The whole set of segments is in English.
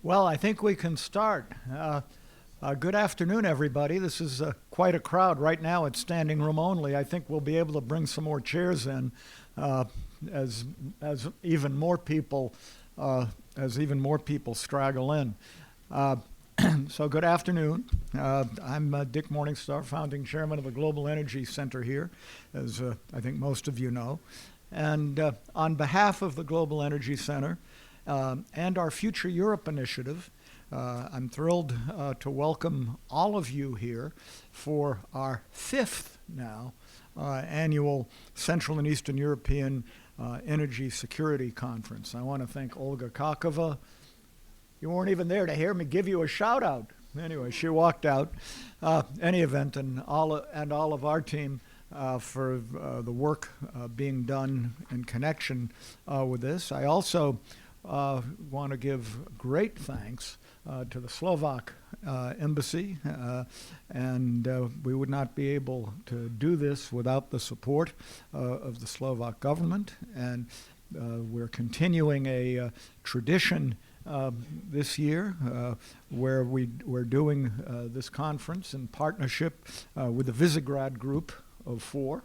Well, I think we can start. Good afternoon, everybody. This is quite a crowd. Right now, it's standing room only. I think we'll be able to bring some more chairs in uh, as as even more people as even more people straggle in. Uh, so, good afternoon. I'm Dick Morningstar, founding chairman of the Global Energy Center here, as I think most of you know. And on behalf of the Global Energy Center, and our Future Europe initiative. I'm thrilled to welcome all of you here for our fifth now annual Central and Eastern European Energy Security Conference. I want to thank Olga Kakova. You weren't even there to hear me give you a shout out. Anyway, she walked out. Any event, and all of our team for the work being done in connection with this. I also want to give great thanks to the Slovak embassy, and we would not be able to do this without the support of the Slovak government. And we're continuing a tradition this year where we're doing this conference in partnership with the Visegrad Group of Four.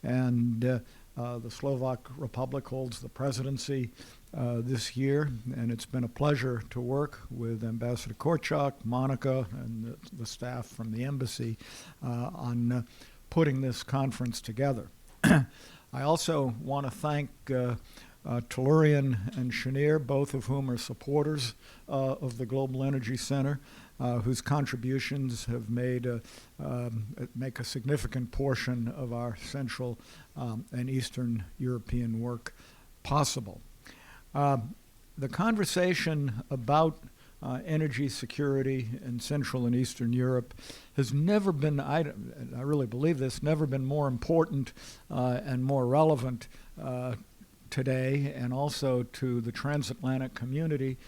And the Slovak Republic holds the presidency this year, and it's been a pleasure to work with Ambassador Korchak, Monica, and the staff from the embassy on putting this conference together. I also want to thank Tellurian and Cheniere, both of whom are supporters of the Global Energy Center, whose contributions have make a significant portion of our Central and Eastern European work possible. The conversation about energy security in Central and Eastern Europe has never been, I really believe this, never been more important and more relevant today, and also to the transatlantic community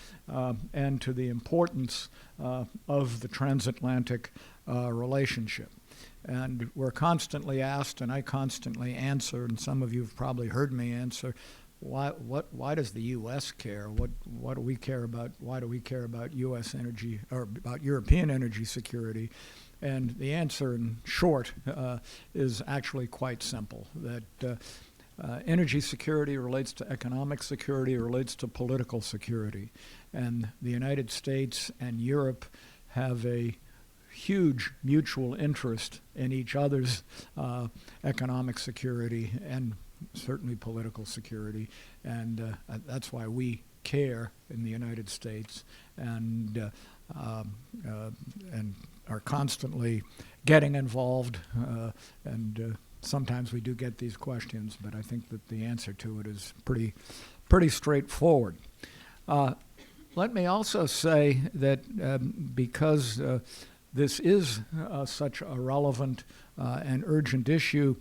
and to the importance of the transatlantic relationship. And we're constantly asked, and I constantly answer, and some of you have probably heard me answer, why does the U.S. care? What do we care about? Why do we care about U.S. energy, or about European energy security? And the answer, in short, is actually quite simple, that energy security relates to economic security, relates to political security. And the United States and Europe have a huge mutual interest in each other's economic security and certainly political security. And that's why we care in the United States and are constantly getting involved and sometimes we do get these questions, but I think that the answer to it is pretty straightforward. Let me also say that because this is such a relevant and urgent issue,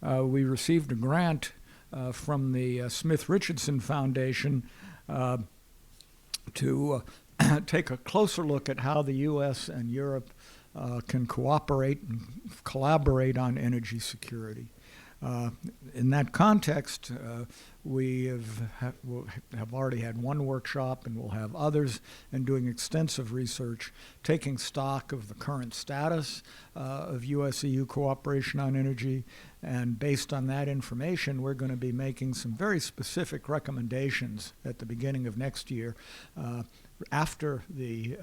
we received a grant from the Smith Richardson Foundation to take a closer look at how the U.S. and Europe can cooperate and collaborate on energy security. In that context, we have already had one workshop and we'll have others, and doing extensive research, taking stock of the current status of U.S.-EU cooperation on energy, and based on that information, we're going to be making some very specific recommendations at the beginning of next year after the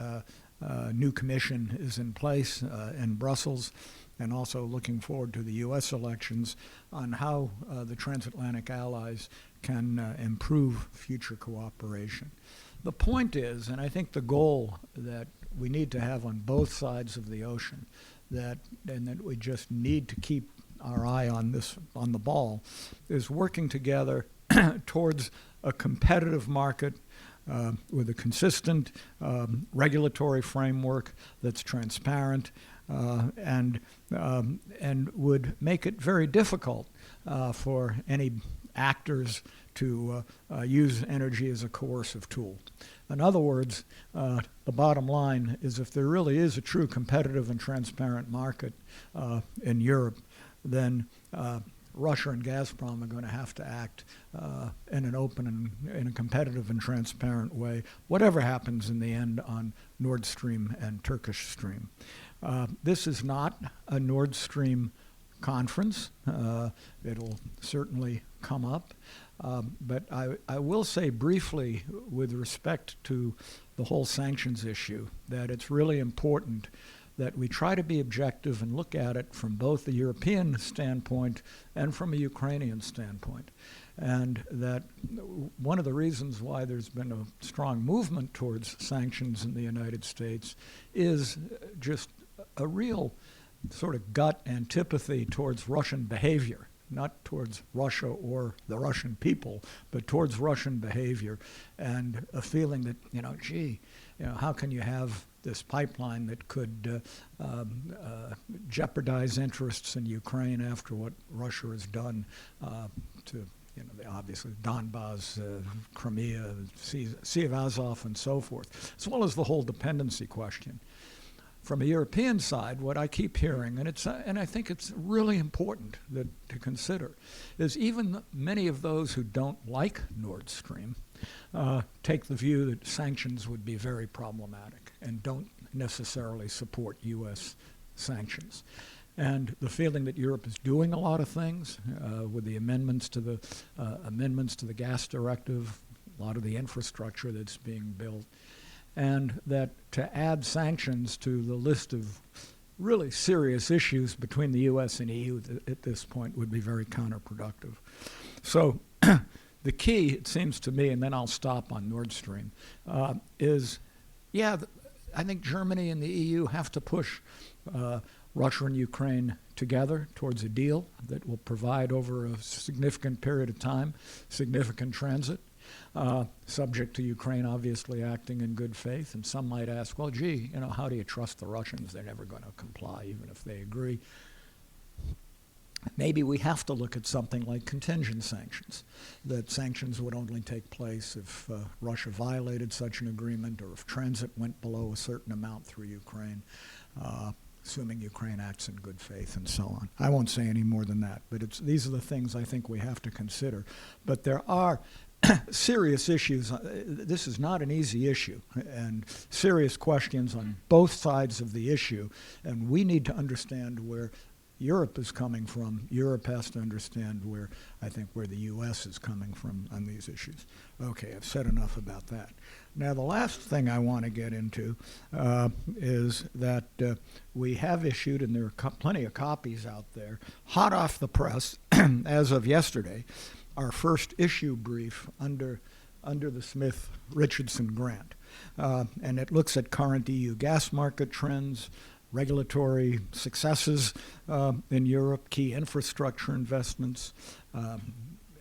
new commission is in place in Brussels, and also looking forward to the U.S. elections on how the transatlantic allies can improve future cooperation. The point is, and I think the goal that we need to have on both sides of the ocean, and that we just need to keep our eye on the ball, is working together towards a competitive market with a consistent regulatory framework that's transparent and would make it very difficult for any actors to use energy as a coercive tool. In other words, the bottom line is if there really is a true competitive and transparent market in Europe, then Russia and Gazprom are going to have to act in an open and in a competitive and transparent way, whatever happens in the end on Nord Stream and Turkish Stream. This is not a Nord Stream conference. It'll certainly come up. But I will say briefly, with respect to the whole sanctions issue, that it's really important that we try to be objective and look at it from both the European standpoint and from a Ukrainian standpoint. And that one of the reasons why there's been a strong movement towards sanctions in the United States is just a real sort of gut antipathy towards Russian behavior, not towards Russia or the Russian people, but towards Russian behavior, and a feeling that, how can you have this pipeline that could jeopardize interests in Ukraine after what Russia has done to, obviously Donbass, Crimea, Sea of Azov, and so forth, as well as the whole dependency question. From a European side, what I keep hearing, and I think it's really important to consider, is even many of those who don't like Nord Stream take the view that sanctions would be very problematic and don't necessarily support U.S. sanctions. And the feeling that Europe is doing a lot of things with the amendments to the gas directive, a lot of the infrastructure that's being built, and that to add sanctions to the list of really serious issues between the U.S. and EU at this point would be very counterproductive. So the key, it seems to me, and then I'll stop on Nord Stream, is, I think Germany and the EU have to push Russia and Ukraine together towards a deal that will provide over a significant period of time significant transit. Subject to Ukraine obviously acting in good faith. And some might ask, well, gee, how do you trust the Russians? They're never going to comply, even if they agree. Maybe we have to look at something like contingent sanctions, that sanctions would only take place if Russia violated such an agreement or if transit went below a certain amount through Ukraine, assuming Ukraine acts in good faith and so on. I won't say any more than that, but these are the things I think we have to consider. But there are serious issues. This is not an easy issue, and serious questions on both sides of the issue, and we need to understand where Europe is coming from. Europe has to understand where the U.S. is coming from on these issues. Okay, I've said enough about that. Now, the last thing I want to get into is that we have issued, and there are plenty of copies out there, hot off the press, as of yesterday, our first issue brief under the Smith-Richardson grant. And it looks at current EU gas market trends, regulatory successes in Europe, key infrastructure investments,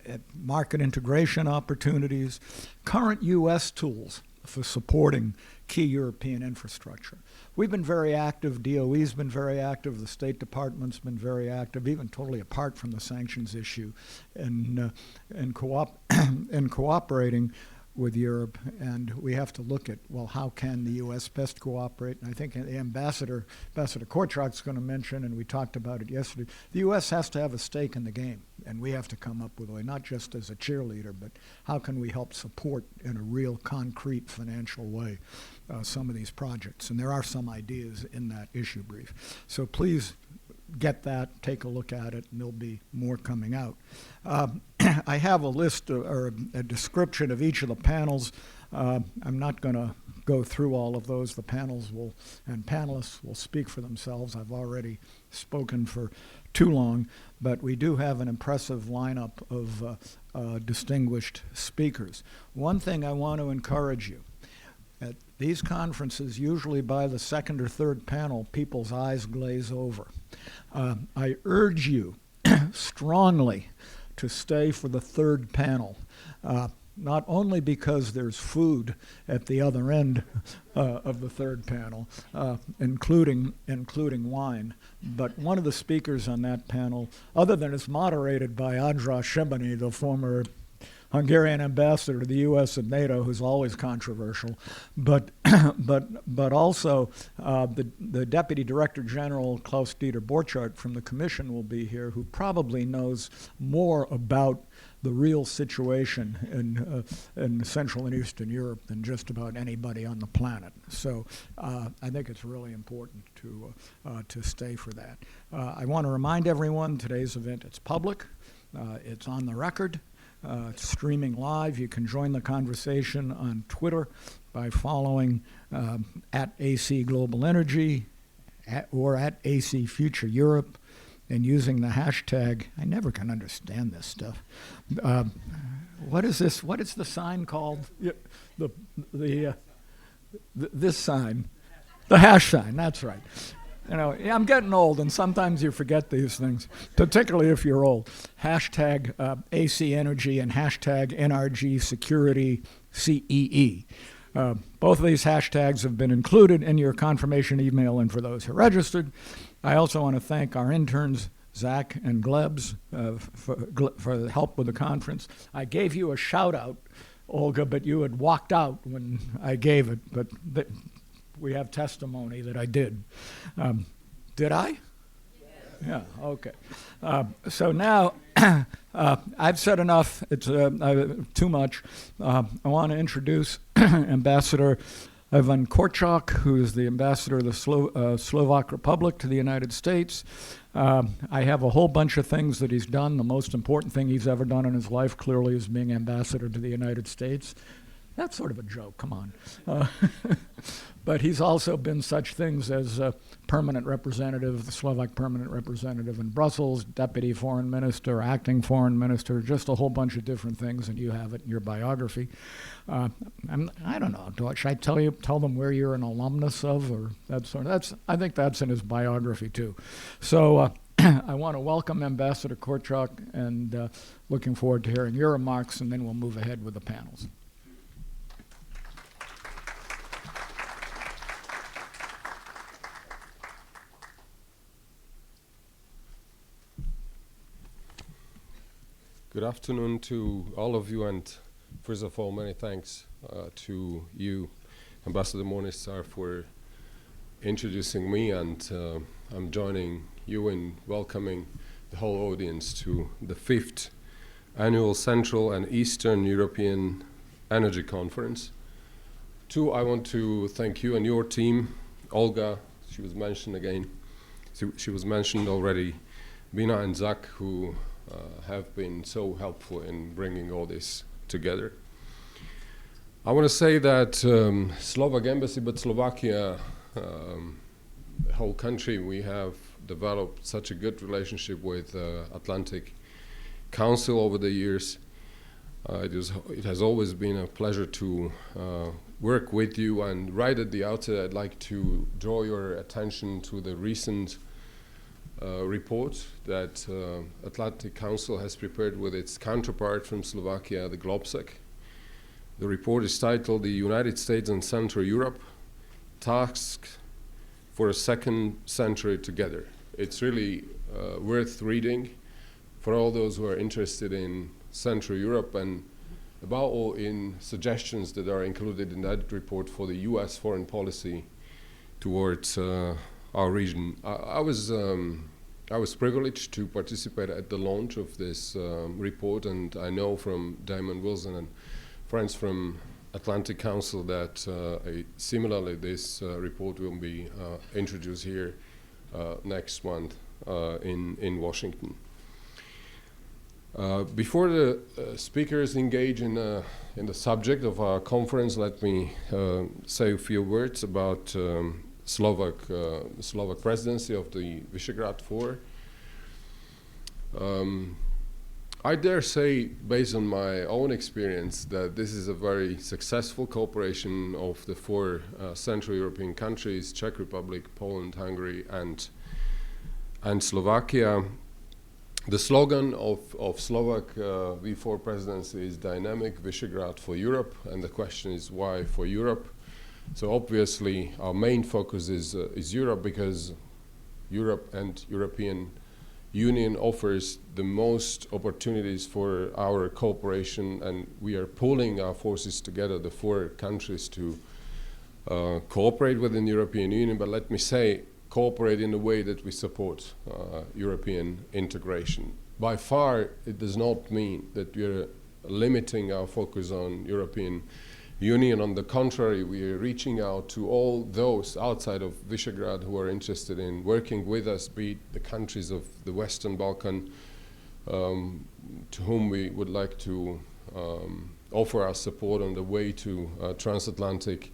at market integration opportunities, current U.S. tools for supporting key European infrastructure. We've been very active, DOE's been very active, the State Department's been very active, even totally apart from the sanctions issue, in cooperating with Europe, and we have to look at, well, how can the U.S. best cooperate? And I think the Ambassador Korczak's going to mention, and we talked about it yesterday, the U.S. has to have a stake in the game, and we have to come up with a way, not just as a cheerleader, but how can we help support in a real concrete financial way some of these projects? And there are some ideas in that issue brief. So please get that, take a look at it, and there'll be more coming out. I have a list or a description of each of the panels. I'm not going to go through all of those. The panels and panelists will speak for themselves. I've already spoken for too long, but we do have an impressive lineup of distinguished speakers. One thing I want to encourage you, at these conferences, usually by the second or third panel, people's eyes glaze over. I urge you strongly to stay for the third panel, not only because there's food at the other end of the third panel, including wine, but one of the speakers on that panel, other than it's moderated by Andras Shebany, the former Hungarian ambassador to the U.S. and NATO, who's always controversial, but but also the Deputy Director General, Klaus-Dieter Borchardt from the Commission will be here, who probably knows more about the real situation in Central and Eastern Europe than just about anybody on the planet. So I think it's really important to stay for that. I want to remind everyone today's event, it's public, it's on the record, it's streaming live. You can join the conversation on Twitter by following at AC Global Energy or at AC Future Europe, and using the hashtag. I never can understand this stuff. What is this? What is the sign called? This sign, the hash sign. That's right. You know, I'm getting old, and sometimes you forget these things, particularly if you're old. Hashtag AC Energy and hashtag NRG Security CEE. Both of these hashtags have been included in your confirmation email, and for those who registered. I also want to thank our interns, Zach and Glebs, for the help with the conference. I gave you a shout out, Olga, but you had walked out when I gave it, but we have testimony that I did. Did I? Yeah, okay. So now, I've said enough. It's too much. I want to introduce Ambassador Ivan Korczak, who is the ambassador of the Slovak Republic to the United States. I have a whole bunch of things that he's done. The most important thing he's ever done in his life, clearly, is being ambassador to the United States. That's sort of a joke, come on. But he's also been such things as permanent representative, the Slovak permanent representative in Brussels, deputy foreign minister, acting foreign minister, just a whole bunch of different things, and you have it in your biography. I don't know, should I tell them where you're an alumnus of, or that sort of, I think that's in his biography too. So I want to welcome Ambassador Korczak, and looking forward to hearing your remarks, and then we'll move ahead with the panels. Good afternoon to all of you, and first of all, many thanks to you, Ambassador Morningstar, for introducing me, and I'm joining you in welcoming the whole audience to the 5th Annual Central and Eastern European Energy Conference. Two, I want to thank you and your team, Olga, she was mentioned again, she was mentioned already, Bina and Zach, who have been so helpful in bringing all this together. I want to say that Slovak Embassy, but Slovakia, the whole country, we have developed such a good relationship with Atlantic Council over the years. It has always been a pleasure to work with you, and right at the outset I'd like to draw your attention to the recent report that Atlantic Council has prepared with its counterpart from Slovakia, the GLOBSEC. The report is titled "The United States and Central Europe, Tasked for a Second Century Together." It's really worth reading for all those who are interested in Central Europe, and above all in suggestions that are included in that report for the US foreign policy towards our region. I was privileged to participate at the launch of this report, and I know from Damon Wilson and friends from Atlantic Council that similarly this report will be introduced here next month in Washington. Before the speakers engage in the subject of our conference, let me say a few words about Slovak presidency of the Visegrad 4. I dare say, based on my own experience, that this is a very successful cooperation of the 4 Central European countries: Czech Republic, Poland, Hungary, and Slovakia. The slogan of Slovak V4 presidency is "Dynamic Visegrad for Europe," and the question is why for Europe? So obviously our main focus is Europe, because Europe and European Union offers the most opportunities for our cooperation, and we are pulling our forces together, the 4 countries, to cooperate within the European Union, but let me say, cooperate in a way that we support European integration. By far, it does not mean that we are limiting our focus on European Union. On the contrary, we are reaching out to all those outside of Visegrad who are interested in working with us, be it the countries of the Western Balkan, to whom we would like to offer our support on the way to transatlantic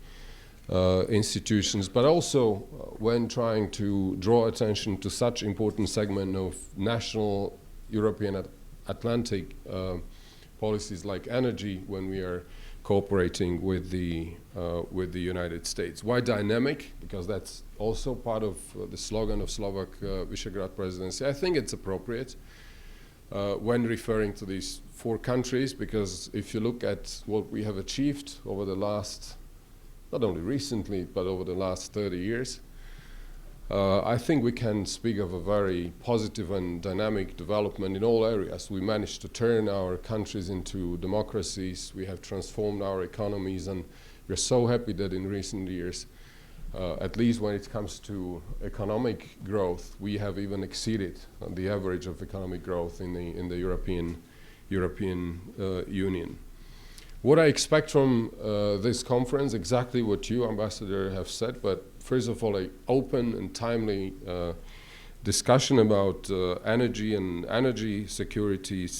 institutions, but also when trying to draw attention to such important segment of national European Atlantic policies like energy, when we are cooperating with the United States. Why dynamic? Because that's also part of the slogan of Slovak Visegrad presidency. I think it's appropriate when referring to these 4 countries, because if you look at what we have achieved over the last, not only recently, but over the last 30 years, I think we can speak of a very positive and dynamic development in all areas. We managed to turn our countries into democracies. We have transformed our economies, and we're so happy that in recent years, at least when it comes to economic growth, we have even exceeded the average of economic growth in the European Union. What I expect from this conference, exactly what you, Ambassador, have said, but first of all, an open and timely discussion about energy and energy security.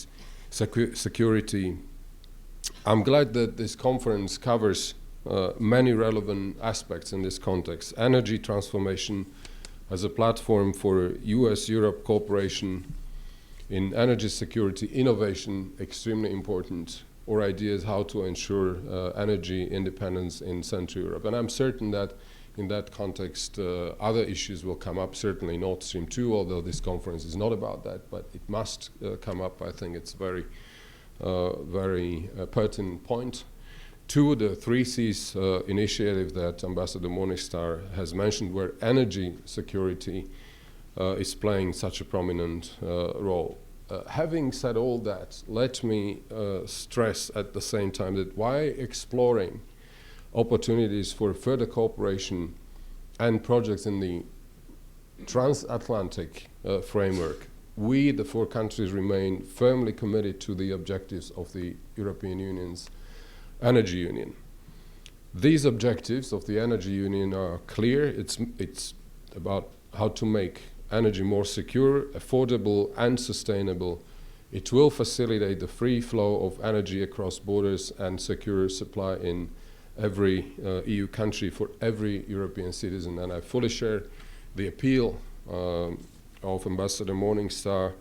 I'm glad that this conference covers many relevant aspects in this context. Energy transformation as a platform for US-Europe cooperation in energy security, innovation, extremely important, or ideas how to ensure energy independence in Central Europe. And I'm certain that in that context, other issues will come up, certainly Nord Stream 2, although this conference is not about that, but it must come up. I think it's very pertinent point. 2, the 3 Cs initiative that Ambassador Morningstar has mentioned, where energy security is playing such a prominent role. Having said all that, let me stress at the same time that while exploring opportunities for further cooperation and projects in the transatlantic framework, we, the 4 countries, remain firmly committed to the objectives of the European Union's Energy Union. These objectives of the Energy Union are clear. It's about how to make energy more secure, affordable, and sustainable. It will facilitate the free flow of energy across borders and secure supply in every EU country for every European citizen. And I fully share the appeal of Ambassador Morningstar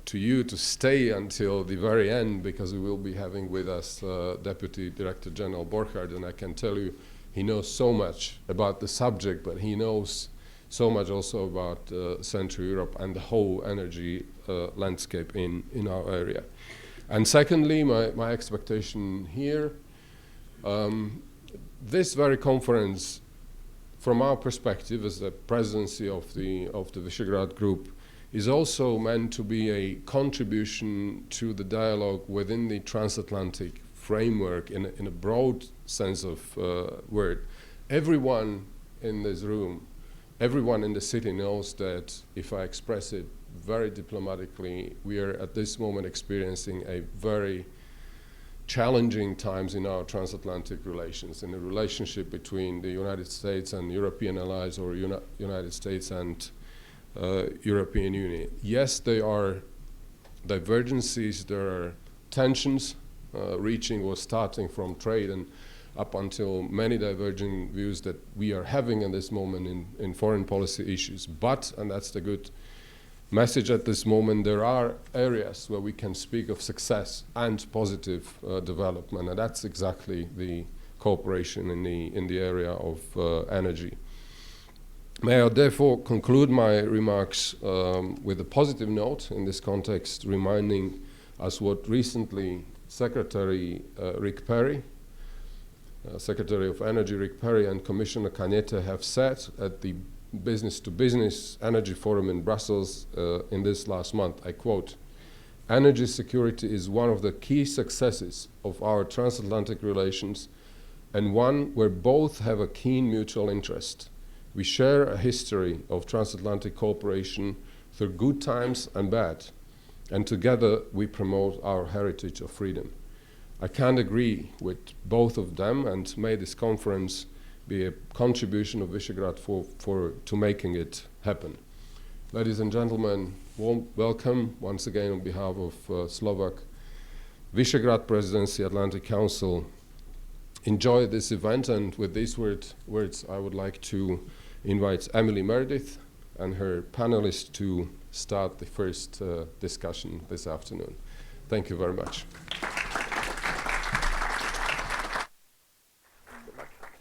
to you to stay until the very end, because we will be having with us Deputy Director General Borchardt, and I can tell you he knows so much about the subject, but he knows so much also about Central Europe and the whole energy landscape in our area. And secondly, my expectation here, this very conference, from our perspective as the presidency of the Visegrad Group, is also meant to be a contribution to the dialogue within the transatlantic framework in a broad sense of word. Everyone in this room, everyone in the city knows that, if I express it very diplomatically, we are at this moment experiencing a very challenging times in our transatlantic relations, in the relationship between the United States and European allies, or United States and European Union. Yes, there are divergences, there are tensions, reaching or starting from trade and up until many diverging views that we are having in this moment in foreign policy issues. But, and that's the good message at this moment, there are areas where we can speak of success and positive development, and that's exactly the cooperation in the area of energy. May I therefore conclude my remarks with a positive note in this context, reminding us what recently Secretary Rick Perry, Secretary of Energy Rick Perry, and Commissioner Cañete have said at the Business to Business Energy Forum in Brussels in this last month. I quote, "Energy security is one of the key successes of our transatlantic relations and one where both have a keen mutual interest. We share a history of transatlantic cooperation through good times and bad, and together we promote our heritage of freedom. I can't agree with both of them, and may this conference be a contribution of Visegrad to making it happen. Ladies and gentlemen, warm welcome once again on behalf of Slovak Visegrad Presidency Atlantic Council. Enjoy this event, and with these words I would like to invite Emily Meredith and her panelists to start the first discussion this afternoon. Thank you very much.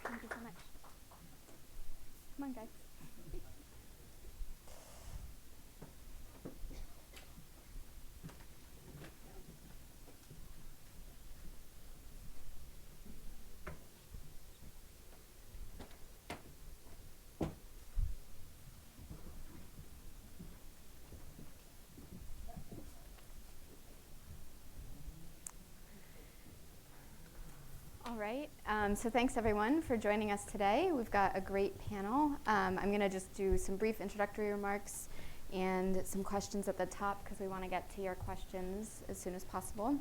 Thank you so much. Come on, guys. All right, so thanks everyone for joining us today. We've got a great panel. I'm going to just do some brief introductory remarks and some questions at the top because we want to get to your questions as soon as possible.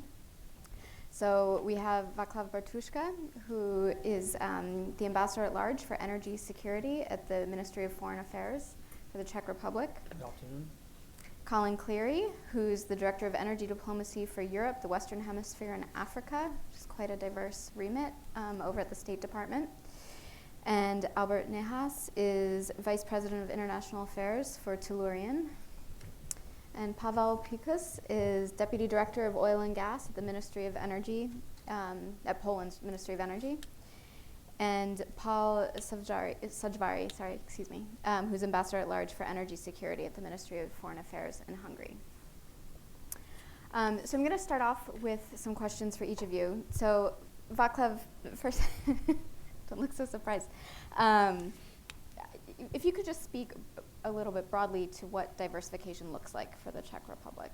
So we have Václav Bartuška, who is the Ambassador at Large for Energy Security at the Ministry of Foreign Affairs for the Czech Republic. Good afternoon. Colin Cleary, who's the Director of Energy Diplomacy for Europe, the Western Hemisphere, and Africa, which is quite a diverse remit over at the State Department. And Albert Nejas is Vice President of International Affairs for Tellurian. And Pavel Pikus is Deputy Director of Oil and Gas at the Ministry of Energy, at Poland's Ministry of Energy. And Paul Sajvari, who's Ambassador at Large for Energy Security at the Ministry of Foreign Affairs in Hungary. So I'm going to start off with some questions for each of you. So Václav, first, don't look so surprised. If you could just speak a little bit broadly to what diversification looks like for the Czech Republic.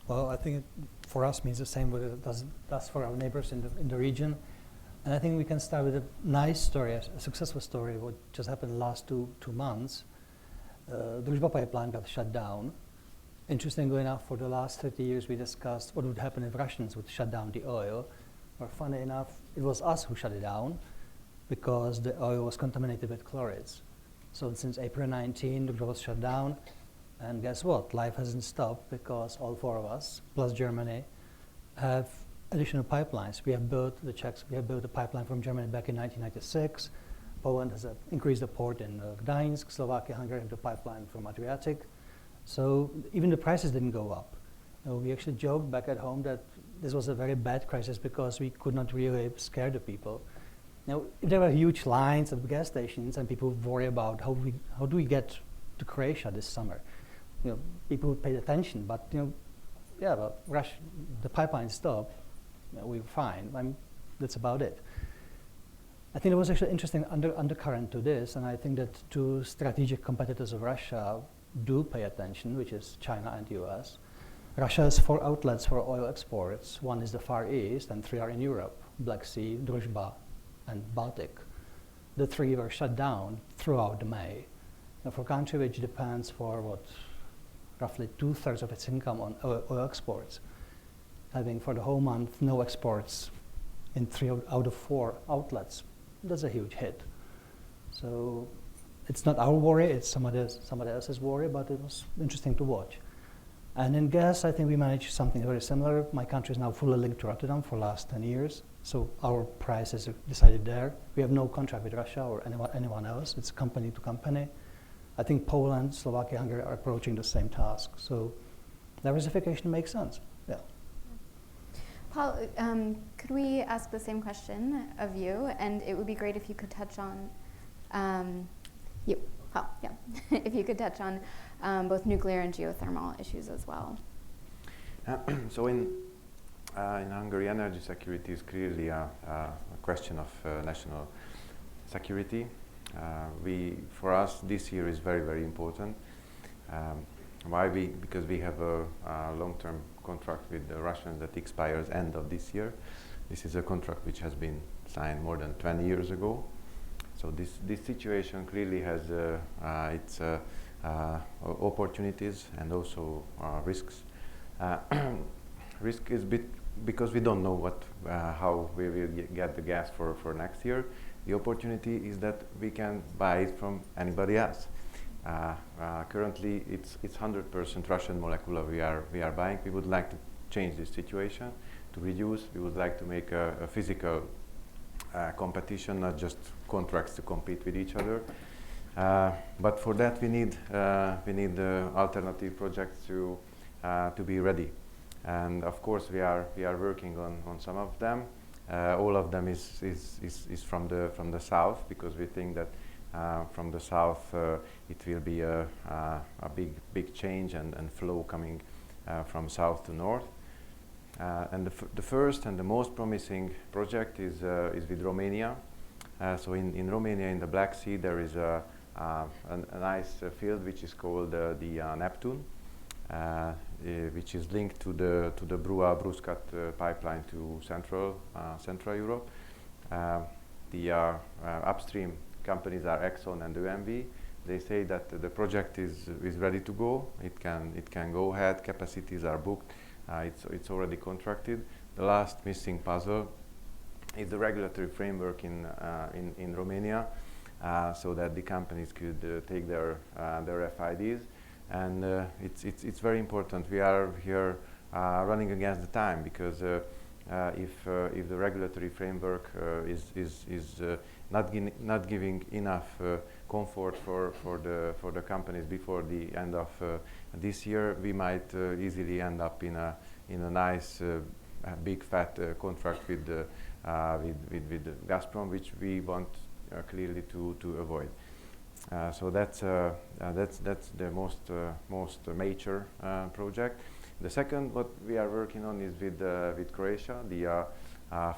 Well, I think for us means the same what it does for our neighbors in the region. And I think we can start with a nice story, a successful story, what just happened the last two months. The Druzhba pipeline got shut down. Interestingly enough, for the last 30 years we discussed what would happen if Russians would shut down the oil. But funny enough, it was us who shut it down because the oil was contaminated with chlorides. So since April 19, the Druzhba was shut down. And guess what? Life hasn't stopped because all four of us, plus Germany, have additional pipelines. We have built a pipeline from Germany back in 1996. Poland has increased the port in Gdańsk. Slovakia, Hungary have the pipeline from Adriatic. So even the prices didn't go up. We actually joked back at home that this was a very bad crisis because we could not really scare the people. Now, if there were huge lines at the gas stations and people would worry about how do we get to Croatia this summer, people would pay attention. But the pipeline stopped. We were fine. That's about it. I think there was actually interesting undercurrent to this, and I think that two strategic competitors of Russia do pay attention, which is China and US. Russia has 4 outlets for oil exports. One is the Far East, and 3 are in Europe: Black Sea, Druzhba, and Baltic. The 3 were shut down throughout May. Now, for a country which depends for roughly 2/3 of its income on oil exports, having for the whole month no exports in 3 out of 4 outlets, that's a huge hit. So it's not our worry, it's somebody else's worry, but it was interesting to watch. And in gas, I think we managed something very similar. My country is now fully linked to Rotterdam for the last 10 years, so our prices are decided there. We have no contract with Russia or anyone else. It's company to company. I think Poland, Slovakia, Hungary are approaching the same task. So diversification makes sense. Yeah. Paul, could we ask the same question of you? And it would be great if you could touch on if you could touch on both nuclear and geothermal issues as well. So in Hungary, energy security is clearly a question of national security. For us, this year is very, very important. Why? Because we have a long-term contract with the Russians that expires end of this year. This is a contract which has been signed more than 20 years ago. So this situation clearly has its opportunities and also risks. Risk is because we don't know how we will get the gas for next year. The opportunity is that we can buy it from anybody else. Currently, it's 100% Russian molecular we are buying. We would like to change this situation to reduce. We would like to make a physical competition, not just contracts to compete with each other. But for that, we need alternative projects to be ready. And of course, we are working on some of them. All of them is from the south, because we think that from the south it will be a big change and flow coming from south to north. And the first and the most promising project is with Romania. So in Romania, in the Black Sea, there is a nice field which is called the Neptune, which is linked to the Brua-Bruscat pipeline to Central Europe. The upstream companies are Exxon and OMV. They say that the project is ready to go. It can go ahead. Capacities are booked. It's already contracted. The last missing puzzle is the regulatory framework in Romania, so that the companies could take their FIDs. And it's very important. We are here running against the time, because if the regulatory framework is not giving enough comfort for the companies before the end of this year, we might easily end up in a nice big fat contract with Gazprom, which we want clearly to avoid. So that's the most major project. The second, what we are working on, is with Croatia, the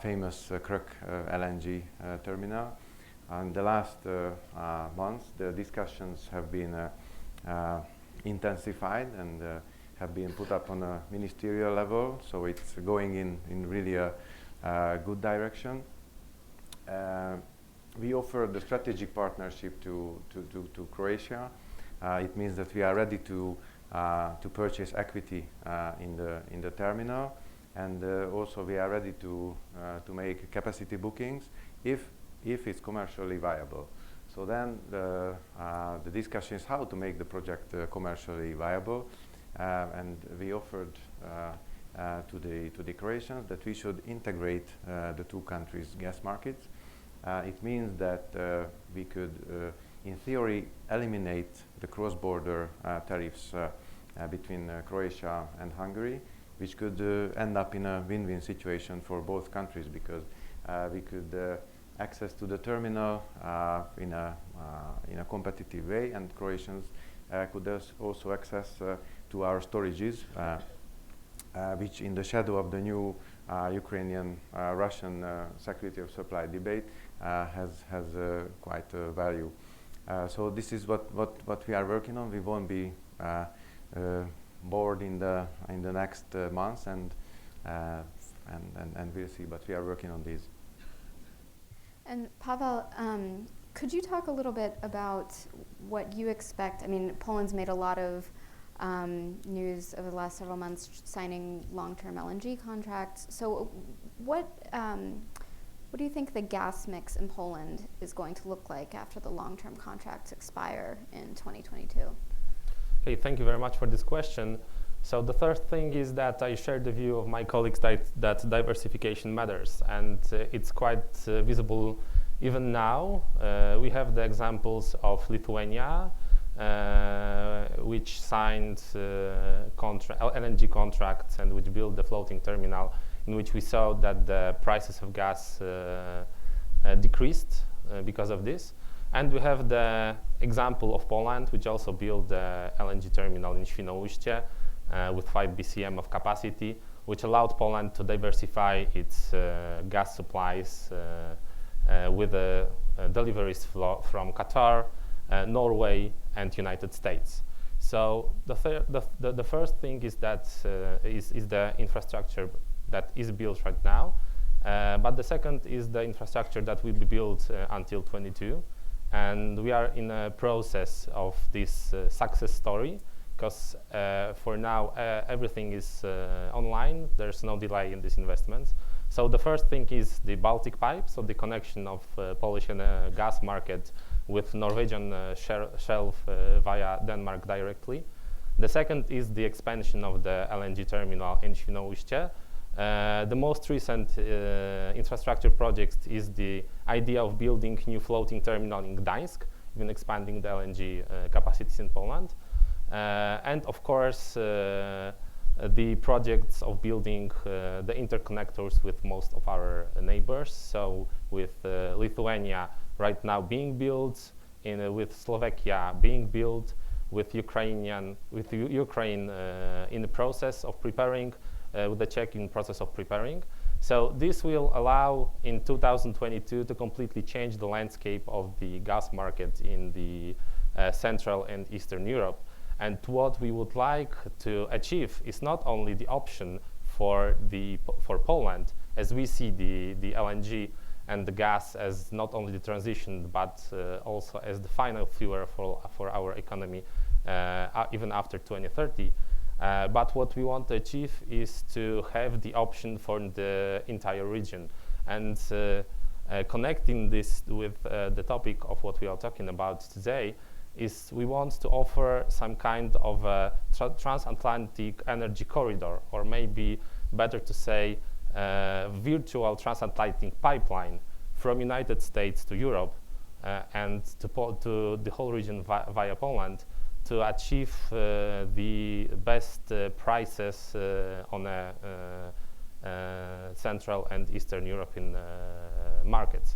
famous Krk LNG terminal. And the last months, the discussions have been intensified and have been put up on a ministerial level. So it's going in really a good direction. We offer the strategic partnership to Croatia. It means that we are ready to purchase equity in the terminal, and also we are ready to make capacity bookings if it's commercially viable. So then the discussion is how to make the project commercially viable, and we offered to the Croatians that we should integrate the two countries' gas markets. It means that we could, in theory, eliminate the cross-border tariffs between Croatia and Hungary, which could end up in a win-win situation for both countries, because we could access to the terminal in a competitive way, and Croatians could also access to our storages, which, in the shadow of the new Ukrainian-Russian security of supply debate, has quite a value. So this is what we are working on. We won't be bored in the next months, and we'll see. But we are working on these. And Pavel, could you talk a little bit about what you expect? I mean, Poland's made a lot of news over the last several months, signing long-term LNG contracts. So what do you think the gas mix in Poland is going to look like after the long-term contracts expire in 2022? Hey, thank you very much for this question. So the first thing is that I share the view of my colleagues that diversification matters, and it's quite visible even now. We have the examples of Lithuania, which signed LNG contracts and which built the floating terminal, in which we saw that the prices of gas decreased because of this. And we have the example of Poland, which also built the LNG terminal in Świnoujście with 5 BCM of capacity, which allowed Poland to diversify its gas supplies with deliveries from Qatar, Norway, and United States. So the first thing is that is the infrastructure that is built right now, But the second is the infrastructure that will be built until 22. And we are in a process of this success story, because for now everything is online. There's no delay in these investments. So the first thing is the Baltic pipe, so the connection of Polish gas market with Norwegian shelf via Denmark directly. The second is the expansion of the LNG terminal in Świnoujście. The most recent infrastructure project is the idea of building new floating terminal in Gdańsk, even expanding the LNG capacities in Poland. And of course, the projects of building the interconnectors with most of our neighbors. So with Lithuania right now being built, with Slovakia being built, with Ukraine in the process of preparing, with the Czech in process of preparing. So this will allow in 2022 to completely change the landscape of the gas market in the Central and Eastern Europe. And what we would like to achieve is not only the option for Poland, as we see the LNG and the gas as not only the transition, but also as the final fuel for our economy, even after 2030. But what we want to achieve is to have the option for the entire region. And connecting this with the topic of what we are talking about today, is we want to offer some kind of a transatlantic energy corridor, or maybe better to say virtual transatlantic pipeline from United States to Europe and to the whole region via Poland, to achieve the best prices on Central and Eastern European markets.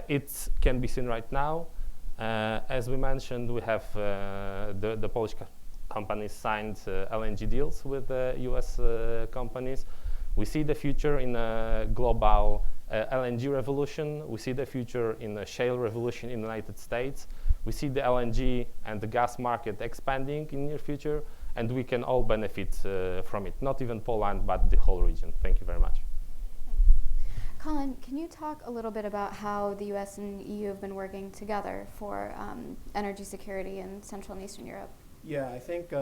It can be seen right now. As we mentioned, we have the Polish companies signed LNG deals with US companies. We see the future in a global LNG revolution. We see the future in a shale revolution in the United States. We see the LNG and the gas market expanding in the near future, and we can all benefit from it, not even Poland, but the whole region. Thank you very much. Colin, can you talk a little bit about how the US and EU have been working together for energy security in Central and Eastern Europe? Yeah, I think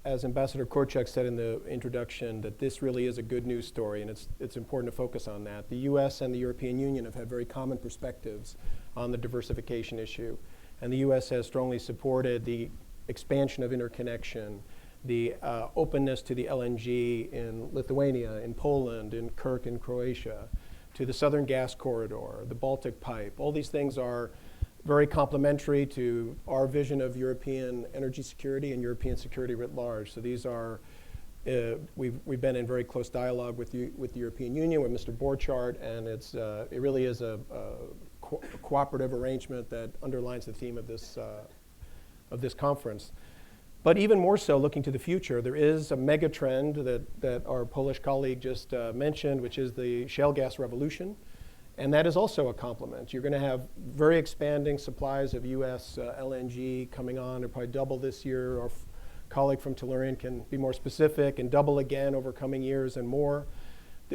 as Ambassador Korczak said in the introduction, that this really is a good news story, and it's important to focus on that. The US and the European Union have had very common perspectives on the diversification issue, and the US has strongly supported the expansion of interconnection, the openness to the LNG in Lithuania, in Poland, in Kirk in Croatia, to the Southern Gas Corridor, the Baltic Pipe. All these things are very complementary to our vision of European energy security and European security writ large. So these are, we've been in very close dialogue with the European Union, with Mr. Borchardt, and it really is a cooperative arrangement that underlines the theme of this conference. But even more so, looking to the future, there is a mega trend that our Polish colleague just mentioned, which is the shale gas revolution. And that is also a complement. You're going to have very expanding supplies of US LNG coming on. It'll probably double this year. Our colleague from Tellurian can be more specific, and double again over coming years and more.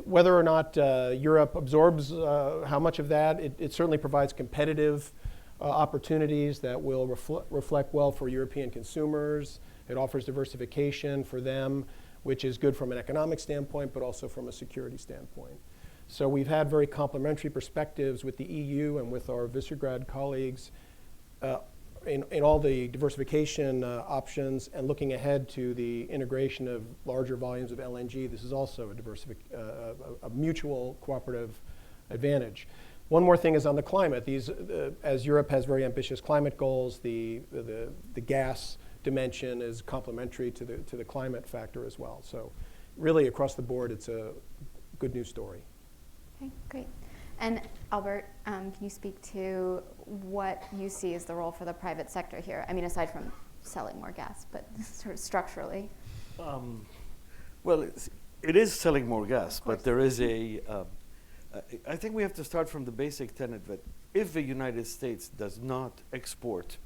Whether or not Europe absorbs how much of that, it certainly provides competitive opportunities that will reflect well for European consumers. It offers diversification for them, which is good from an economic standpoint, but also from a security standpoint. So we've had very complementary perspectives with the EU and with our Visegrad colleagues in all the diversification options, and looking ahead to the integration of larger volumes of LNG. This is also a mutual cooperative advantage. One more thing is on the climate. As Europe has very ambitious climate goals, the gas dimension is complementary to the climate factor as well. So really across the board, it's a good news story. Okay, great. And Albert, can you speak to what you see as the role for the private sector here? I mean, aside from selling more gas, but sort of structurally. Well, it is selling more gas, but there is I think we have to start from the basic tenet that if the United States does not export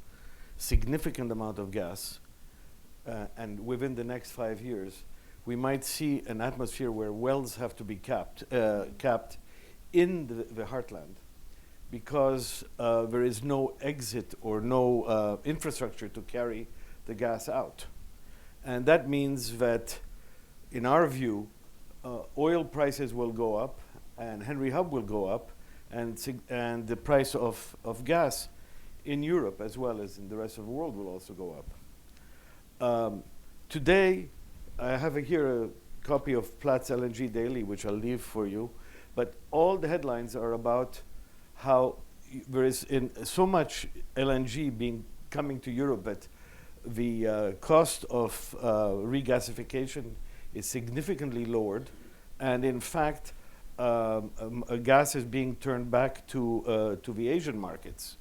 significant amount of gas, and within the next 5 years, we might see an atmosphere where wells have to be capped in the heartland because there is no exit or no infrastructure to carry the gas out. And that means that, in our view, oil prices will go up and Henry Hub will go up, and the price of gas in Europe as well as in the rest of the world will also go up. Today, I have here a copy of Platts LNG Daily, which I'll leave for you, but all the headlines are about how there is so much LNG coming to Europe that the cost of regasification is significantly lowered, and in fact, gas is being turned back to the Asian markets.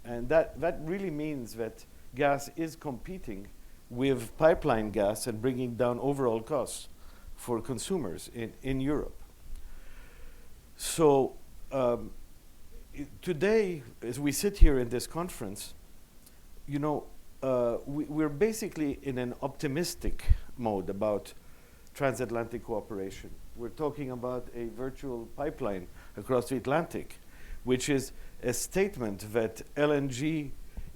And that really means that gas is competing with pipeline gas and bringing down overall costs for consumers in Europe. So today, as we sit here in this conference, you know, we're basically in an optimistic mode about transatlantic cooperation. We're talking about a virtual pipeline across the Atlantic, which is a statement that LNG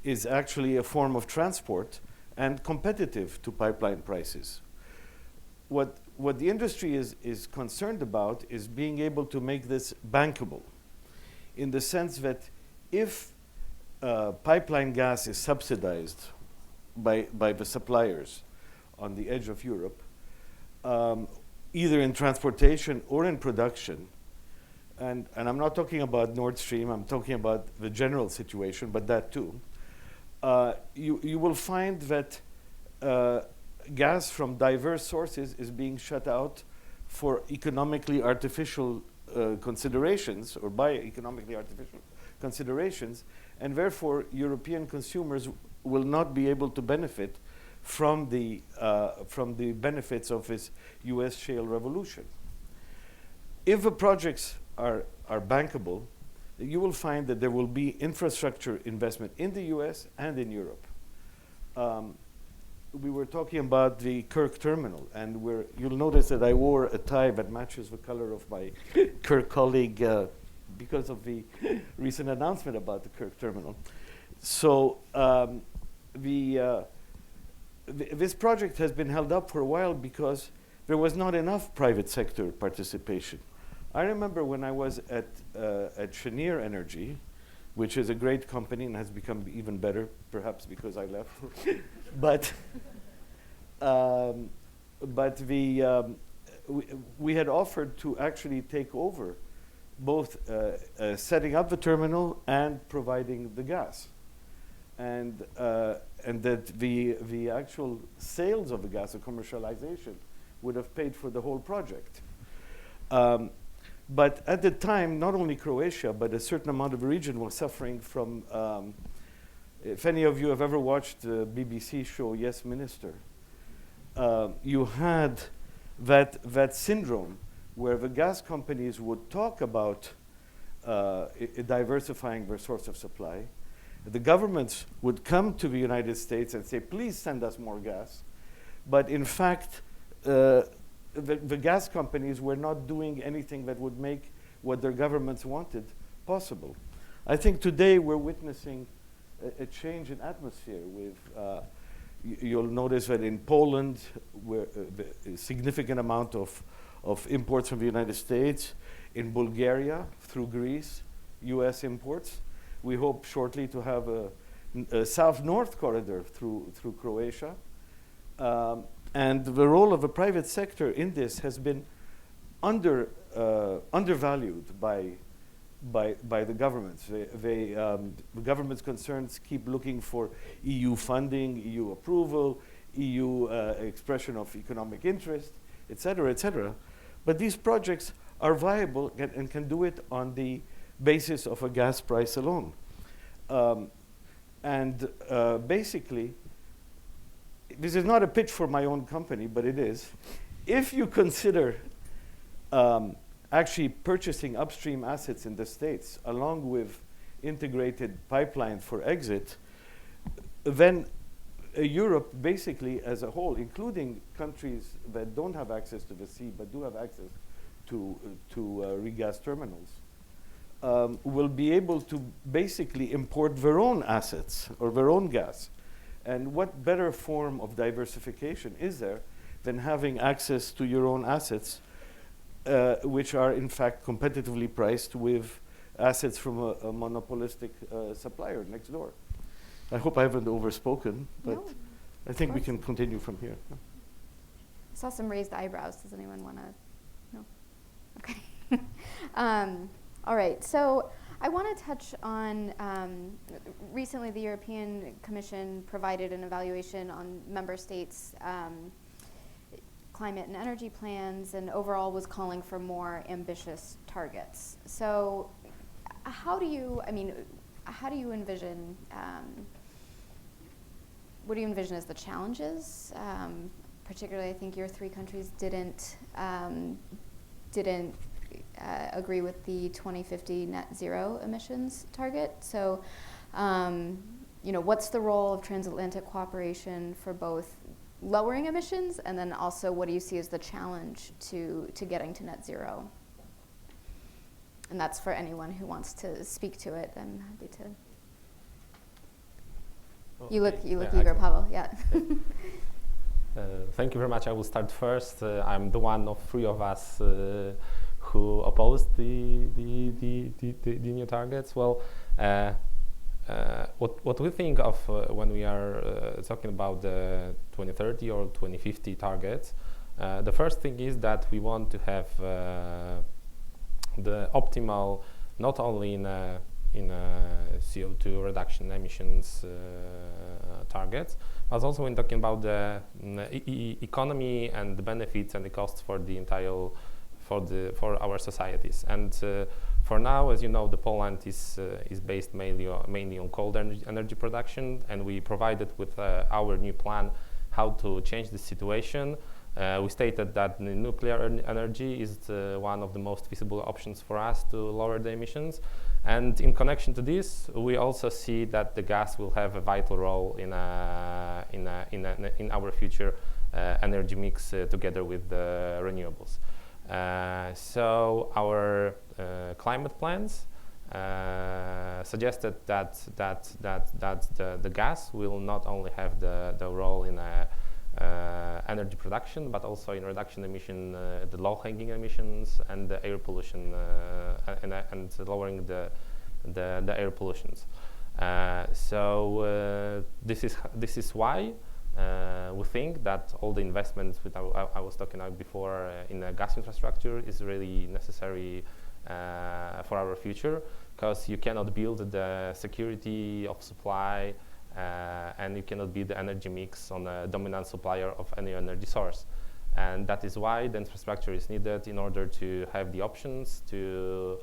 is actually a form of transport and competitive to pipeline prices. What the industry is concerned about is being able to make this bankable, in the sense that if pipeline gas is subsidized by the suppliers on the edge of Europe, either in transportation or in production, and I'm not talking about Nord Stream, I'm talking about the general situation, but that too, you will find that gas from diverse sources is being shut out for economically artificial considerations, or by economically artificial considerations, and therefore European consumers will not be able to benefit from the benefits of this US shale revolution. If the projects are bankable, you will find that there will be infrastructure investment in the US and in Europe. We were talking about the Kirk terminal, and you'll notice that I wore a tie that matches the color of my Kirk colleague because of the recent announcement about the Kirk terminal. So this project has been held up for a while because there was not enough private sector participation. I remember when I was at Cheniere Energy, which is a great company and has become even better, perhaps because I left. We had offered to actually take over both setting up the terminal and providing the gas, and that the actual sales of the gas, the commercialization, would have paid for the whole project. But at the time, not only Croatia, but a certain amount of the region was suffering from, if any of you have ever watched the BBC show Yes Minister, you had that syndrome where the gas companies would talk about diversifying their source of supply. The governments would come to the United States and say, please send us more gas. But in fact, the gas companies were not doing anything that would make what their governments wanted possible. I think today we're witnessing a change in atmosphere with, you'll notice that in Poland, where a significant amount of imports from the United States, in Bulgaria, through Greece, US imports. We hope shortly to have a south-north corridor through Croatia. And the role of the private sector in this has been undervalued by the governments. The government's concerns keep looking for EU funding, EU approval, EU expression of economic interest, et cetera, et cetera. But these projects are viable and can do it on the basis of a gas price alone. Basically, this is not a pitch for my own company, but it is. If you consider actually purchasing upstream assets in the States along with integrated pipeline for exit, then Europe basically as a whole, including countries that don't have access to the sea but do have access regas terminals, will be able to basically import their own assets or their own gas. And what better form of diversification is there than having access to your own assets, which are in fact competitively priced with assets from a monopolistic supplier next door? I hope I haven't overspoken, but No, I think we course. can continue from here. I saw some raised eyebrows. Does anyone want to? No? Okay. All right. So I want to touch on, recently the European Commission provided an evaluation on member states' climate and energy plans, and overall was calling for more ambitious targets. So how do you envision, what do you envision as the challenges? Particularly, I think your three countries didn't agree with the 2050 net zero emissions target. So, what's the role of transatlantic cooperation for both lowering emissions, and then also what do you see as the challenge to getting to net zero? And that's for anyone who wants to speak to it. I'm happy to. You look eager, Pavel. Yeah. Thank you very much. I will start first. I'm the one of three of us who opposed the new targets. Well, what we think of when we are talking about the 2030 or 2050 targets, the first thing is that we want to have the optimal, not only in CO2 reduction emissions targets, but also when talking about the economy and the benefits and the costs for the entire for our societies. And for now, as you know, the Poland is based mainly on cold energy production, and we provided with our new plan how to change the situation. We stated that the nuclear energy is one of the most feasible options for us to lower the emissions. And in connection to this, we also see that the gas will have a vital role in our future energy mix together with the renewables. So our climate plans suggested that the gas will not only have the role in energy production, but also in reduction emission, the low-hanging emissions and the air pollution, and lowering the air pollutions. So this is why we think that all the investments which I was talking about before in gas infrastructure is really necessary for our future, because you cannot build the security of supply and you cannot be the energy mix on a dominant supplier of any energy source. And that is why the infrastructure is needed in order to have the options to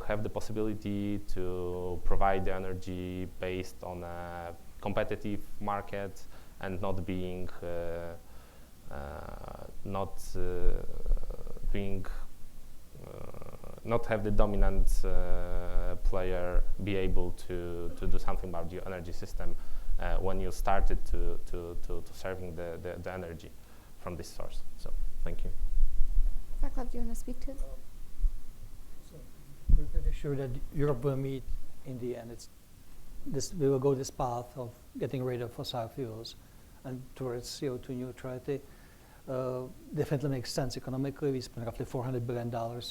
have the possibility to provide the energy based on a competitive market and not being not have the dominant player be able to do something about your energy system when you started to serving the energy from this source. So thank you. Vaclav, do you want to speak to it? We're pretty sure that Europe will meet in the end. We will go this path of getting rid of fossil fuels and towards CO2 neutrality. Definitely makes sense economically. We spend roughly $400 billion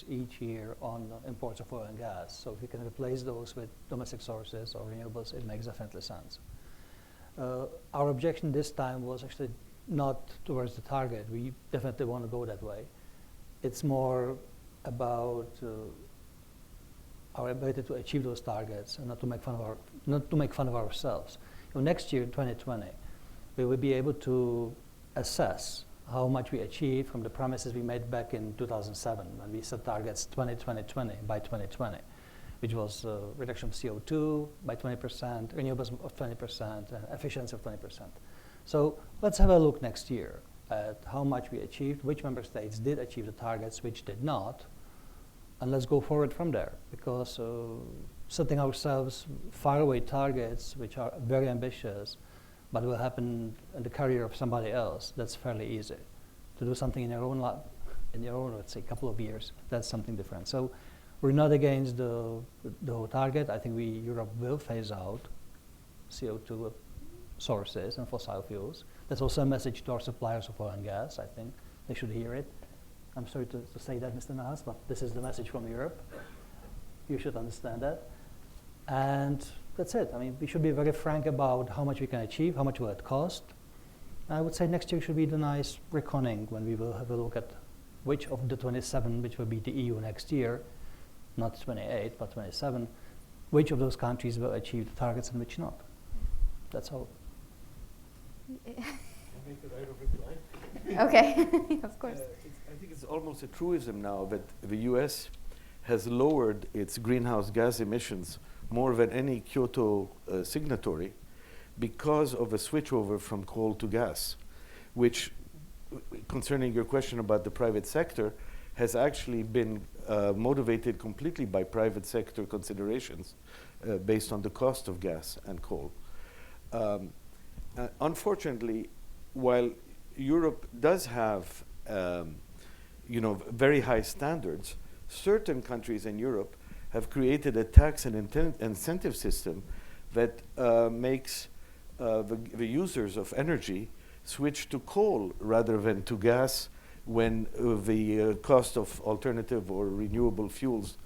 each year on imports of oil and gas. So if we can replace those with domestic sources or renewables, it makes definitely sense. Our objection this time was actually not towards the target. We definitely want to go that way. It's more about our ability to achieve those targets and not to make fun of ourselves. Next year, 2020, we will be able to assess how much we achieved from the promises we made back in 2007 when we set targets 2020 by 2020, which was reduction of CO2 by 20%, renewables of 20%, and efficiency of 20%. So let's have a look next year at how much we achieved, which member states did achieve the targets, which did not, and let's go forward from there, because setting ourselves faraway targets, which are very ambitious, but will happen in the career of somebody else, that's fairly easy. To do something in let's say, couple of years. That's something different. So we're not against the whole target. I think Europe will phase out CO2 sources and fossil fuels. That's also a message to our suppliers of oil and gas. I think they should hear it. I'm sorry to say that, Mr. Nahas, but this is the message from Europe. You should understand that. And that's it. I mean, we should be very frank about how much we can achieve, how much will it cost. I would say next year should be the nice reckoning when we will have a look at which of the 27, which will be the EU next year, not 28, but 27, which of those countries will achieve the targets and which not. That's all. Okay, of course. I think it's almost a truism now that the US has lowered its greenhouse gas emissions more than any Kyoto signatory because of a switchover from coal to gas, which, concerning your question about the private sector, has actually been motivated completely by private sector considerations based on the cost of gas and coal. Unfortunately, while Europe does have very high standards, certain countries in Europe have created a tax and incentive system that makes the users of energy switch to coal rather than to gas when the cost of alternative or renewable fuels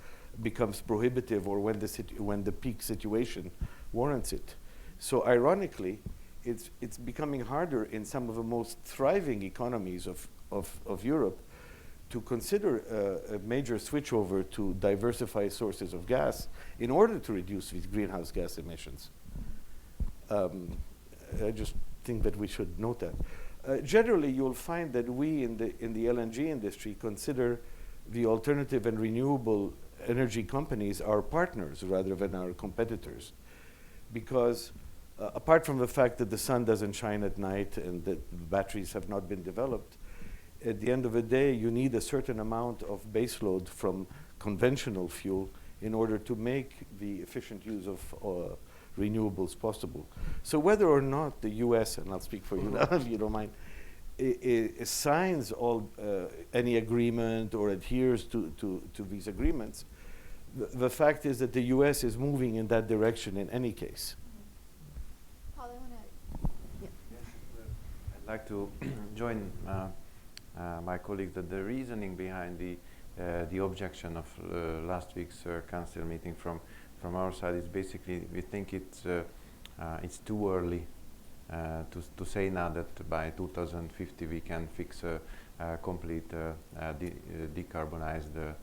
becomes prohibitive or when the peak situation warrants it. So ironically, it's becoming harder in some of the most thriving economies of Europe to consider a major switchover to diversify sources of gas in order to reduce these greenhouse gas emissions. I just think that we should note that. Generally, you'll find that we in the LNG industry consider the alternative and renewable energy companies our partners rather than our competitors, because apart from the fact that the sun doesn't shine at night and that batteries have not been developed, at the end of the day, you need a certain amount of baseload from conventional fuel in order to make the efficient use of renewables possible. So whether or not the US, and I'll speak for you now if you don't mind, signs any agreement or adheres to these agreements, the fact is that the US is moving in that direction in any case. Paul, I want to. I'd like to join my colleagues that the reasoning behind the objection of last week's council meeting from our side is basically we think it's too early to say now that by 2050 we can fix a complete decarbonized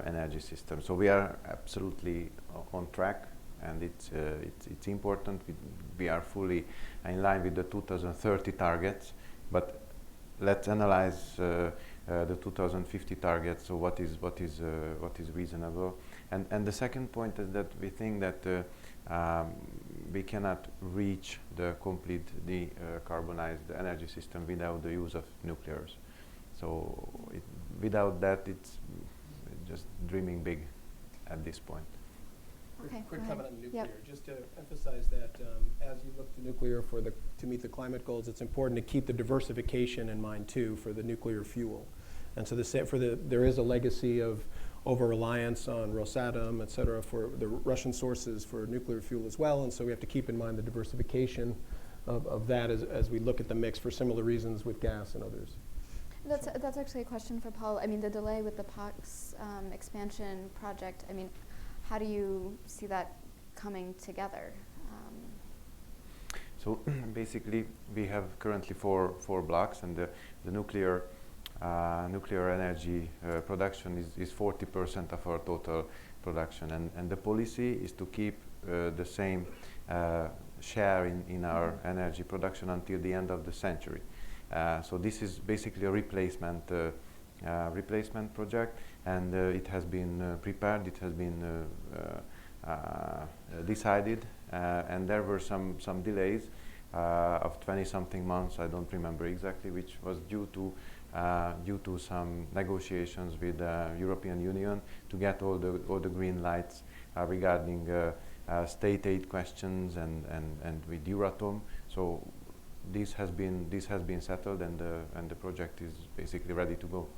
energy system. So we are absolutely on track, and it's important. We are fully in line with the 2030 targets, but let's analyze the 2050 targets. So what is reasonable? And the second point is that we think that we cannot reach the complete decarbonized energy system without the use of nuclears. So without that, it's just dreaming big at this point. Okay, Quick go comment ahead. on nuclear. Yep. Just to emphasize that as you look to nuclear to meet the climate goals, it's important to keep the diversification in mind too for the nuclear fuel. And so there is a legacy of over-reliance on Rosatom, et cetera, for the Russian sources for nuclear fuel as well. And so we have to keep in mind the diversification of that as we look at the mix for similar reasons with gas and others. That's actually a question for Paul. I mean, the delay with the POX expansion project, I mean, how do you see that coming together? So basically, we have currently four blocks, and the nuclear energy production is 40% of our total production, and the policy is to keep the same share in our energy production until the end of the century. So this is basically a replacement project, and it has been prepared. It has been decided, and there were some delays of 20-something months. I don't remember exactly, which was due to some negotiations with the European Union to get all the green lights regarding state aid questions and with Euratom. So this has been settled, and the project is basically ready to go.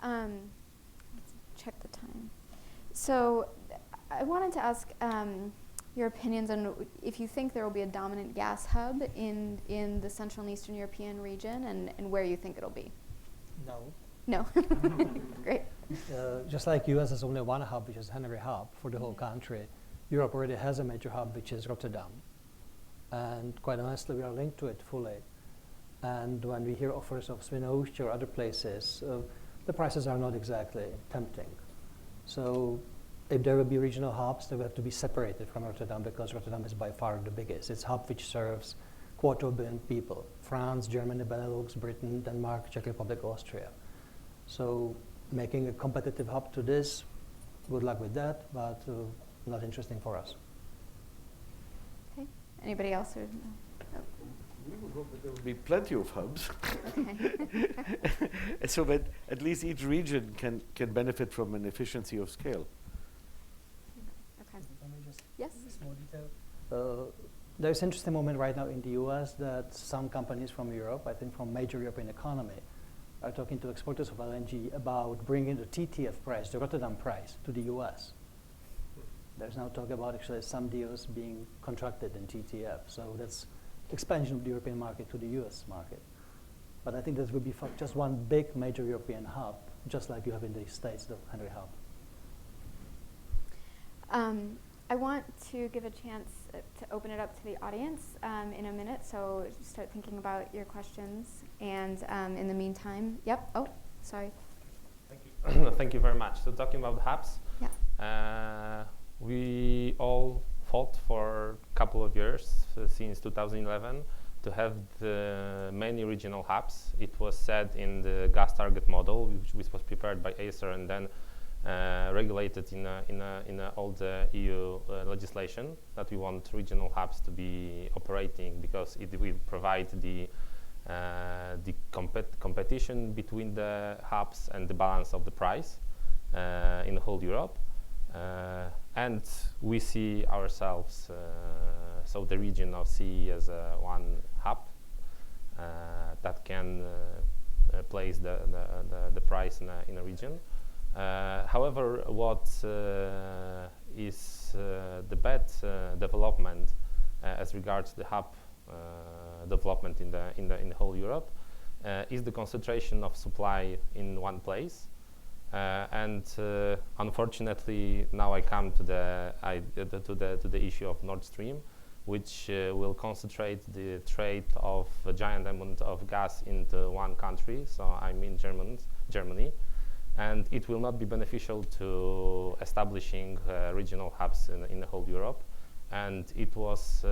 Let's check the time. So I wanted to ask your opinions on if you think there will be a dominant gas hub in the Central and Eastern European region, and where you think it'll be. No. No. Great. Just like US has only one hub, which is Henry Hub for the whole country, Europe already has a major hub, which is Rotterdam. And quite honestly, we are linked to it fully. And when we hear offers of Swinoujstie or other places, the prices are not exactly tempting. So if there will be regional hubs, they will have to be separated from Rotterdam, because Rotterdam is by far the biggest. It's a hub which serves 250,000 people: France, Germany, Benelux, Britain, Denmark, Czech Republic, Austria. So making a competitive hub to this, good luck with that, but not interesting for us. Okay. Anybody else? Or, no? We would hope that there will be plenty of hubs. Okay. So that at least each region can benefit from an efficiency of scale. Okay. Let me just Yes. small detail. There's an interesting moment right now in the US that some companies from Europe, I think from major European economy, are talking to exporters of LNG about bringing the TTF price, the Rotterdam price, to the US. There's now talk about actually some deals being contracted in TTF. So that's expansion of the European market to the US market. But I think that will be just one big major European hub, just like you have in the States, the Henry Hub. I want to give a chance to open it up to the audience in a minute, so start thinking about your questions. And in the meantime, yep, oh, sorry. Thank you. Thank you very much. So talking about hubs, Yeah. We all fought for a couple of years, since 2011, to have the many regional hubs. It was said in the gas target model, which was prepared by Acer and then regulated in all the EU legislation, that we want regional hubs to be operating, because it will provide the competition between the hubs and the balance of the price in the whole Europe. And we see ourselves, so the region of CE, as one hub that can place the price in a region. However, what is the bad development as regards the hub development in the whole Europe is the concentration of supply in one place. And unfortunately, now I come to the issue of Nord Stream, which will concentrate the trade of a giant amount of gas into one country. So I mean Germany, and it will not be beneficial to establishing regional hubs in the whole Europe. And it was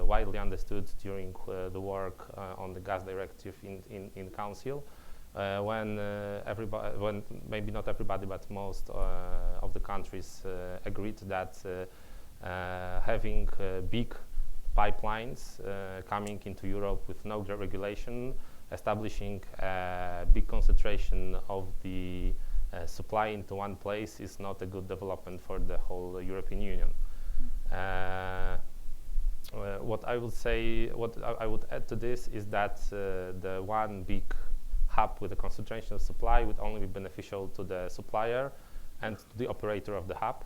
widely understood during the work on the gas directive in Council. When maybe not everybody, but most of the countries agreed that having big pipelines coming into Europe with no regulation, establishing a big concentration of the supply into one place is not a good development for the whole European Union. What I would say, what I would add to this is that the one big hub with a concentration of supply would only be beneficial to the supplier and to the operator of the hub.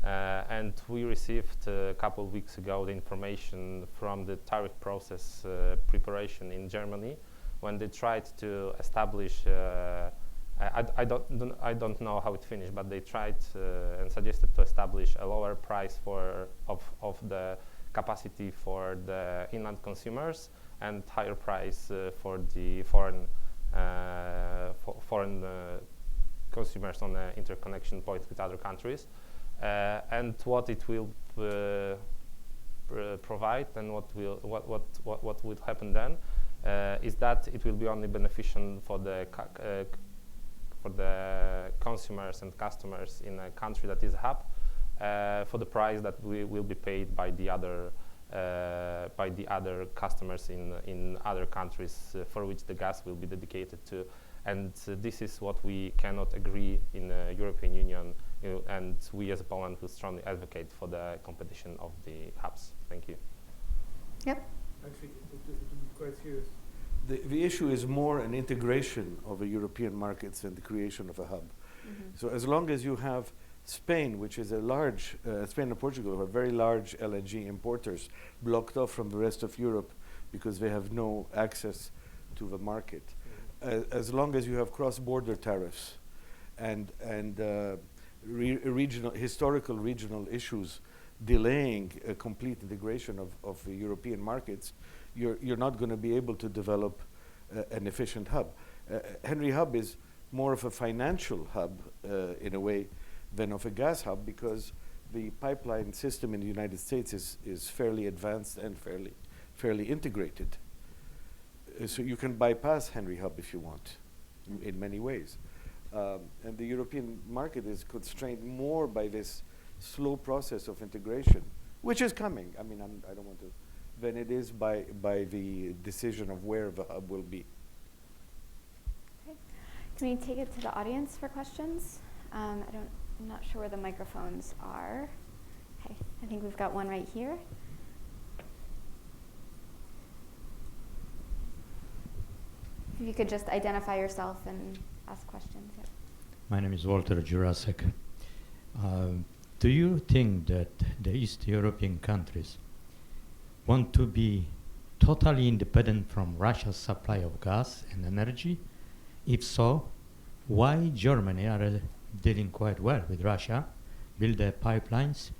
And we received a couple of weeks ago the information from the tariff process preparation in Germany, when they tried to establish. I don't know how it finished, but they tried and suggested to establish a lower price of the capacity for the inland consumers and higher price for the foreign consumers on the interconnection points with other countries. And what it will provide, and what will happen then is that it will be only beneficial for the consumers and customers in a country that is a hub, for the price that will be paid by the other customers in other countries for which the gas will be dedicated to. And this is what we cannot agree in the European Union, and we as Poland will strongly advocate for the competition of the hubs. Thank you. Yep. Actually, to be quite serious, the issue is more an integration of the European markets than the creation of a hub. So as long as you have Spain, which is a large, Spain and Portugal are very large LNG importers, blocked off from the rest of Europe because they have no access to the market. As long as you have cross-border tariffs and historical regional issues delaying a complete integration of the European markets, you're not going to be able to develop an efficient hub. Henry Hub is more of a financial hub in a way than of a gas hub, because the pipeline system in the United States is fairly advanced and fairly integrated. So you can bypass Henry Hub if you want, in many ways. And the European market is constrained more by this slow process of integration, which is coming. I mean, I don't want to, than it is by the decision of where the hub will be. Okay. Can we take it to the audience for questions? I'm not sure where the microphones are. Okay, I think we've got one right here. If you could just identify yourself and ask questions. Yeah. My name is Walter Jurasek. Do you think that the East European countries want to be totally independent from Russia's supply of gas and energy? If so, why Germany are dealing quite well with Russia, build their pipelines,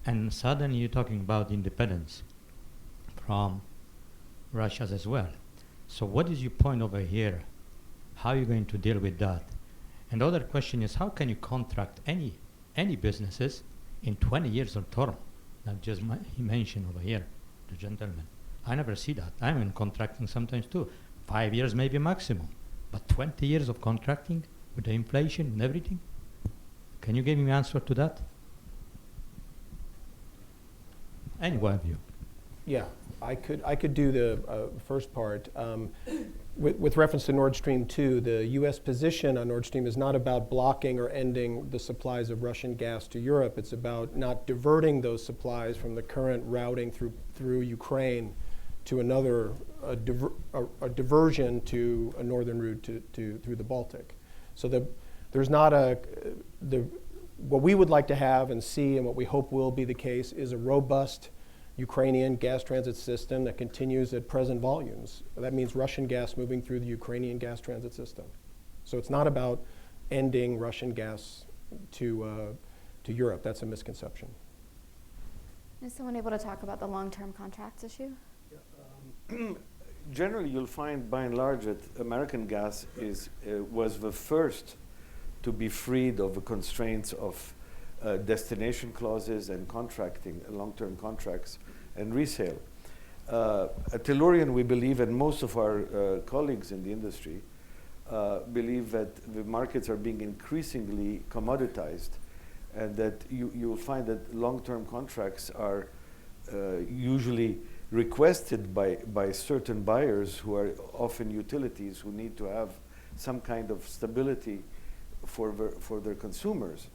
and suddenly you're talking about independence from Russia as well? So what is your point over here? How are you going to deal with that? And the other question is, how can you contract any businesses in 20 years of term? Not just he mentioned over here, the gentleman. I never see that. I'm in contracting sometimes too. 5 years maybe maximum. But 20 years of contracting with the inflation and everything? Can you give me an answer to that? Any one of you. Yeah, I could do the first part. With reference to Nord Stream 2, the U.S. position on Nord Stream is not about blocking or ending the supplies of Russian gas to Europe. It's about not diverting those supplies from the current routing through Ukraine to another a diversion to a northern route through the Baltic. So there's not what we would like to have and see, and what we hope will be the case, is a robust Ukrainian gas transit system that continues at present volumes. That means Russian gas moving through the Ukrainian gas transit system. So it's not about ending Russian gas to Europe. That's a misconception. Is someone able to talk about the long-term contracts issue? Generally, you'll find, by and large, that American gas was the first to be freed of the constraints of destination clauses and contracting, long-term contracts, and resale. At Tellurian, we believe, and most of our colleagues in the industry believe, that the markets are being increasingly commoditized, and that you'll find that long-term contracts are usually requested by certain buyers who are often utilities who need to have some kind of stability for their consumers.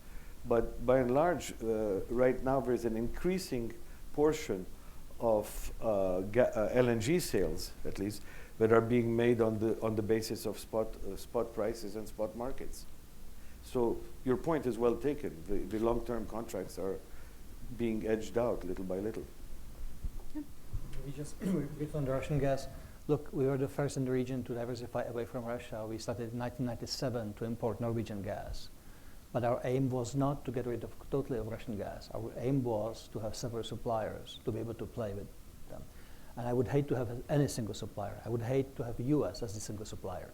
But by and large, right now there's an increasing portion of LNG sales, at least, that are being made on the basis of spot prices and spot markets. So your point is well taken. The long-term contracts are being edged out little by little. We just briefly on the Russian gas. Look, we were the first in the region to diversify away from Russia. We started in 1997 to import Norwegian gas. But our aim was not to get rid of totally of Russian gas. Our aim was to have several suppliers to be able to play with them. And I would hate to have any single supplier. I would hate to have the US as the single supplier,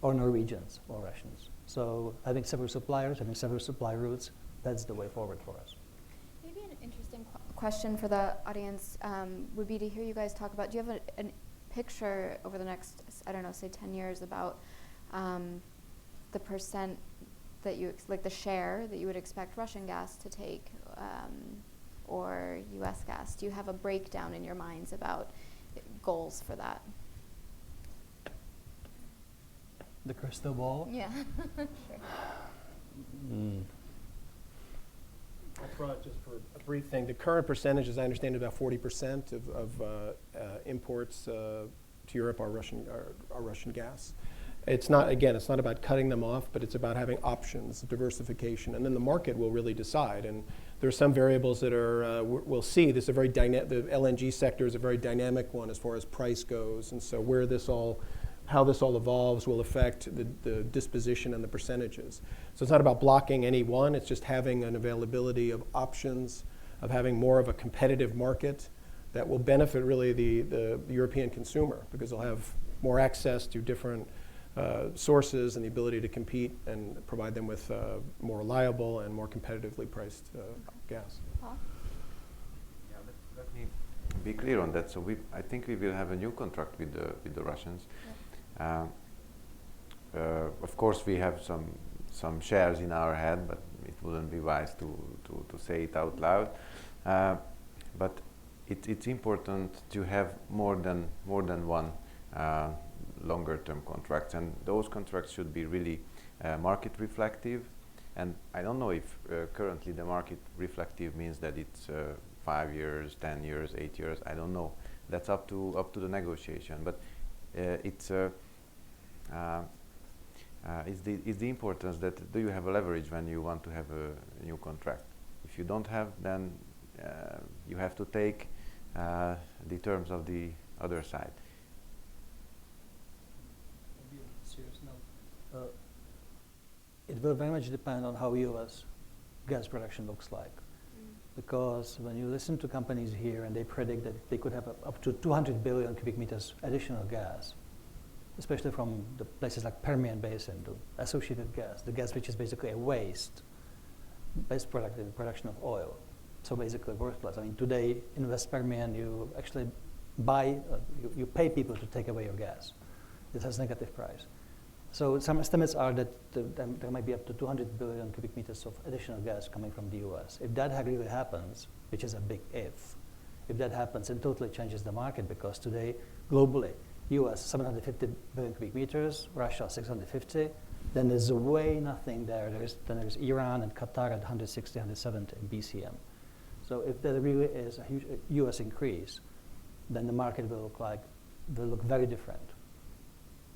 or Norwegians or Russians. So having several suppliers, having several supply routes, that's the way forward for us. Maybe an interesting question for the audience would be to hear you guys talk about, do you have a picture over the next, I don't know, say 10 years about the percent that like the share that you would expect Russian gas to take or US gas? Do you have a breakdown in your minds about goals for that? The crystal ball? Yeah. Sure. I'll throw out just for a brief thing. The current percentage, as I understand it, about 40% of imports to Europe our Russian gas. It's not, again, it's not about cutting them off, but it's about having options, diversification, and then the market will really decide. And there are some variables that are, we'll see, this is a very the LNG sector is a very dynamic one as far as price goes, and so how this all evolves will affect the disposition and the percentages. So it's not about blocking any one, it's just having an availability of options, of having more of a competitive market that will benefit really the European consumer, because they'll have more access to different sources and the ability to compete and provide them with more reliable and more competitively priced gas. Paul? Yeah, let me be clear on that. So I think we will have a new contract with the Russians. Yeah. Of course, we have some shares in our head, but it wouldn't be wise to say it out loud. But it's important to have more than one longer-term contracts, and those contracts should be really market reflective. And I don't know if currently the market reflective means that it's 5 years, 10 years, 8 years. I don't know. That's up to the negotiation. But it's the importance that do you have a leverage when you want to have a new contract. If you don't have, then you have to take the terms of the other side. Serious note. It will very much depend on how U.S. gas production looks like. Because when you listen to companies here and they predict that they could have up to 200 billion cubic meters additional gas, especially from the places like Permian Basin, the associated gas, the gas which is basically a waste-based product in the production of oil. So basically worthless. I mean, today in West Permian, you actually you pay people to take away your gas. This has negative price. So some estimates are that there might be up to 200 billion cubic meters of additional gas coming from the US. If that really happens, which is a big if that happens, it totally changes the market, because today, globally, US 750 billion cubic meters, Russia 650, then there's way nothing there. Then there's Iran and Qatar at 160, 170 BCM. So if there really is a huge US increase, then the market will look very different.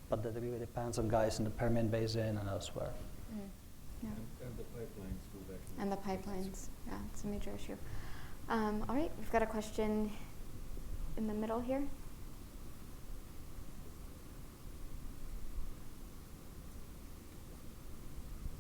But that really depends on guys in the Permian Basin and elsewhere. Yeah. And the pipelines go back. And the pipelines, yeah, it's a major issue. All right, we've got a question in the middle here.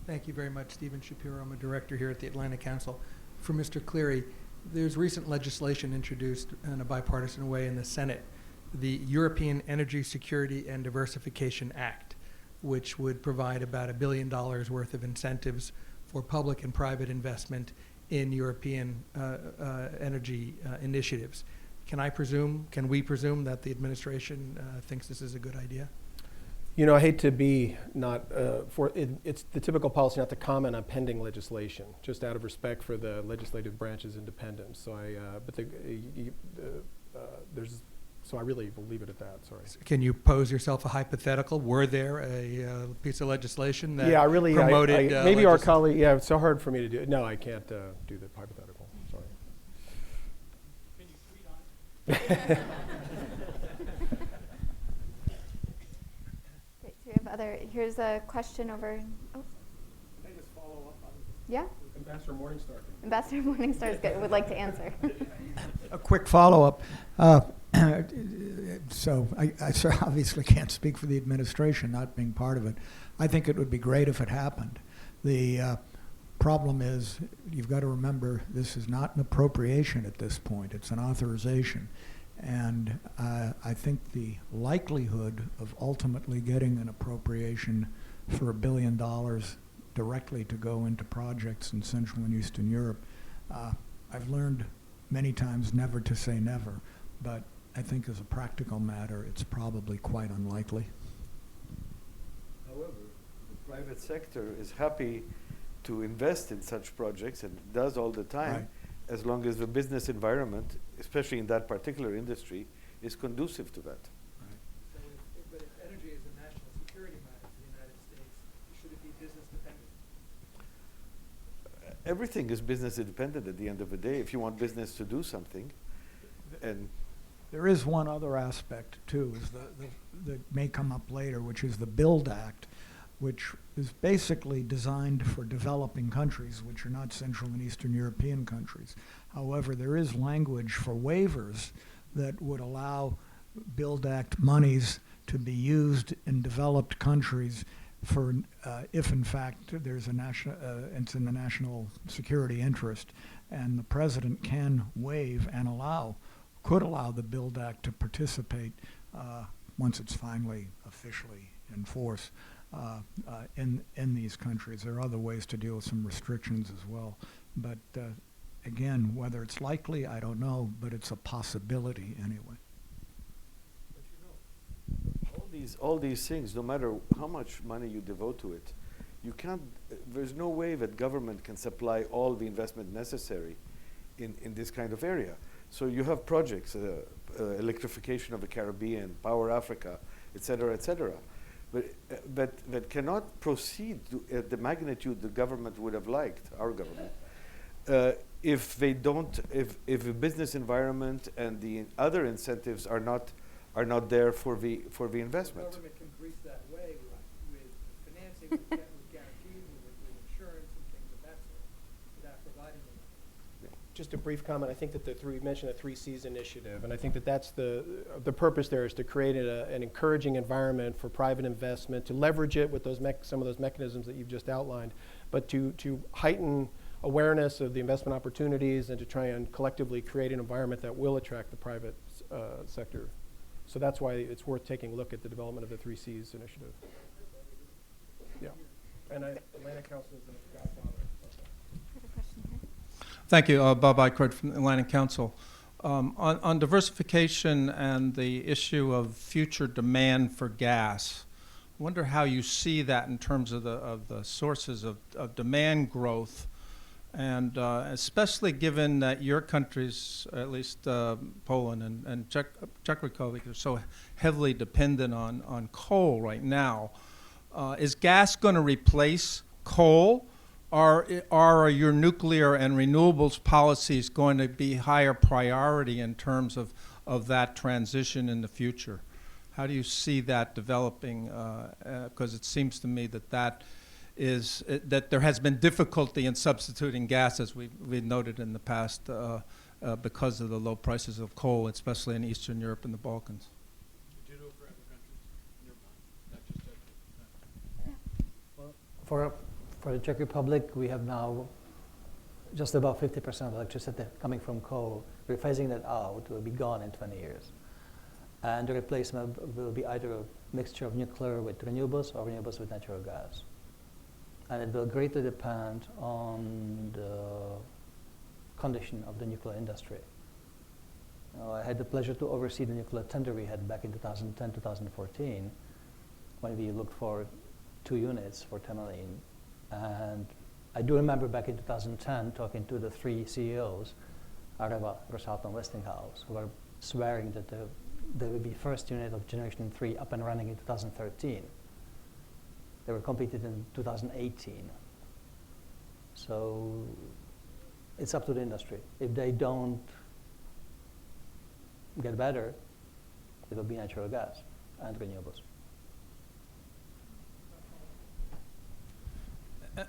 Thank you very much, Stephen Shapiro. I'm a director here at the Atlantic Council. For Mr. Cleary, there's recent legislation introduced in a bipartisan way in the Senate, the European Energy Security and Diversification Act, which would provide about $1 billion worth of incentives for public and private investment in European energy initiatives. Can we presume that the administration thinks this is a good idea? You know, I hate to be it's the typical policy not to comment on pending legislation, just out of respect for the legislative branch's independence. So So I really will leave it at that, sorry. Can you pose yourself a hypothetical? Were there a piece of legislation that promoted maybe our colleague, it's so hard for me to do. No, I can't do the hypothetical, sorry. Can you tweet on it? Great, so we have here's a question over, Can I just follow up on yeah? Ambassador Morningstar? Ambassador Morningstar would like to answer. A quick follow-up. So I obviously can't speak for the administration, not being part of it. I think it would be great if it happened. The problem is, you've got to remember, this is not an appropriation at this point. It's an authorization. And I think the likelihood of ultimately getting an appropriation for $1 billion directly to go into projects in Central and Eastern Europe, I've learned many times never to say never, but I think as a practical matter, it's probably quite unlikely. However, the private sector is happy to invest in such projects, and does all the time, Right. as long as the business environment, especially in that particular industry, is conducive to that. But if energy is a national security matter for the United States, should it be business dependent? Everything is business independent at the end of the day. If you want business to do something, and There is one other aspect too, is that may come up later, which is the Build Act, which is basically designed for developing countries, which are not Central and Eastern European countries. However, there is language for waivers that would allow Build Act monies to be used in developed countries for if in fact there's a national, it's in the national security interest, and the president can waive and could allow the Build Act to participate once it's finally officially in force in these countries. There are other ways to deal with some restrictions as well, but again, whether it's likely, I don't know, but it's a possibility anyway. All these things, no matter how much money you devote to it, you can't. There's no way that government can supply all the investment necessary in this kind of area. So you have projects, electrification of the Caribbean, Power Africa, et cetera, but that cannot proceed at the magnitude the government would have liked, our government, if they don't, if the business environment and the other incentives are not there for the investment. The government can grease that way with financing, with guarantees, with insurance and things of that sort, without providing them. Just a brief comment. I think that we mentioned a 3 Cs initiative, and I think that that's the purpose there is to create an encouraging environment for private investment, to leverage it with those some of those mechanisms that you've just outlined, but to heighten awareness of the investment opportunities and to try and collectively create an environment that will attract the private sector. So that's why it's worth taking a look at the development of the 3 Cs initiative. Yeah. And Atlanta Council is the godfather. Thank you. Bob Eichert from the Atlantic Council. On diversification and the issue of future demand for gas, I wonder how you see that in terms of the sources of demand growth, and especially given that your countries, at least Poland and Czech Republic, are so heavily dependent on coal right now. Is gas going to replace coal? Are your nuclear and renewables policies going to be higher priority in terms of that transition in the future? How do you see that developing? Because it seems to me that that there has been difficulty in substituting gas, as we've noted in the past, because of the low prices of coal, especially in Eastern Europe and the Balkans. For the Czech Republic, we have now just about 50% of electricity coming from coal. We're phasing that out. It will be gone in 20 years. And the replacement will be either a mixture of nuclear with renewables or renewables with natural gas. And it will greatly depend on the condition of the nuclear industry. I had the pleasure to oversee the nuclear tender we had back in 2010, 2014, when we looked for 2 units for Temelín. And I do remember back in 2010 talking to the 3 CEOs, Areva, Rosatom, Westinghouse, who were swearing that there would be first unit of Generation 3 up and running in 2013. They were completed in 2018. So it's up to the industry. If they don't get better, it will be natural gas and renewables.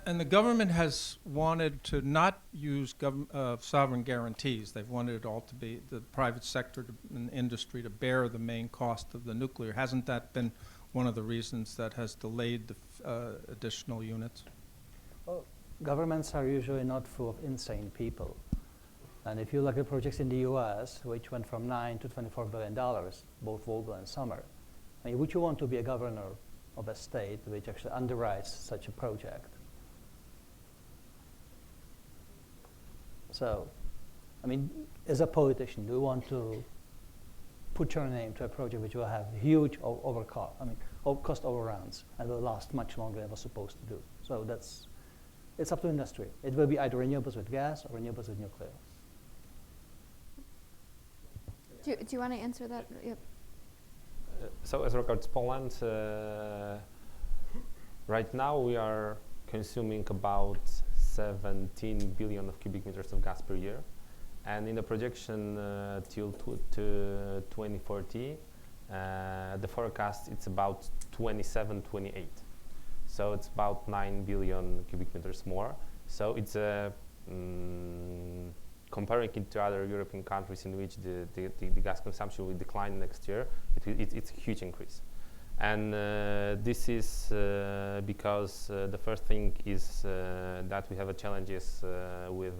And the government has wanted to not use sovereign guarantees. They've wanted it all to be the private sector and industry to bear the main cost of the nuclear. Hasn't that been one of the reasons that has delayed the additional units? Well, governments are usually not full of insane people. And if you look at projects in the US, which went from $9 to $24 billion, both Vogtle and Summer, I mean, would you want to be a governor of a state which actually underwrites such a project? So, I mean, as a politician, do you want to put your name to a project which will have huge cost overruns and will last much longer than it was supposed to do? So it's up to industry. It will be either renewables with gas or renewables with nuclear. Do you want to answer that? Yep. So as regards Poland, right now we are consuming about 17 billion of cubic meters of gas per year. And in the projection till 2040, the forecast it's about 27, 28. So it's about 9 billion cubic meters more. So it's a comparing it to other European countries in which the gas consumption will decline next year, it's a huge increase. And this is because the first thing is that we have challenges with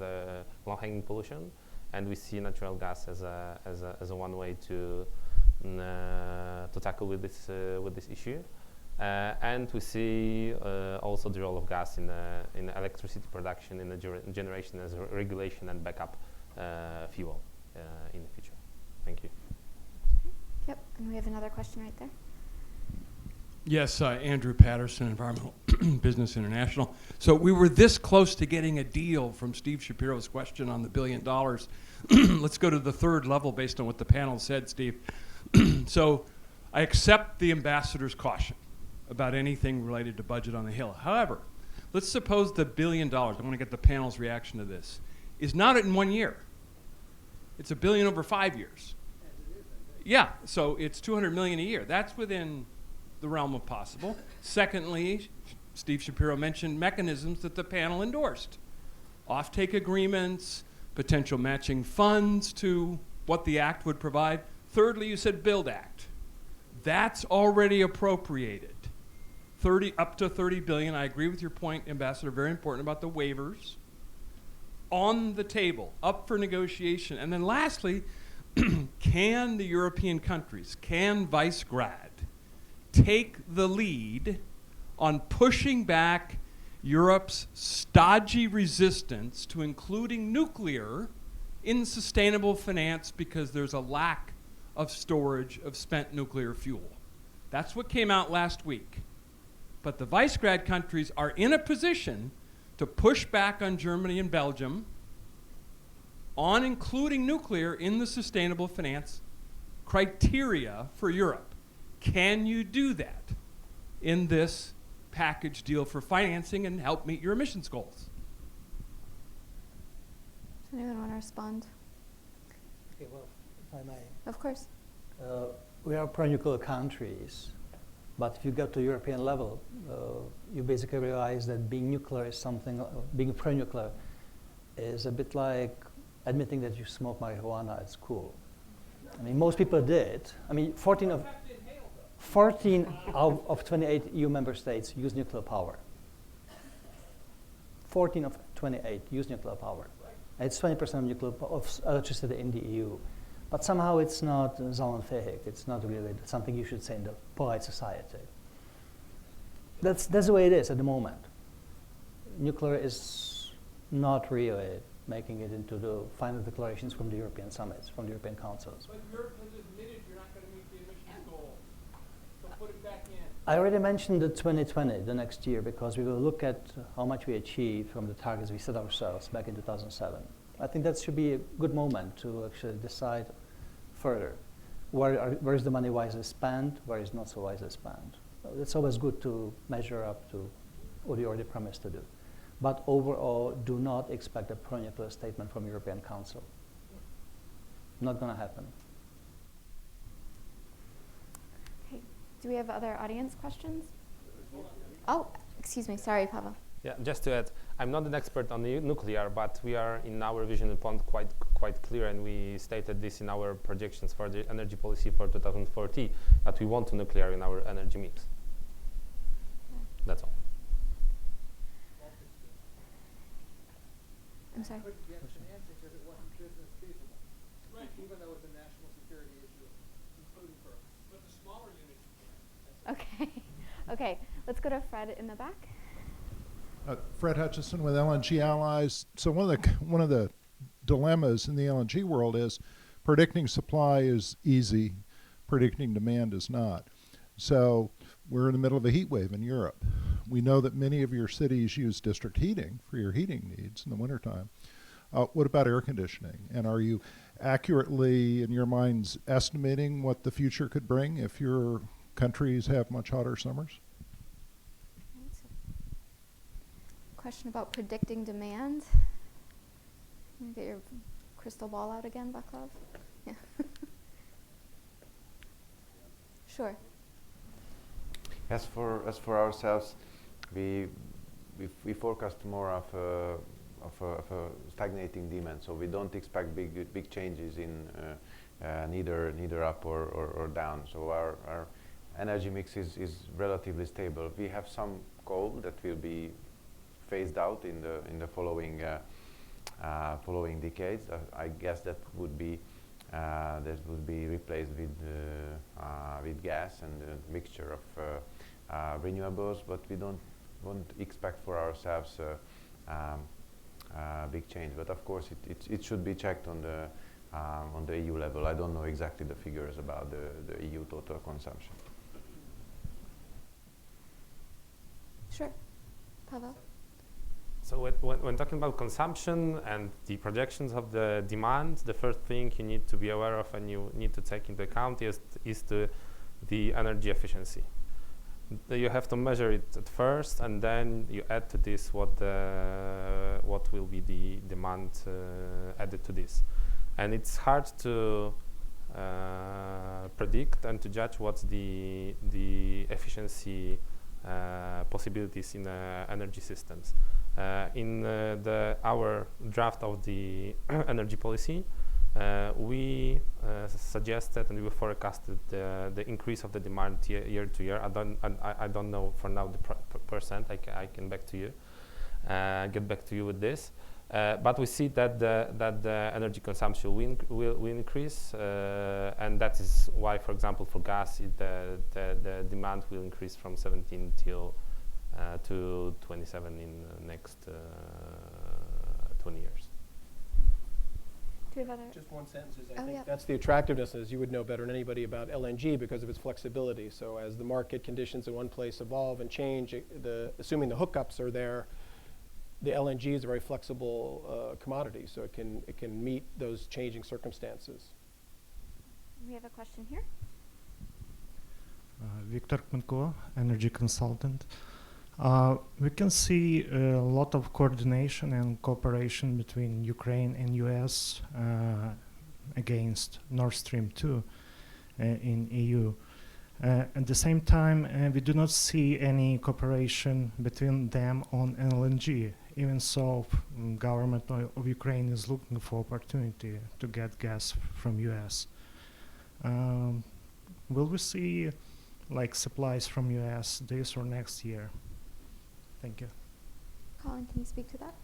low-hanging pollution, and we see natural gas as a one way to tackle with this issue. And we see also the role of gas in electricity production, in the generation as a regulation and backup fuel in the future. Thank you. Yep, and we have another question right there. Yes, Andrew Patterson, Environmental Business International. So we were this close to getting a deal from Steve Shapiro's question on the $1 billion. Let's go to the third level based on what the panel said, Steve. So I accept the ambassador's caution about anything related to budget on the Hill. However, let's suppose the $1 billion, I want to get the panel's reaction to this, is not in 1 year. It's $1 billion over 5 years. Yeah, so it's 200 million a year. That's within the realm of possible. Secondly, Steve Shapiro mentioned mechanisms that the panel endorsed. Offtake agreements, potential matching funds to what the act would provide. Thirdly, you said Build Act. That's already appropriated. Up to 30 billion. I agree with your point, Ambassador, very important about the waivers. On the table, up for negotiation. And then lastly, can the European countries, can Visegrad take the lead on pushing back Europe's stodgy resistance to including nuclear in sustainable finance because there's a lack of storage of spent nuclear fuel? That's what came out last week. But the Visegrad countries are in a position to push back on Germany and Belgium on including nuclear in the sustainable finance criteria for Europe. Can you do that in this package deal for financing and help meet your emissions goals? Does anyone want to respond? Okay, well, if I may. Of course. We are pro-nuclear countries, but if you go to European level, you basically realize that being nuclear is something, being pro-nuclear is a bit like admitting that you smoke marijuana at school. I mean, most people did. I mean, 14 of 28 EU member states use nuclear power. 14 of 28 use nuclear power. It's 20% of nuclear of electricity in the EU. But somehow it's not salonfähig. It's not really something you should say in the polite society. That's the way it is at the moment. Nuclear is not really making it into the final declarations from the European summits, from the European councils. But Europe has admitted you're not going to meet the emissions goal. So put it back in. I already mentioned the 2020, the next year, because we will look at how much we achieved from the targets we set ourselves back in 2007. I think that should be a good moment to actually decide further. Where is the money wisely spent, where is not so wisely spent? It's always good to measure up to what you already promised to do. But overall, do not expect a pro-nuclear statement from European Council. Not going to happen. Okay. Do we have other audience questions? Oh, excuse me. Sorry, Pavel. Yeah, just to add, I'm not an expert on the nuclear, but we are in our vision point quite clear, and we stated this in our projections for the energy policy for 2040, that we want nuclear in our energy mix. That's all. I'm sorry. Couldn't get financing because it wasn't business feasible. Right. Even though it's a national security issue, including for, but the smaller units. Okay. Okay. Let's go to Fred in the back. Fred Hutchison with LNG Allies. So one of the dilemmas in the LNG world is predicting supply is easy, predicting demand is not. So we're in the middle of a heat wave in Europe. We know that many of your cities use district heating for your heating needs in the wintertime. What about air conditioning? And are you accurately, in your minds, estimating what the future could bring if your countries have much hotter summers? Question about predicting demand. Let me get your crystal ball out again, Vaclav? Yeah. Sure. As for ourselves, we forecast more of a stagnating demand. So we don't expect big changes in neither up or down. So our energy mix is relatively stable. We have some coal that will be phased out in the following decades. I guess that would be replaced with gas and a mixture of renewables. But we won't expect for ourselves big change. But of course, it should be checked on the EU level. I don't know exactly the figures about the EU total consumption. Sure. Pavel? So when talking about consumption and the projections of the demand, the first thing you need to be aware of and you need to take into account is the energy efficiency. You have to measure it at first, and then you add to this what will be the demand added to this. And it's hard to predict and to judge what's the efficiency possibilities in energy systems. In our draft of the energy policy, we suggested and we forecasted the increase of the demand year to year. I don't know for now the percent. I can get back to you with this. But we see that the energy consumption will increase, and that is why, for example, for gas, the demand will increase from 17 to 27 in the next 20 years. Do you have other? Just one sentence is I Oh, think yeah. that's the attractiveness, as you would know better than anybody, about LNG because of its flexibility. So as the market conditions in one place evolve and change, assuming the hookups are there, the LNG is a very flexible commodity, so it can meet those changing circumstances. We have a question here. Victor Kmenko, energy consultant. We can see a lot of coordination and cooperation between Ukraine and US against Nord Stream 2 in EU. At the same time, we do not see any cooperation between them on LNG. Even so, government of Ukraine is looking for opportunity to get gas from US. Will we see like supplies from US this or next year? Thank you. Colin, can you speak to that?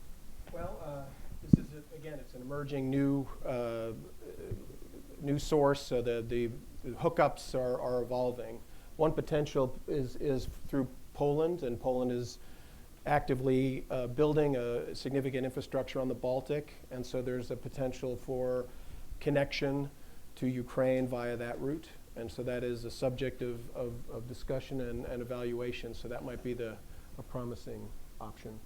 Well, this is again, it's an emerging new source. So the hookups are evolving. One potential is through Poland, and Poland is actively building a significant infrastructure on the Baltic, and so there's a potential for connection to Ukraine via that route, and so that is a subject of discussion and evaluation. So that might be a promising option.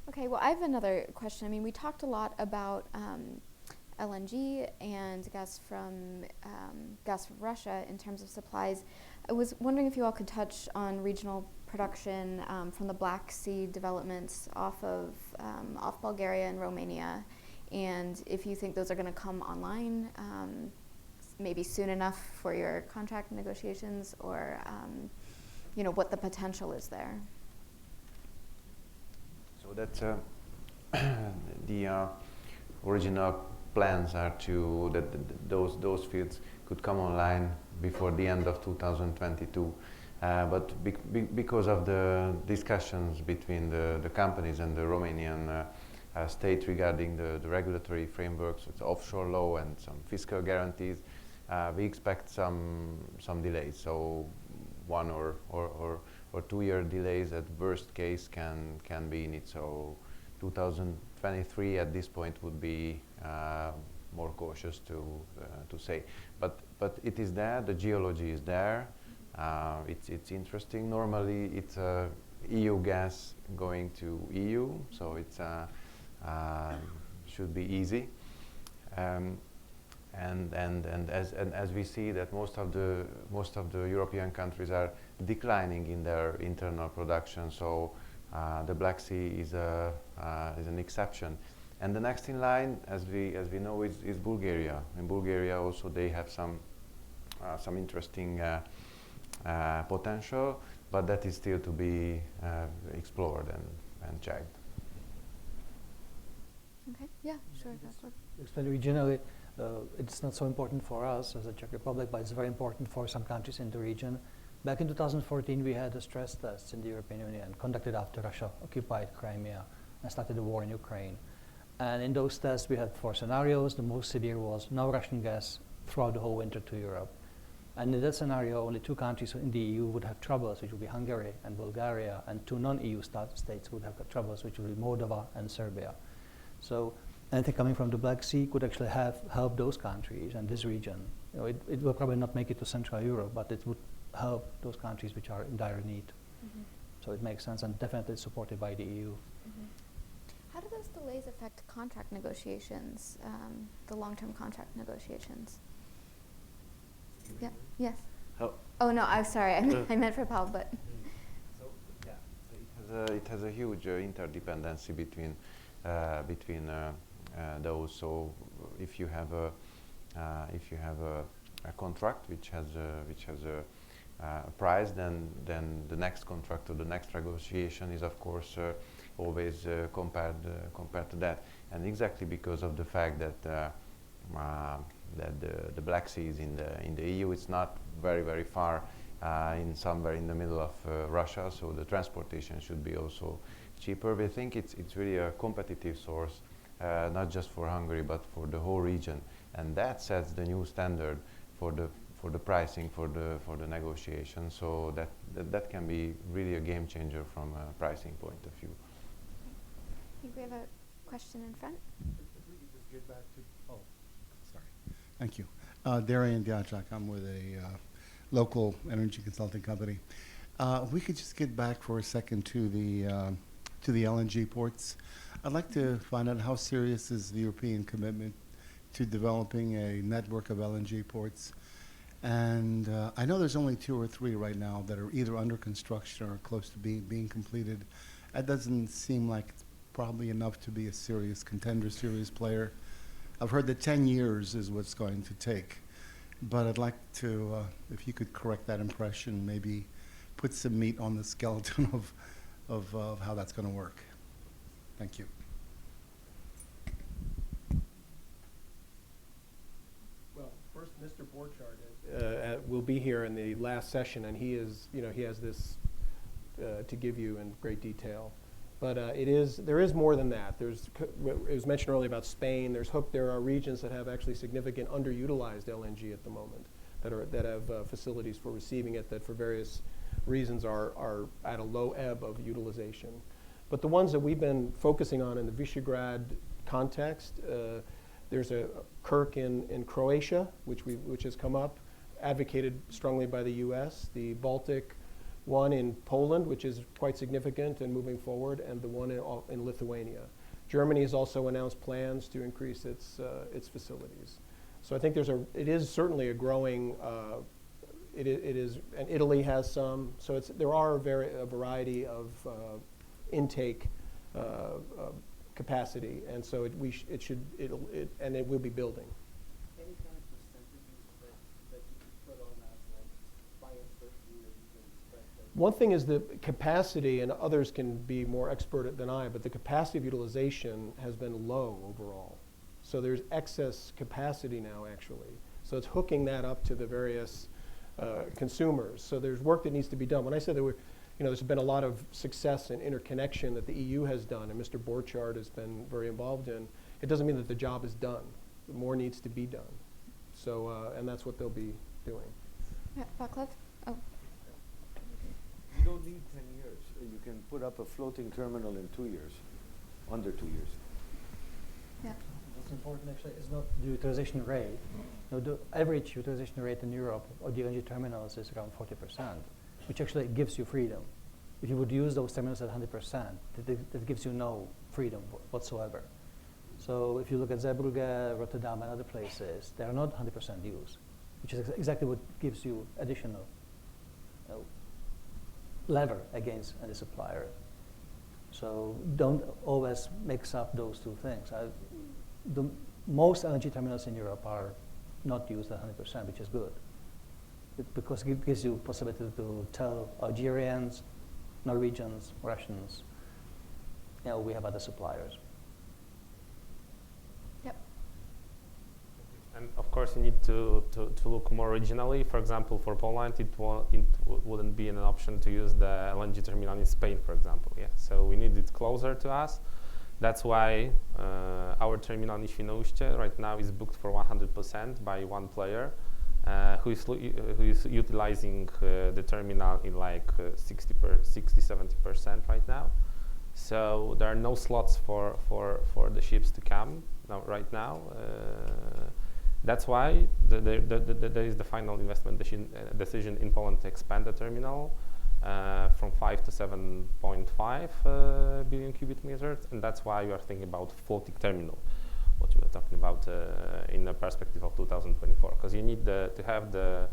Okay, well, I have another question. I mean, we talked a lot about LNG and gas from Russia in terms of supplies. I was wondering if you all could touch on regional production from the Black Sea developments off Bulgaria and Romania, and if you think those are going to come online maybe soon enough for your contract negotiations, or what the potential is there. So that's the original plans are that those fields could come online before the end of 2022. But because of the discussions between the companies and the Romanian state regarding the regulatory frameworks, it's offshore law and some fiscal guarantees, we expect some delays. So 1 or 2 year delays at worst case can be in it. So 2023 at this point would be more cautious to say. But it is there. The geology is there. It's interesting. Normally it's EU gas going to EU, so it's should be easy. And as we see that most of the European countries are declining in their internal production, so The Black Sea is an exception. And the next in line, as we know, is Bulgaria. In Bulgaria also they have some interesting potential, but that is still to be explored and checked. Okay, yeah, sure. Especially regionally, it's not so important for us as a Czech Republic, but it's very important for some countries in the region. Back in 2014, we had a stress test in the European Union conducted after Russia occupied Crimea and started the war in Ukraine. And in those tests, we had 4 scenarios. The most severe was no Russian gas throughout the whole winter to Europe. And in that scenario, only 2 countries in the EU would have troubles, which would be Hungary and Bulgaria, and 2 non-EU states would have troubles, which would be Moldova and Serbia. So anything coming from the Black Sea could actually help those countries and this region. You know, it will probably not make it to Central Europe, but it would help those countries which are in dire need. Mm-hmm. So it makes sense and definitely supported by the EU. Mm-hmm. How do those delays affect contract negotiations, the long-term contract negotiations? Yeah. Yes. Oh no, I'm sorry. I meant for Paul, but. So yeah, so it has a huge interdependency between those. So if you have a contract which has a price, then the next contract or the next negotiation is of course always compared to that. And exactly because of the fact that the Black Sea is in the EU, it's not very far somewhere in the middle of Russia, so the transportation should be also cheaper. We think it's really a competitive source, not just for Hungary but for the whole region, and that sets the new standard for the pricing for the negotiation. So that can be really a game changer from a pricing point of view. I think we have a question in front. If we could just get back to, sorry. Thank you. Darian Gachak, I'm with a local energy consulting company. If we could just get back for a second to the LNG ports. I'd like to find out how serious is the European commitment to developing a network of LNG ports. And I know there's only 2 or 3 right now that are either under construction or close to being completed. That doesn't seem like it's probably enough to be a serious contender, serious player. I've heard that 10 years is what's going to take. But I'd like to, if you could correct that impression, maybe put some meat on the skeleton of how that's going to work. Thank you. Well, first, Mr. Borchardt will be here in the last session, and he has this to give you in great detail. But there is more than that. It was mentioned earlier about Spain. There are regions that have actually significant underutilized LNG at the moment that have facilities for receiving it that for various reasons are at a low ebb of utilization. But the ones that we've been focusing on in the Visegrad context, there's a Kirk in Croatia, which has come up, advocated strongly by the U.S., the Baltic one in Poland, which is quite significant and moving forward, and the one in Lithuania. Germany has also announced plans to increase its facilities. So I think it is certainly a growing, it is, and Italy has some. So there are a variety of intake capacity, and so it will be building. Any kind of percentages that you could put on that, like by a certain year you can expect that? One thing is the capacity, and others can be more expert than I, but the capacity of utilization has been low overall. So there's excess capacity now, actually. So it's hooking that up to the various consumers. So there's work that needs to be done. When I said that there's been a lot of success and interconnection that the EU has done, and Mr. Borchardt has been very involved in, it doesn't mean that the job is done. More needs to be done. So, and that's what they'll be doing. Yeah, Vaclav? Oh. You don't need 10 years. You can put up a floating terminal in 2 years, under 2 years. Yeah. What's important actually is not the utilization rate. No, the average utilization rate in Europe of the LNG terminals is around 40%, which actually gives you freedom. If you would use those terminals at 100%, that gives you no freedom whatsoever. So if you look at Zeebrugge, Rotterdam, and other places, they are not 100% used, which is exactly what gives you additional lever against any supplier. So don't always mix up those two things. Most LNG terminals in Europe are not used at 100%, which is good. Because it gives you possibility to tell Algerians, Norwegians, Russians, we have other suppliers. Yep. And of course, you need to look more regionally. For example, for Poland, it wouldn't be an option to use the LNG terminal in Spain, for example. Yeah, so we need it closer to us. That's why our terminal in Świnoujście right now is booked for 100% by one player, who is utilizing the terminal in like 60-70% right now. So there are no slots for the ships to come right now. That's why there is the final investment decision in Poland to expand the terminal from 5 to 7.5 billion cubic meters, and that's why we are thinking about floating terminal, what you were talking about in the perspective of 2024, because you need to have the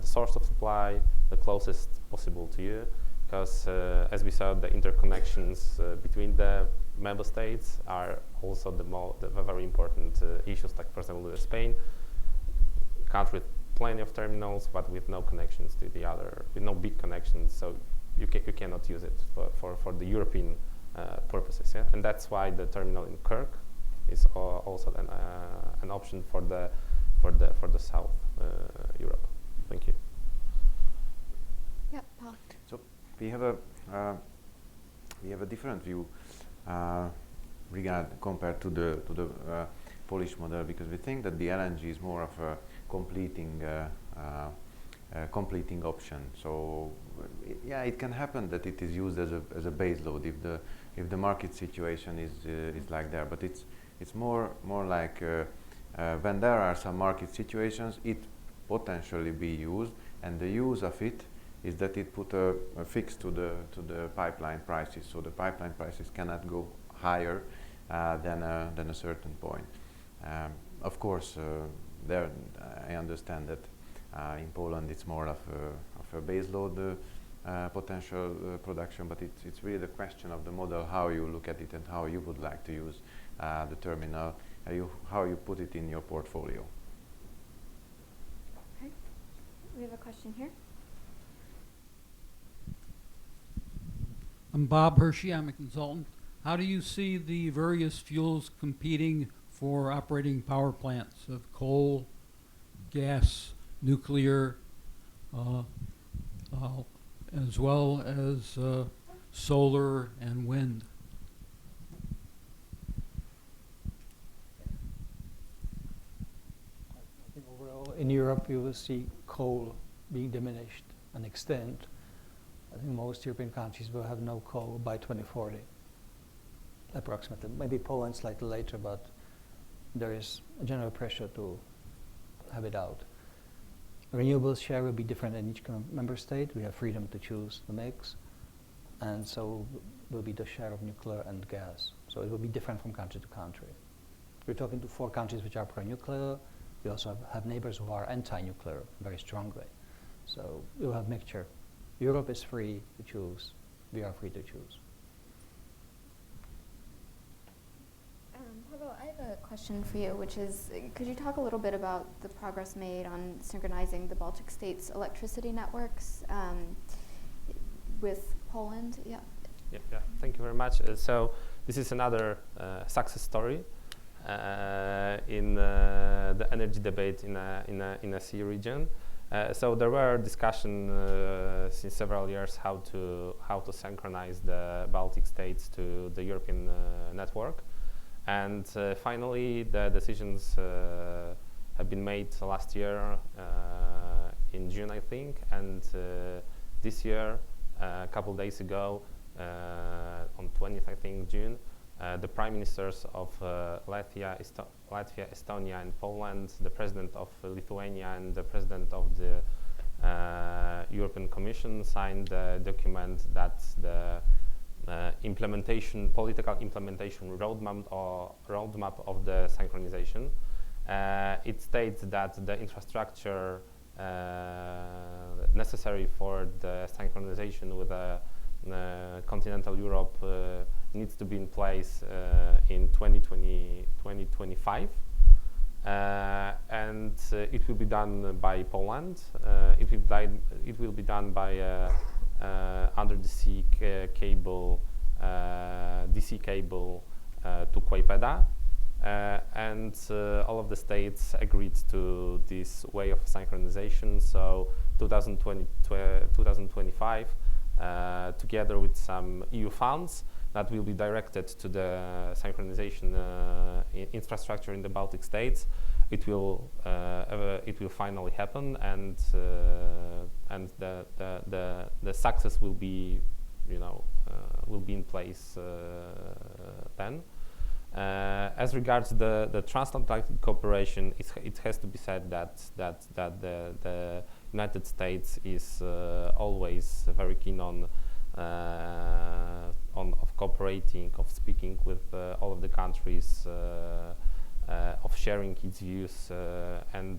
source of supply the closest possible to you, because as we saw, the interconnections between the member states are also the very important issues, like for example Spain, country with plenty of terminals but with no connections to the other, with no big connections, so you cannot use it for the European purposes, yeah? And that's why the terminal in Kirk is also an option for the South Europe. Thank you. Yep, Paul. So we have a different view compared to the Polish model, because we think that the LNG is more of a completing option. So yeah, it can happen that it is used as a base load if the market situation is like that. But it's more like when there are some market situations, it potentially be used, and the use of it is that it put a fix to the pipeline prices. So the pipeline prices cannot go higher than a certain point. Of course, there I understand that in Poland it's more of a base load potential production, but it's really the question of the model, how you look at it and how you would like to use the terminal, how you put it in your portfolio. Okay, we have a question here. I'm Bob Hershey, I'm a consultant. How do you see the various fuels competing for operating power plants of coal, gas, nuclear, as well as solar and wind? I think overall in Europe you will see coal being diminished and extinct. I think most European countries will have no coal by 2040, approximately. Maybe Poland slightly later, but there is a general pressure to have it out. Renewables share will be different in each member state. We have freedom to choose the mix, and so will be the share of nuclear and gas. So it will be different from country to country. We're talking to 4 countries which are pro-nuclear. We also have neighbors who are anti-nuclear very strongly. So we'll have mixture. Europe is free to choose. We are free to choose. Pavel, I have a question for you, which is, could you talk a little bit about the progress made on synchronizing the Baltic states' electricity networks with Poland? Yeah. Yeah. Thank you very much. So this is another success story in the energy debate in a sea region. So there were discussions since several years how to synchronize the Baltic states to the European network, and finally the decisions have been made last year in June, I think, and this year, a couple of days ago, on 20th, I think, June, the prime ministers of Latvia, Estonia, and Poland, the president of Lithuania, and the president of the European Commission signed a document that the political implementation roadmap of the synchronization. It states that the infrastructure necessary for the synchronization with the continental Europe needs to be in place in 2025. And it will be done by Poland. It will be done by under the sea cable, DC cable to Klaipeda. And all of the states agreed to this way of synchronization. So 2025, together with some EU funds that will be directed to the synchronization infrastructure in the Baltic states, it will finally happen, and the success will be, will be in place then. As regards the transatlantic cooperation, it has to be said that the United States is always very keen on cooperating, of speaking with all of the countries, of sharing its views and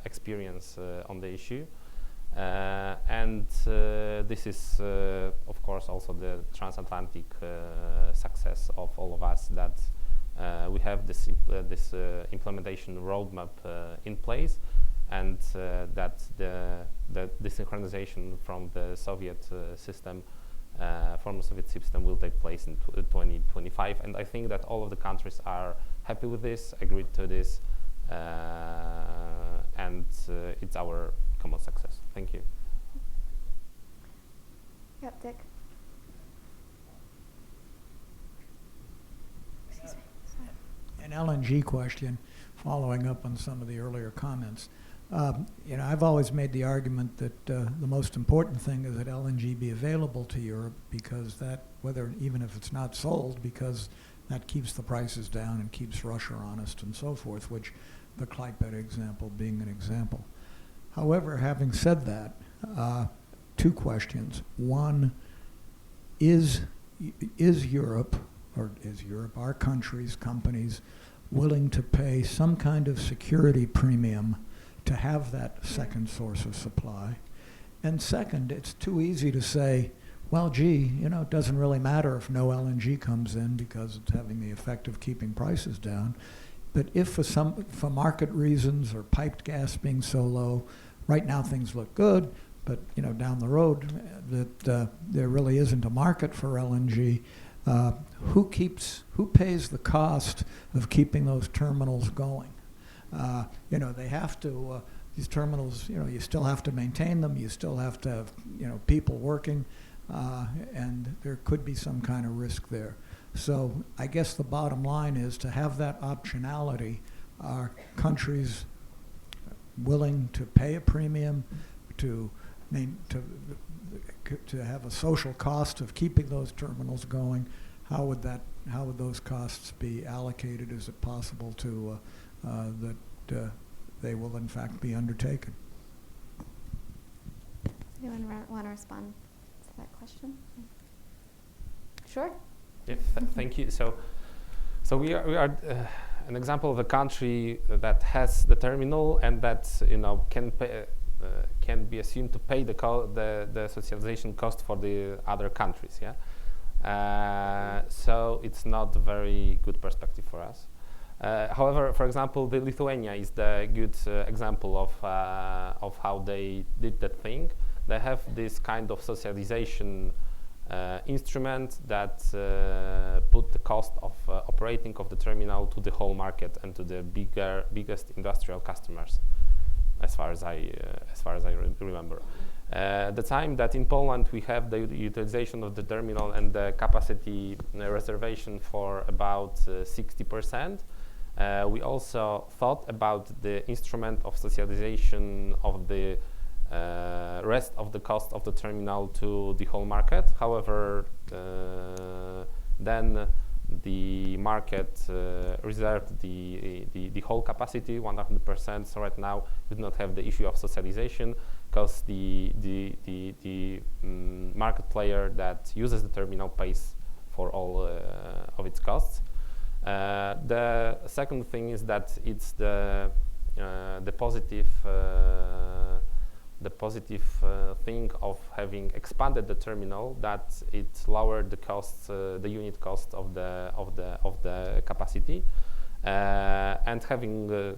experience on the issue. And this is, of course, also the transatlantic success of all of us, that we have this implementation roadmap in place, and that the synchronization from the Soviet system, former Soviet system, will take place in 2025. And I think that all of the countries are happy with this, agreed to this, and it's our common success. Thank you. Yep, Dick. Excuse me. Sorry. An LNG question, following up on some of the earlier comments. I've always made the argument that the most important thing is that LNG be available to Europe, because that, even if it's not sold, because that keeps the prices down and keeps Russia honest and so forth, which the Klaipeda example being an example. However, having said that, two questions. One, is Europe, our countries, companies, willing to pay some kind of security premium to have that second source of supply? And second, it's too easy to say, well, gee, it doesn't really matter if no LNG comes in because it's having the effect of keeping prices down. But if for market reasons, or piped gas being so low, right now things look good, but down the road that there really isn't a market for LNG, who pays the cost of keeping those terminals going? They have to, these terminals, you still have to maintain them, you still have to have, people working, and there could be some kind of risk there. So I guess the bottom line is to have that optionality. Are countries willing to pay a premium to have a social cost of keeping those terminals going? How would those costs be allocated? Is it possible to that they will in fact be undertaken? Anyone want to respond to that question? Sure. Yeah, thank you. So we are an example of a country that has the terminal, and that can be assumed to pay the socialization cost for the other countries. Yeah. So it's not a very good perspective for us. However, for example, the Lithuania is the good example of how they did that thing. They have this kind of socialization instrument that put the cost of operating of the terminal to the whole market and to the biggest industrial customers, as far as I remember. The time that in Poland we have the utilization of the terminal and the capacity reservation for about 60%. We also thought about the instrument of socialization of the rest of the cost of the terminal to the whole market. However, then the market reserved the whole capacity 100%. So right now we do not have the issue of socialization, because the market player that uses the terminal pays for all of its costs. The second thing is that it's the positive the positive thing of having expanded the terminal, that it lowered the costs, the unit cost of the capacity, and having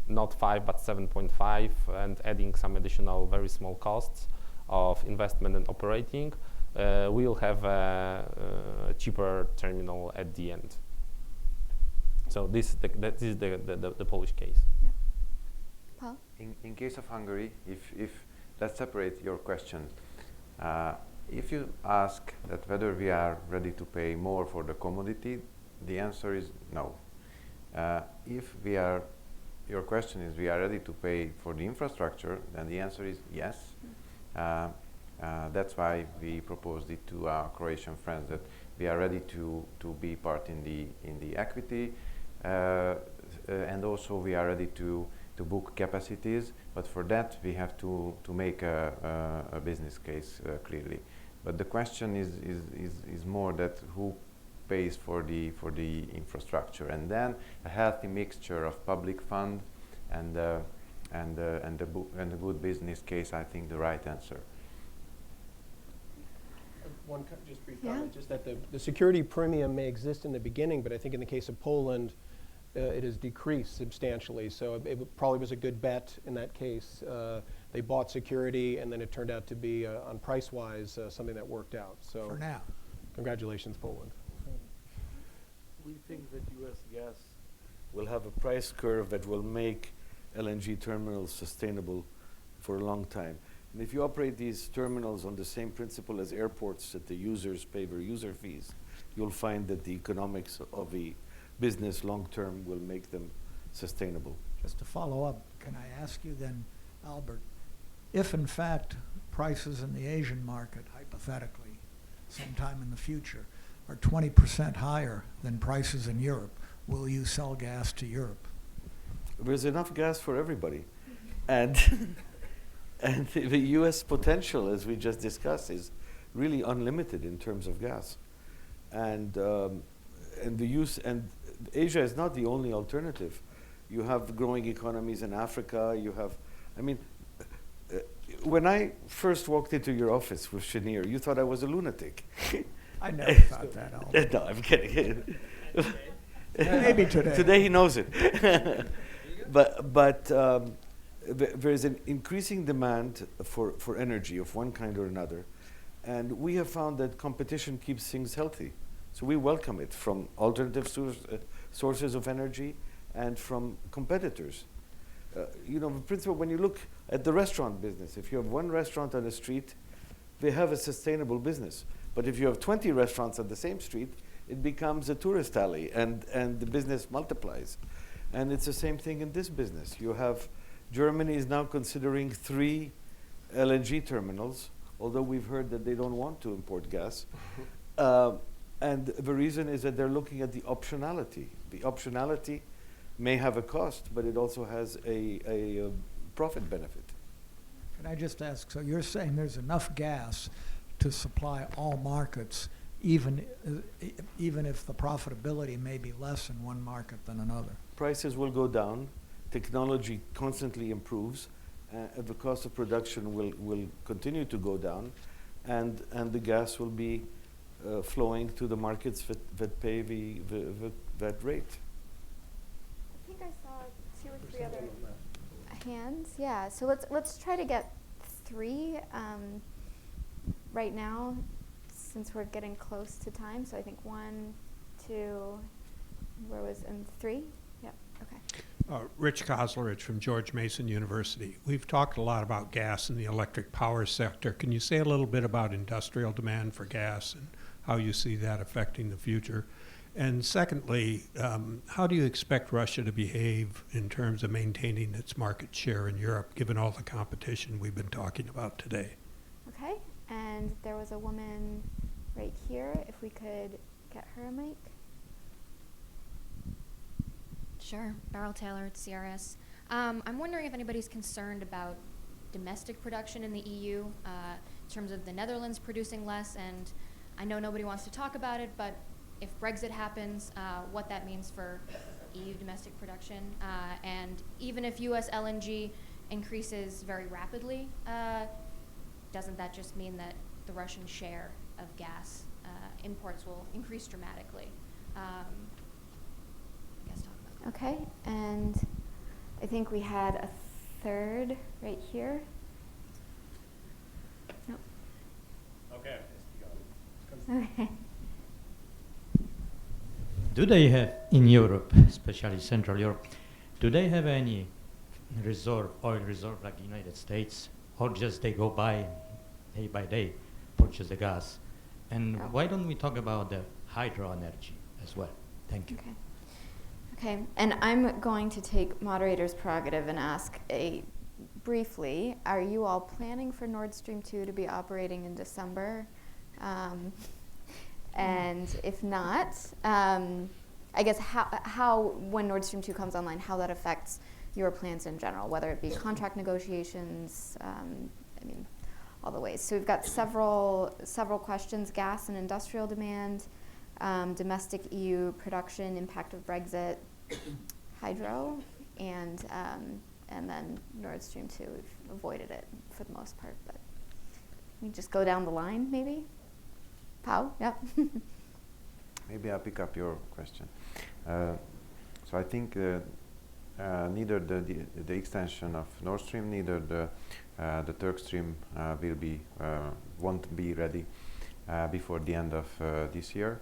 not 5 but 7.5, and adding some additional very small costs of investment and operating, we'll have a cheaper terminal at the end. So this is the Polish case. Yeah. Paul? In case of Hungary, if let's separate your question. If you ask that whether we are ready to pay more for the commodity, the answer is no. If your question is we are ready to pay for the infrastructure, then the answer is yes. That's why we proposed it to our Croatian friends, that we are ready to be part in the equity, and also we are ready to book capacities, but for that we have to make a business case clearly. But the question is more that who pays for the infrastructure, and then a healthy mixture of public fund and a good business case, I think the right answer. One just brief Yeah. comment, just that the security premium may exist in the beginning, but I think in the case of Poland, it has decreased substantially. So it probably was a good bet in that case. They bought security, and then it turned out to be, on price-wise, something that worked out. So For now. congratulations, Poland. We think that U.S. gas will have a price curve that will make LNG terminals sustainable for a long time. And if you operate these terminals on the same principle as airports, that the users pay their user fees, you'll find that the economics of the business long-term will make them sustainable. Just to follow up, can I ask you then, Albert, if in fact prices in the Asian market, hypothetically, sometime in the future, are 20% higher than prices in Europe, will you sell gas to Europe? There's enough gas for everybody. And and the U.S. potential, as we just discussed, is really unlimited in terms of gas. And Asia is not the only alternative. You have growing economies in Africa. You have, when I first walked into your office with Chenier, you thought I was a lunatic. I never thought that, Albert. No, I'm kidding. Maybe today. Today he knows it. But there's an increasing demand for energy of one kind or another. And we have found that competition keeps things healthy. So we welcome it from alternative sources of energy and from competitors. The principle, when you look at the restaurant business, if you have one restaurant on a street, they have a sustainable business. But if you have 20 restaurants on the same street, it becomes a tourist alley, and the business multiplies. And it's the same thing in this business. You have, Germany is now considering 3 LNG terminals, although we've heard that they don't want to import gas. And the reason is that they're looking at the optionality. The optionality may have a cost, but it also has a profit benefit. Can I just ask, so you're saying there's enough gas to supply all markets, even if the profitability may be less in one market than another? Prices will go down, technology constantly improves, the cost of production will continue to go down, and the gas will be flowing to the markets that pay that rate. I think I saw 2 or 3 other hands. Yeah, so let's try to get 3 right now, since we're getting close to time. So I think 1, 2, where was, and 3? Yeah, okay. Rich Koslerich from George Mason University. We've talked a lot about gas in the electric power sector. Can you say a little bit about industrial demand for gas and how you see that affecting the future? And secondly, how do you expect Russia to behave in terms of maintaining its market share in Europe, given all the competition we've been talking about today? Okay, and there was a woman right here. If we could get her a mic. Sure, Beryl Taylor at CRS. I'm wondering if anybody's concerned about domestic production in the EU in terms of the Netherlands producing less, and I know nobody wants to talk about it, but if Brexit happens, what that means for EU domestic production, and even if US LNG increases very rapidly, doesn't that just mean that the Russian share of gas imports will increase dramatically? I guess talk about that. Okay, and I think we had a third right here. Nope. Okay. Okay. Do they have in Europe, especially Central Europe, do they have any reserve, oil reserve like the United States, or just they go by day, purchase the gas? And why don't we talk about the hydro energy as well? Thank you. Okay. Okay, and I'm going to take moderator's prerogative and ask briefly, are you all planning for Nord Stream 2 to be operating in December? And if not, I guess how, when Nord Stream 2 comes online, how that affects your plans in general, whether it be contract negotiations, I mean, all the ways. So we've got several questions: gas and industrial demand, domestic EU production, impact of Brexit, hydro, and then Nord Stream 2. We've avoided it for the most part, but we just go down the line, maybe. Pau, yep. Maybe I'll pick up your question. So I think neither the extension of Nord Stream, neither the Turk Stream won't be ready before the end of this year,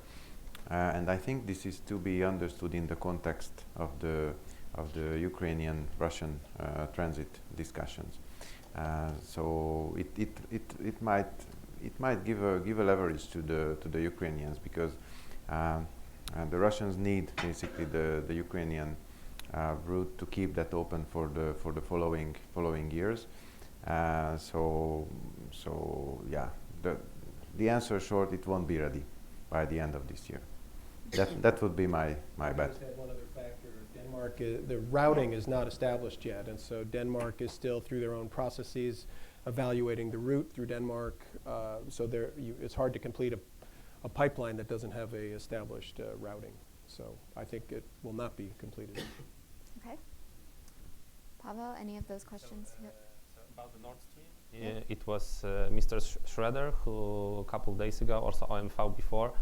and I think this is to be understood in the context of the Ukrainian-Russian transit discussions. So it might give a leverage to the Ukrainians, because the Russians need basically the Ukrainian route to keep that open for the following years. So yeah, the answer short, it won't be ready by the end of this year. That would be my bet. Just add one other factor. Denmark, the routing is not established yet, and so Denmark is still through their own processes evaluating the route through Denmark. So it's hard to complete a pipeline that doesn't have a established routing. So I think it will not be completed. Okay. Pavel, any of those questions? So about the Nord Stream, it was Mr. Schroeder who a couple of days ago, also OMV before,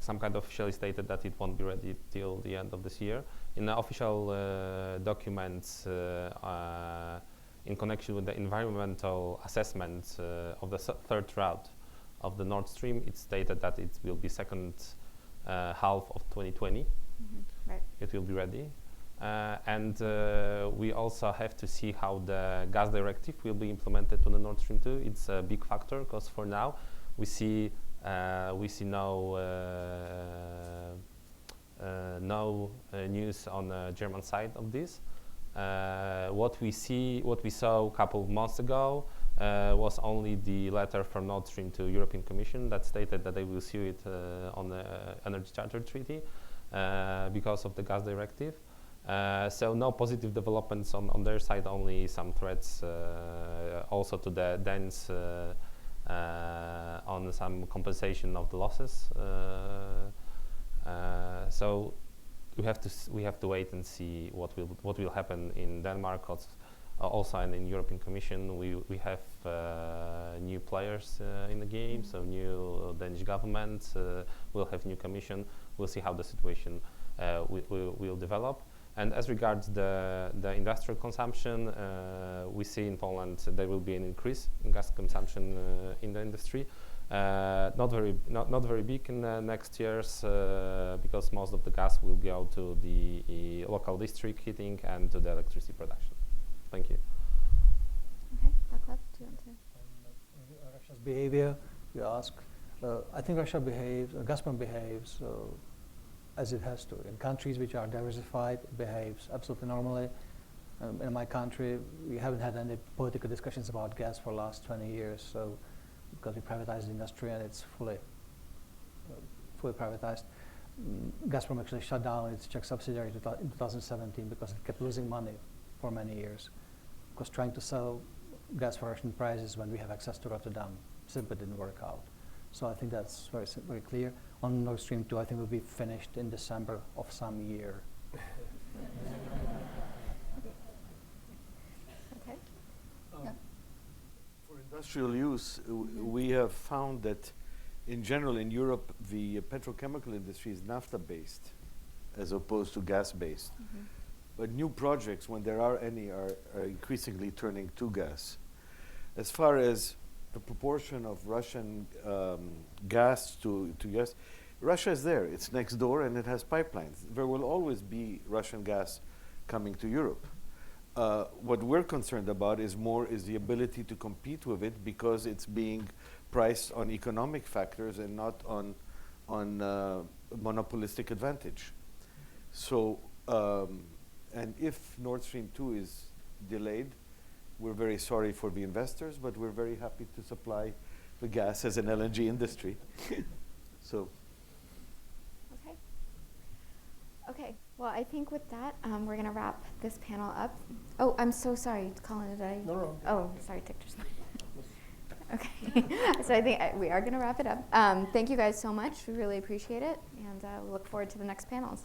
some kind of officially stated that it won't be ready till the end of this year. In the official documents in connection with the environmental assessment of the third route of the Nord Stream, it's stated that it will be second half of 2020. Right. It will be ready. And we also have to see how the gas directive will be implemented on the Nord Stream 2. It's a big factor, because for now we see no news on the German side of this. What we saw a couple of months ago was only the letter from Nord Stream to European Commission that stated that they will sue it on the Energy Charter Treaty because of the gas directive. So no positive developments on their side, only some threats also to the Danes on some compensation of the losses. So we have to wait and see what will happen in Denmark. Also, and in European Commission, we have new players in the game. So new Danish government will have new commission. We'll see how the situation will develop. And as regards the industrial consumption, we see in Poland there will be an increase in gas consumption in the industry. Not very big in the next years, because most of the gas will go to the local district heating and to the electricity production. Thank you. Okay, Vaclav, do you want to? Russia's behavior, you ask. I think Russia behaves, Gazprom behaves as it has to. In countries which are diversified, it behaves absolutely normally. In my country, we haven't had any political discussions about gas for the last 20 years, so because we privatized the industry and it's fully privatized. Gazprom actually shut down its Czech subsidiary in 2017 because it kept losing money for many years. Because trying to sell gas for Russian prices when we have access to Rotterdam simply didn't work out. So I think that's very clear. On Nord Stream 2, I think will be finished in December of some year. industrial use, we have found that in general in Europe, the petrochemical industry is naphtha-based as opposed to gas-based. But new projects, when there are any, are increasingly turning to gas. As far as the proportion of Russian gas to gas, Russia is there. It's next door and it has pipelines. There will always be Russian gas coming to Europe. What we're concerned about is the ability to compete with it because it's being priced on economic factors and not on monopolistic advantage. So, and if Nord Stream 2 is delayed, we're very sorry for the investors, but we're very happy to supply the gas as an LNG industry. So. Okay. Okay. Well, I think with that, we're going to wrap this panel up. Oh, I'm so sorry, Colin, did I? No. Oh, sorry, Victor's. Okay. So I think we are going to wrap it up. Thank you guys so much. We really appreciate it, and we look forward to the next panels.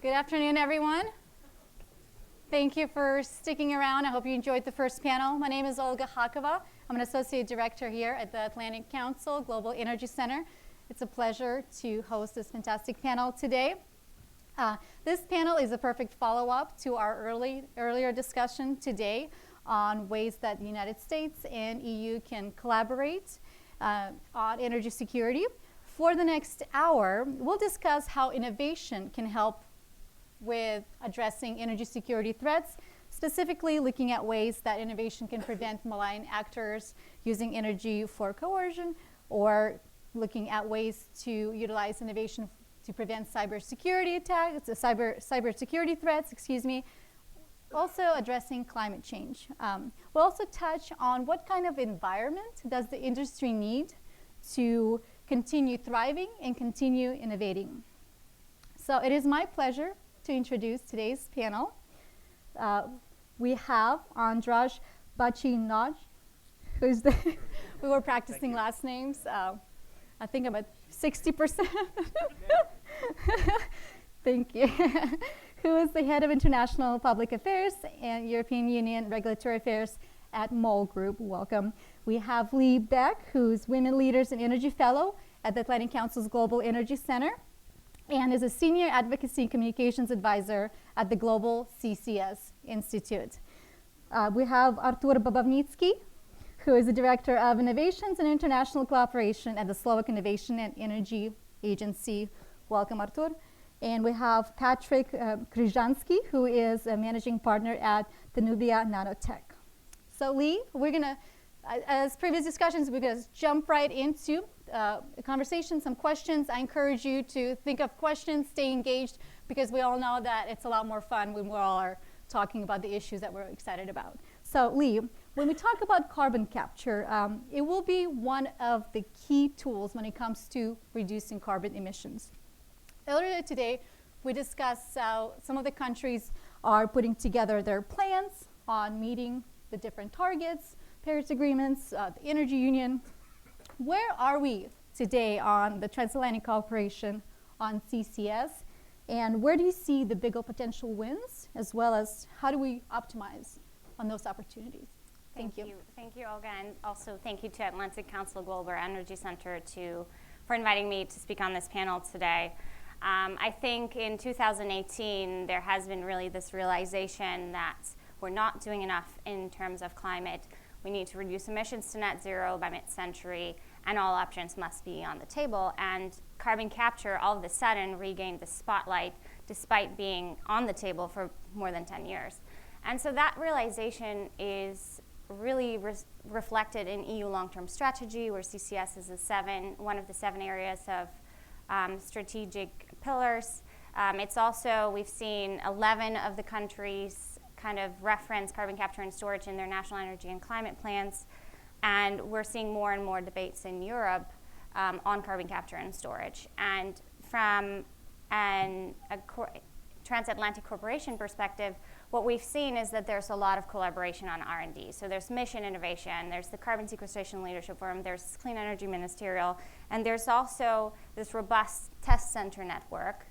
Good afternoon, everyone. Thank you for sticking around. I hope you enjoyed the first panel. My name is Olga Hakova. I'm an associate director here at the Atlantic Council Global Energy Center. It's a pleasure to host this fantastic panel today. This panel is a perfect follow-up to our earlier discussion today on ways that the United States and EU can collaborate on energy security. For the next hour, we'll discuss how innovation can help with addressing energy security threats, specifically looking at ways that innovation can prevent malign actors using energy for coercion, or looking at ways to utilize innovation to prevent cybersecurity attacks, cybersecurity threats, also addressing climate change. We'll also touch on what kind of environment does the industry need to continue thriving and continue innovating. So it is my pleasure to introduce today's panel. We have Andraž Bacinović, who's the, we were practicing last names. I think I'm at 60%. Thank you. Who is the head of International Public Affairs and European Union Regulatory Affairs at MOL Group. Welcome. We have Lee Beck, who's Women Leaders in Energy Fellow at the Atlantic Council's Global Energy Center, and is a Senior Advocacy Communications Advisor at the Global CCS Institute. We have Artur Babavnicki, who is the Director of Innovations and International Cooperation at the Slovak Innovation and Energy Agency. Welcome, Artur. And we have Patrick Kryzanski, who is a Managing Partner at the Nubia Nanotech. So Lee, we're gonna, as previous discussions, we're gonna jump right into a conversation, some questions. I encourage you to think of questions, stay engaged, because we all know that it's a lot more fun when we all are talking about the issues that we're excited about. So Lee, when we talk about carbon capture, it will be one of the key tools when it comes to reducing carbon emissions. Earlier today, we discussed how some of the countries are putting together their plans on meeting the different targets, Paris agreements, the Energy Union. Where are we today on the transatlantic cooperation on CCS? And where do you see the bigger potential wins, as well as how do we optimize on those opportunities? Thank you. Thank you, Olga, and also thank you to Atlantic Council Global Energy Center for inviting me to speak on this panel today. I think in 2018, there has been really this realization that we're not doing enough in terms of climate. We need to reduce emissions to net zero by mid-century, and all options must be on the table. And carbon capture all of a sudden regained the spotlight despite being on the table for more than 10 years. And so that realization is really reflected in EU long-term strategy, where CCS is one of the 7 areas of strategic pillars. It's also, we've seen 11 of the countries kind of reference carbon capture and storage in their national energy and climate plans. And we're seeing more and more debates in Europe on carbon capture and storage. And from a transatlantic cooperation perspective, what we've seen is that there's a lot of collaboration on R&D. So there's mission innovation, there's the Carbon Sequestration Leadership Forum, there's Clean Energy Ministerial, and there's also this robust test center network.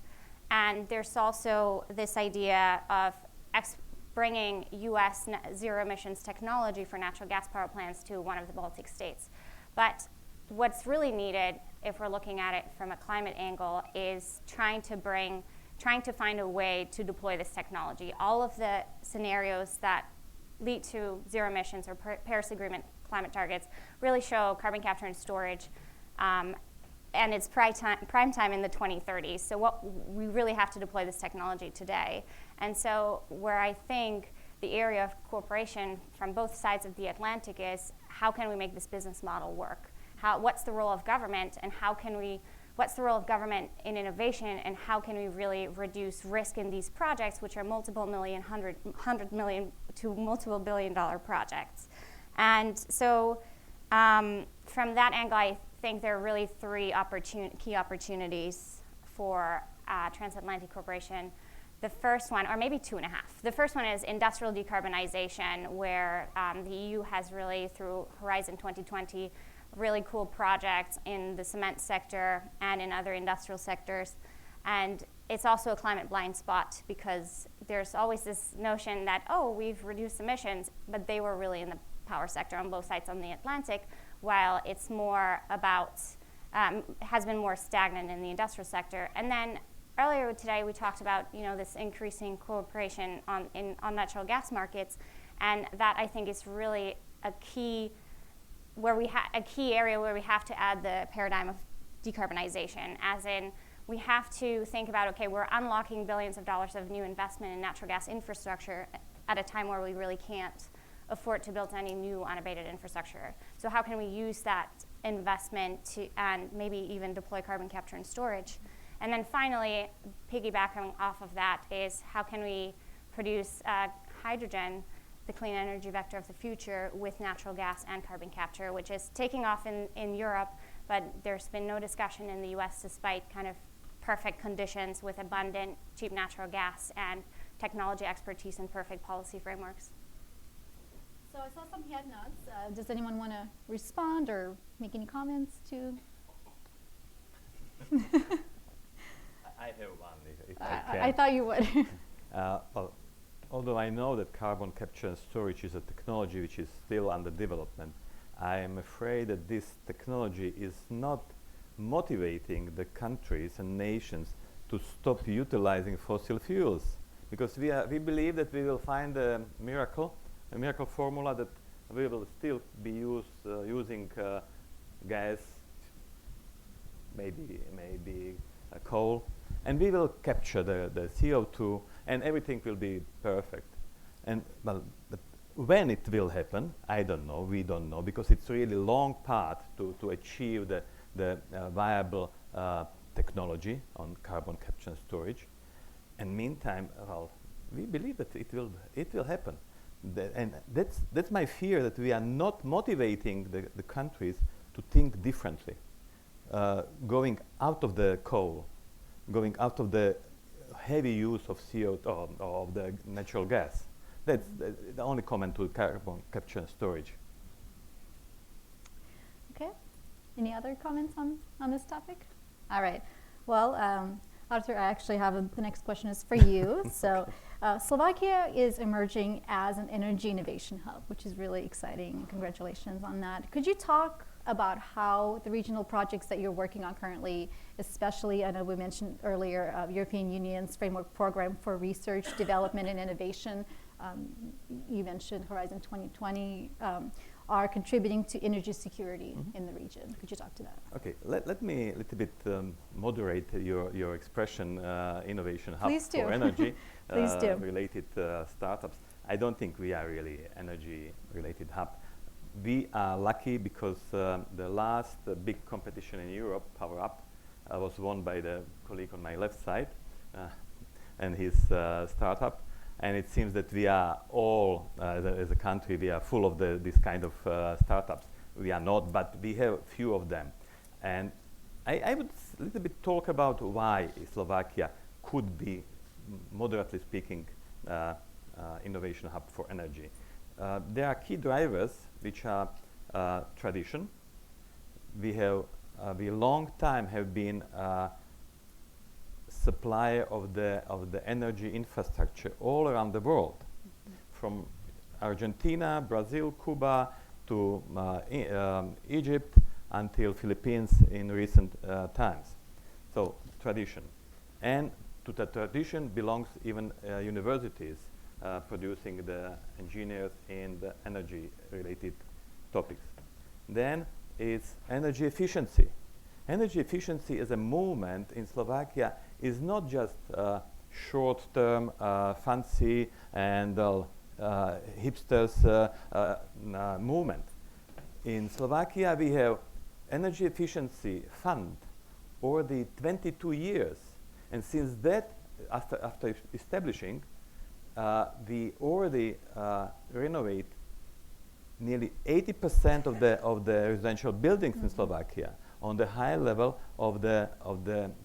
And there's also this idea of bringing U.S. zero emissions technology for natural gas power plants to one of the Baltic states. But what's really needed, if we're looking at it from a climate angle, is trying to find a way to deploy this technology. All of the scenarios that lead to zero emissions or Paris Agreement climate targets really show carbon capture and storage, and it's prime time in the 2030s. So we really have to deploy this technology today. And so where I think the area of cooperation from both sides of the Atlantic is, how can we make this business model work? What's the role of government, and what's the role of government in innovation, and how can we really reduce risk in these projects, which are multiple million, 100 million to multiple $billion projects? And so from that angle, I think there are really 3 key opportunities for transatlantic cooperation. The first one, or maybe 2.5. The first one is industrial decarbonization, where the EU has really, through Horizon 2020, really cool projects in the cement sector and in other industrial sectors. And it's also a climate blind spot because there's always this notion that, oh, we've reduced emissions, but they were really in the power sector on both sides on the Atlantic, while it's more about, has been more stagnant in the industrial sector. And then earlier today we talked about this increasing cooperation on natural gas markets, and that I think is really a key area where we have to add the paradigm of decarbonization, as in we have to think about, okay, we're unlocking billions of dollars of new investment in natural gas infrastructure at a time where we really can't afford to build any new unabated infrastructure. So how can we use that investment to, and maybe even deploy carbon capture and storage? And then finally, piggybacking off of that is how can we produce hydrogen, the clean energy vector of the future, with natural gas and carbon capture, which is taking off in Europe, but there's been no discussion in the US despite kind of perfect conditions with abundant, cheap natural gas and technology expertise and perfect policy frameworks. So I saw some head nods. Does anyone want to respond or make any comments to? I have one, if I can. I thought you would. Well, although I know that carbon capture and storage is a technology which is still under development, I am afraid that this technology is not motivating the countries and nations to stop utilizing fossil fuels, because we believe that we will find a miracle formula that we will still be using gas, maybe coal, and we will capture the CO2, and everything will be perfect. And well, but when it will happen, I don't know. We don't know, because it's really a long path to achieve the viable technology on carbon capture and storage. And meantime, well, we believe that it will happen. And that's my fear, that we are not motivating the countries to think differently, going out of the coal, going out of the heavy use of CO2 or of the natural gas. That's the only comment to carbon capture and storage. Okay. Any other comments on this topic? All right. Well, Arthur, I actually have the next question is for you. So Slovakia is emerging as an energy innovation hub, which is really exciting. Congratulations on that. Could you talk about how the regional projects that you're working on currently, especially, I know we mentioned earlier, European Union's framework program for research, development, and innovation, you mentioned Horizon 2020, are contributing to energy security in the region. Could you talk to that? Okay, let me a little bit moderate your expression, innovation hub for energy related startups. I don't think we are really energy related hub. We are lucky because the last big competition in Europe, Power Up, was won by the colleague on my left side and his startup. And it seems that we are all, as a country, we are full of this kind of startups. We are not, but we have few of them. And I would a little bit talk about why Slovakia could be, moderately speaking, innovation hub for energy. There are key drivers which are tradition. We long time have been supplier of the energy infrastructure all around the world, from Argentina, Brazil, Cuba, to Egypt, until Philippines in recent times. So tradition. And to the tradition belongs even universities producing the engineers in the energy-related topics. Then it's energy efficiency. Energy efficiency as a movement in Slovakia is not just short-term, fancy and hipsters movement. In Slovakia, we have energy efficiency fund already 22 years, and since that, after establishing, we already renovate nearly 80% of the residential buildings in Slovakia on the high level of the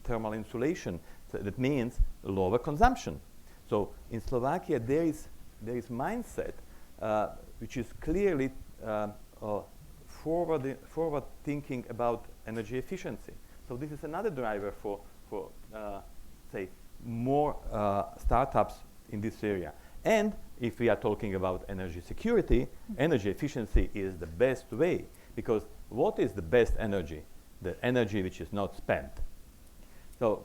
thermal insulation. So that means lower consumption. So in Slovakia, there is mindset which is clearly forward thinking about energy efficiency. So this is another driver for say more startups in this area. And if we are talking about energy security, energy efficiency is the best way, because what is the best energy? The energy which is not spent. So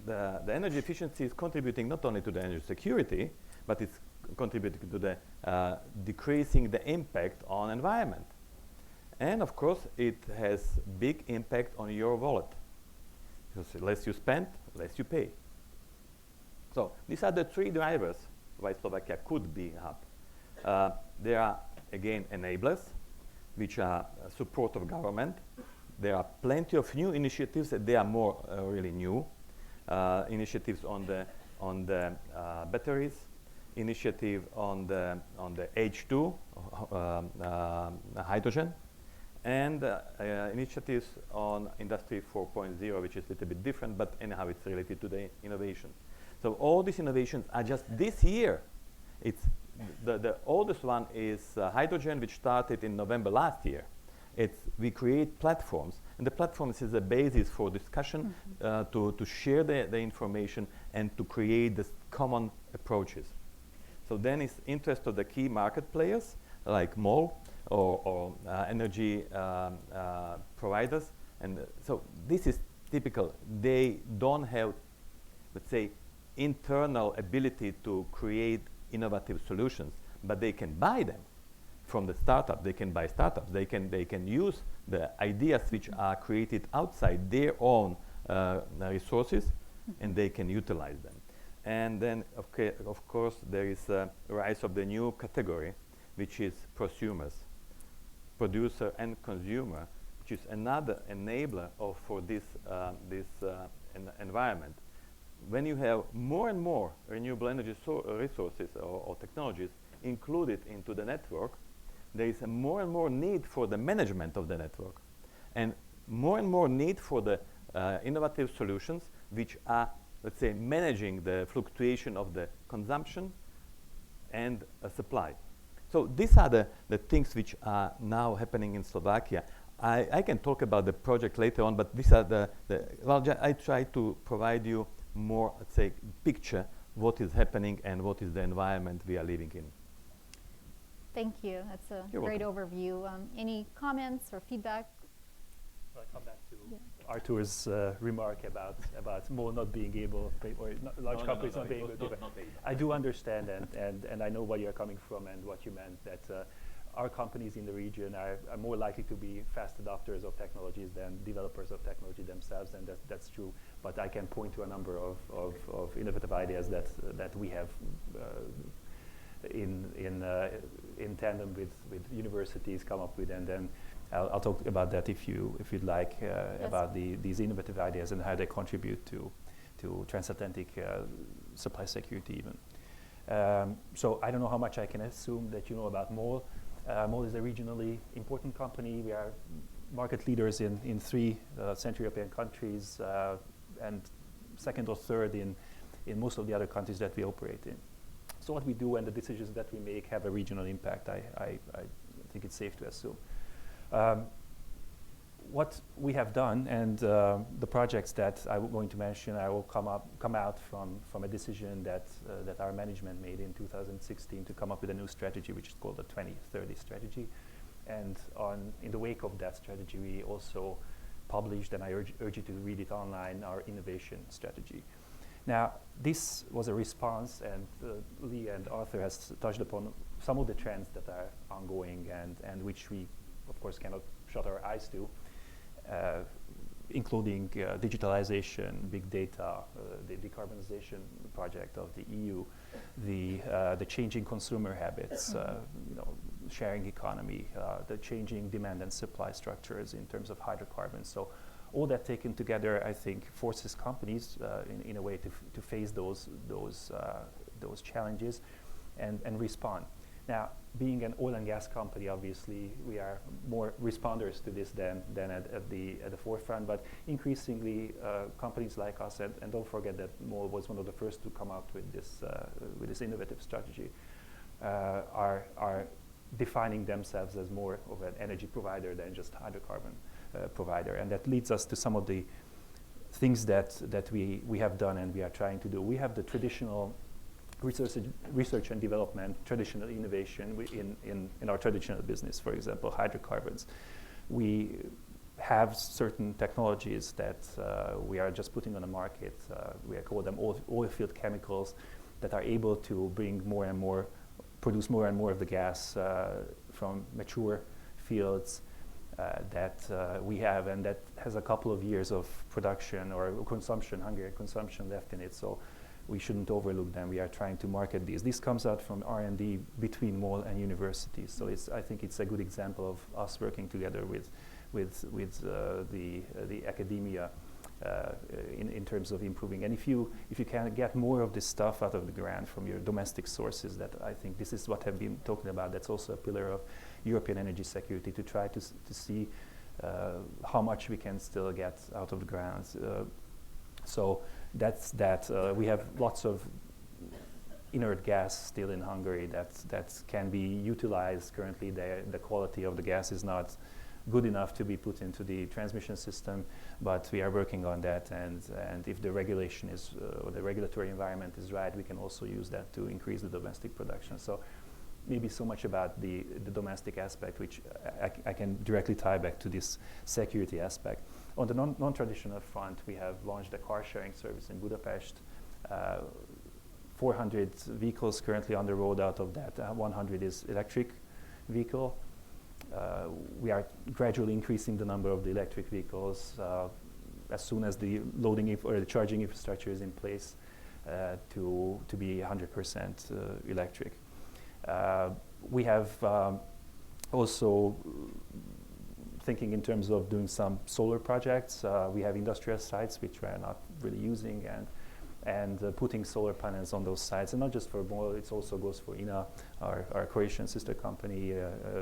the energy efficiency is contributing not only to the energy security, but it's contributing to the decreasing the impact on environment. And of course, it has big impact on your wallet. Because less you spend, less you pay. So these are the three drivers why Slovakia could be a hub. There are, again, enablers, which are support of government. There are plenty of new initiatives, that they are more really new. Initiatives on the batteries, initiative on the H2, hydrogen, and initiatives on Industry 4.0, which is a little bit different, but anyhow it's related to the innovation. So all these innovations are just this year. It's the oldest one is hydrogen, which started in November last year. We create platforms, and the platforms is a basis for discussion, to share the information and to create this common approaches. So then it's interest of the key market players like MOL or energy providers, and so this is typical. They don't have, let's say, internal ability to create innovative solutions, but they can buy them from the startup. They can buy startups. They can use the ideas which are created outside their own resources, and they can utilize them. And then, of course, there is a rise of the new category, which is prosumers, producer and consumer, which is another enabler for this environment. When you have more and more renewable energy resources or technologies included into the network, there is a more and more need for the management of the network, and more need for the innovative solutions which are, let's say, managing the fluctuation of the consumption and supply. So these are the things which are now happening in Slovakia. I can talk about the project later on, but these are I try to provide you more, let's say, picture what is happening and what is the environment we are living in. Thank you. That's a You're great welcome. overview. Any comments or feedback? I'll come back to Artur's remark about MOL not being able, or large companies not being able to do it. I do understand, and I know where you're coming from and what you meant, that our companies in the region are more likely to be fast adopters of technologies than developers of technology themselves, and that's true. But I can point to a number of innovative ideas that we have in tandem with universities come up with, and then I'll talk about that if you'd like, about these innovative ideas and how they contribute to transatlantic supply security even. So I don't know how much I can assume that you know about MOL. MOL is a regionally important company. We are market leaders in 3 Central European countries, and second or third in most of the other countries that we operate in. So what we do and the decisions that we make have a regional impact, I think it's safe to assume. What we have done, and the projects that I'm going to mention, I will come out from a decision that our management made in 2016 to come up with a new strategy, which is called the 2030 strategy. And in the wake of that strategy, we also published, and I urge you to read it online, our innovation strategy. Now, this was a response, and Lee and Arthur has touched upon some of the trends that are ongoing and which we, of course, cannot shut our eyes to, including digitalization, big data, the decarbonization project of the EU, the changing consumer habits, sharing economy, the changing demand and supply structures in terms of hydrocarbons. So all that taken together, I think, forces companies in a way to face those challenges and respond. Now, being an oil and gas company, obviously, we are more responders to this than at the forefront. But increasingly, companies like us, and don't forget that MOL was one of the first to come out with this innovative strategy, are defining themselves as more of an energy provider than just hydrocarbon provider. And that leads us to some of the things that we have done and we are trying to do. We have the traditional research and development, traditional innovation in our traditional business, for example, hydrocarbons. We have certain technologies that we are just putting on the market. We call them oil field chemicals that are able to produce more and more of the gas from mature fields that we have, and that has a couple of years of production or consumption, Hungarian consumption left in it. So we shouldn't overlook them. We are trying to market these. This comes out from R&D between MOL and universities. So I think it's a good example of us working together with the academia in terms of improving. And if you can get more of this stuff out of the ground from your domestic sources, that I think this is what I've been talking about. That's also a pillar of European energy security, to try to see how much we can still get out of the ground. So that's that. We have lots of inert gas still in Hungary that can be utilized. Currently, the quality of the gas is not good enough to be put into the transmission system, but we are working on that, and if the regulation is or the regulatory environment is right, we can also use that to increase the domestic production. So maybe so much about the domestic aspect, which I can directly tie back to this security aspect. On the non-traditional front, we have launched a car sharing service in Budapest. 400 vehicles currently on the road. Out of that, 100 is electric vehicle. We are gradually increasing the number of the electric vehicles as soon as the loading or the charging infrastructure is in place to be 100% electric. We have also thinking in terms of doing some solar projects. We have industrial sites which we are not really using, and putting solar panels on those sites, and not just for MOL, it also goes for INA, our Croatian sister company,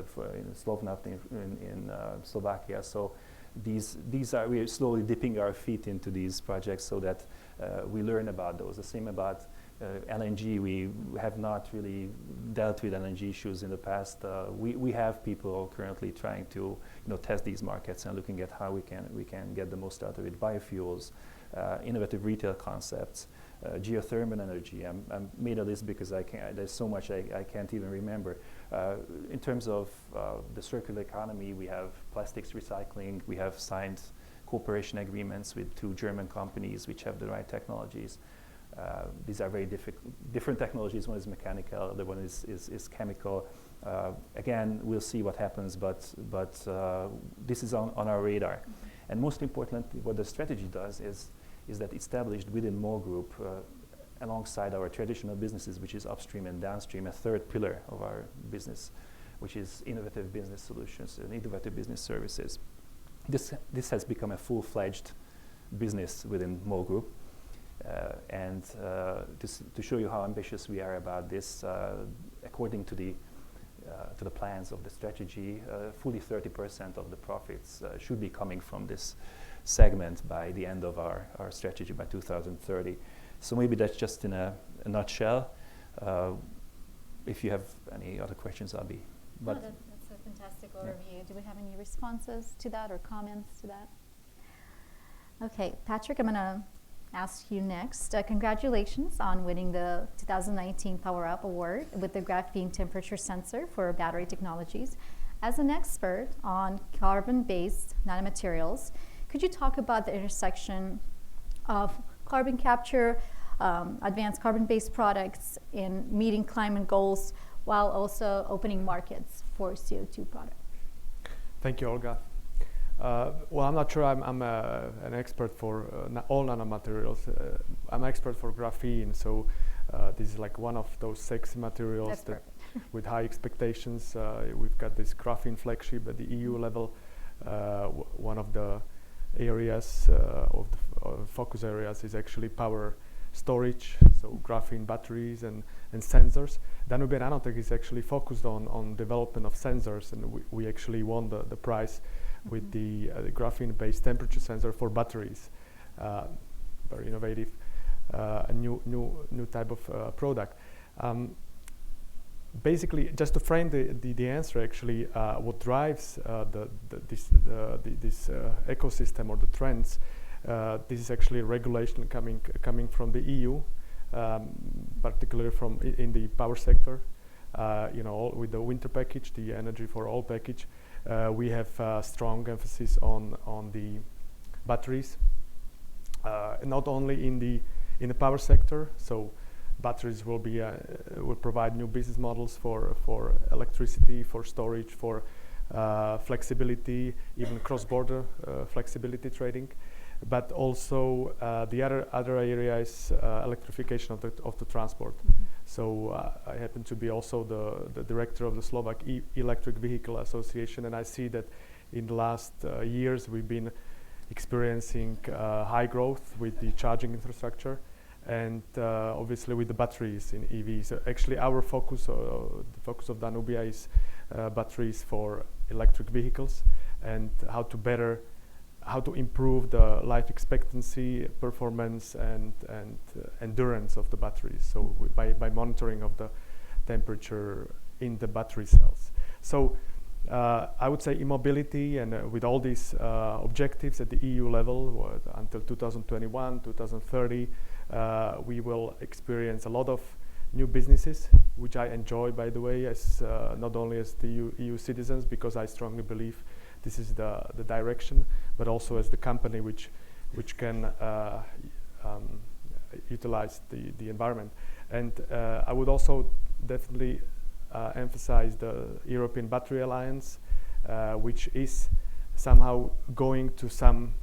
for Slovnaft in Slovakia. So these are, we are slowly dipping our feet into these projects so that we learn about those. The same about LNG. We have not really dealt with LNG issues in the past. We have people currently trying to test these markets and looking at how we can get the most out of it. Biofuels, innovative retail concepts, geothermal energy. I'm made of this because there's so much I can't even remember. In terms of the circular economy, we have plastics recycling. We have signed cooperation agreements with 2 German companies which have the right technologies. These are very different technologies. One is mechanical, the other one is chemical. Again, we'll see what happens, but this is on our radar. Mm-hmm. And most importantly, what the strategy does is that established within MOL Group, alongside our traditional businesses, which is upstream and downstream, a third pillar of our business, which is innovative business solutions and innovative business services. This has become a full-fledged business within MOL Group. And to show you how ambitious we are about this, according to the plans of the strategy, fully 30% of the profits should be coming from this segment by the end of our strategy by 2030. So maybe that's just in a nutshell. If you have any other questions, I'll be. No, that's a fantastic overview. Yeah. Do we have any responses to that or comments to that? Okay, Patrick, I'm going to ask you next. Congratulations on winning the 2019 Power Up Award with the graphene temperature sensor for battery technologies. As an expert on carbon-based nanomaterials, could you talk about the intersection of carbon capture, advanced carbon-based products in meeting climate goals while also opening markets for CO2 products? Thank you, Olga. Well, I'm not sure I'm an expert for all nanomaterials. I'm an expert for graphene, so this is like one of those sexy materials that with high expectations. We've got this graphene flagship at the EU level. One of the areas of the focus areas is actually power storage, so graphene batteries and sensors. Danube Nanotech is actually focused on development of sensors, and we actually won the prize with the graphene-based temperature sensor for batteries. Very innovative, a new type of product. Basically, just to frame the answer, actually, what drives this ecosystem or the trends This is actually a regulation coming from the EU, particularly from in the power sector. With the winter package, the Energy for All package, we have strong emphasis on the batteries, not only in the power sector. So batteries will provide new business models for electricity, for storage, for flexibility, even cross-border flexibility trading. But also the other area is electrification of the transport. Mm-hmm. So I happen to be also the director of the Slovak Electric Vehicle Association, and I see that in the last years we've been experiencing high growth with the charging infrastructure, and obviously with the batteries in EVs. Actually, our focus, the focus of Danubia, is batteries for electric vehicles, and how to improve the life expectancy, performance, and endurance of the batteries. So by monitoring of the temperature in the battery cells. So I would say e-mobility, and with all these objectives at the EU level, until 2021, 2030, we will experience a lot of new businesses, which I enjoy, by the way, as not only as the EU citizens, because I strongly believe this is the direction, but also as the company which can utilize the environment. And I would also definitely emphasize the European Battery Alliance, which is somehow going to some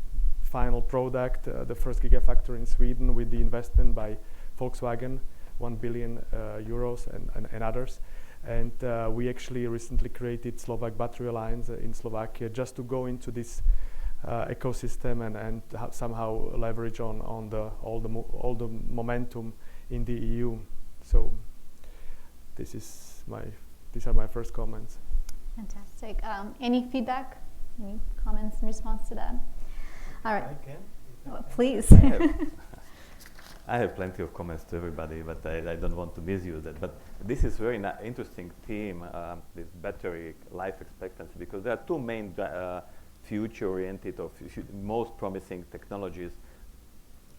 final product, the first gigafactory in Sweden with the investment by Volkswagen, 1 billion euros and others. And we actually recently created Slovak Battery Alliance in Slovakia just to go into this ecosystem and somehow leverage on all the momentum in the EU. So these are my first comments. Fantastic. Any feedback? Any comments in response to that? All right. I can. Oh, please. I have plenty of comments to everybody, but I don't want to misuse that. But this is very interesting theme, this battery life expectancy, because there are two main future-oriented or most promising technologies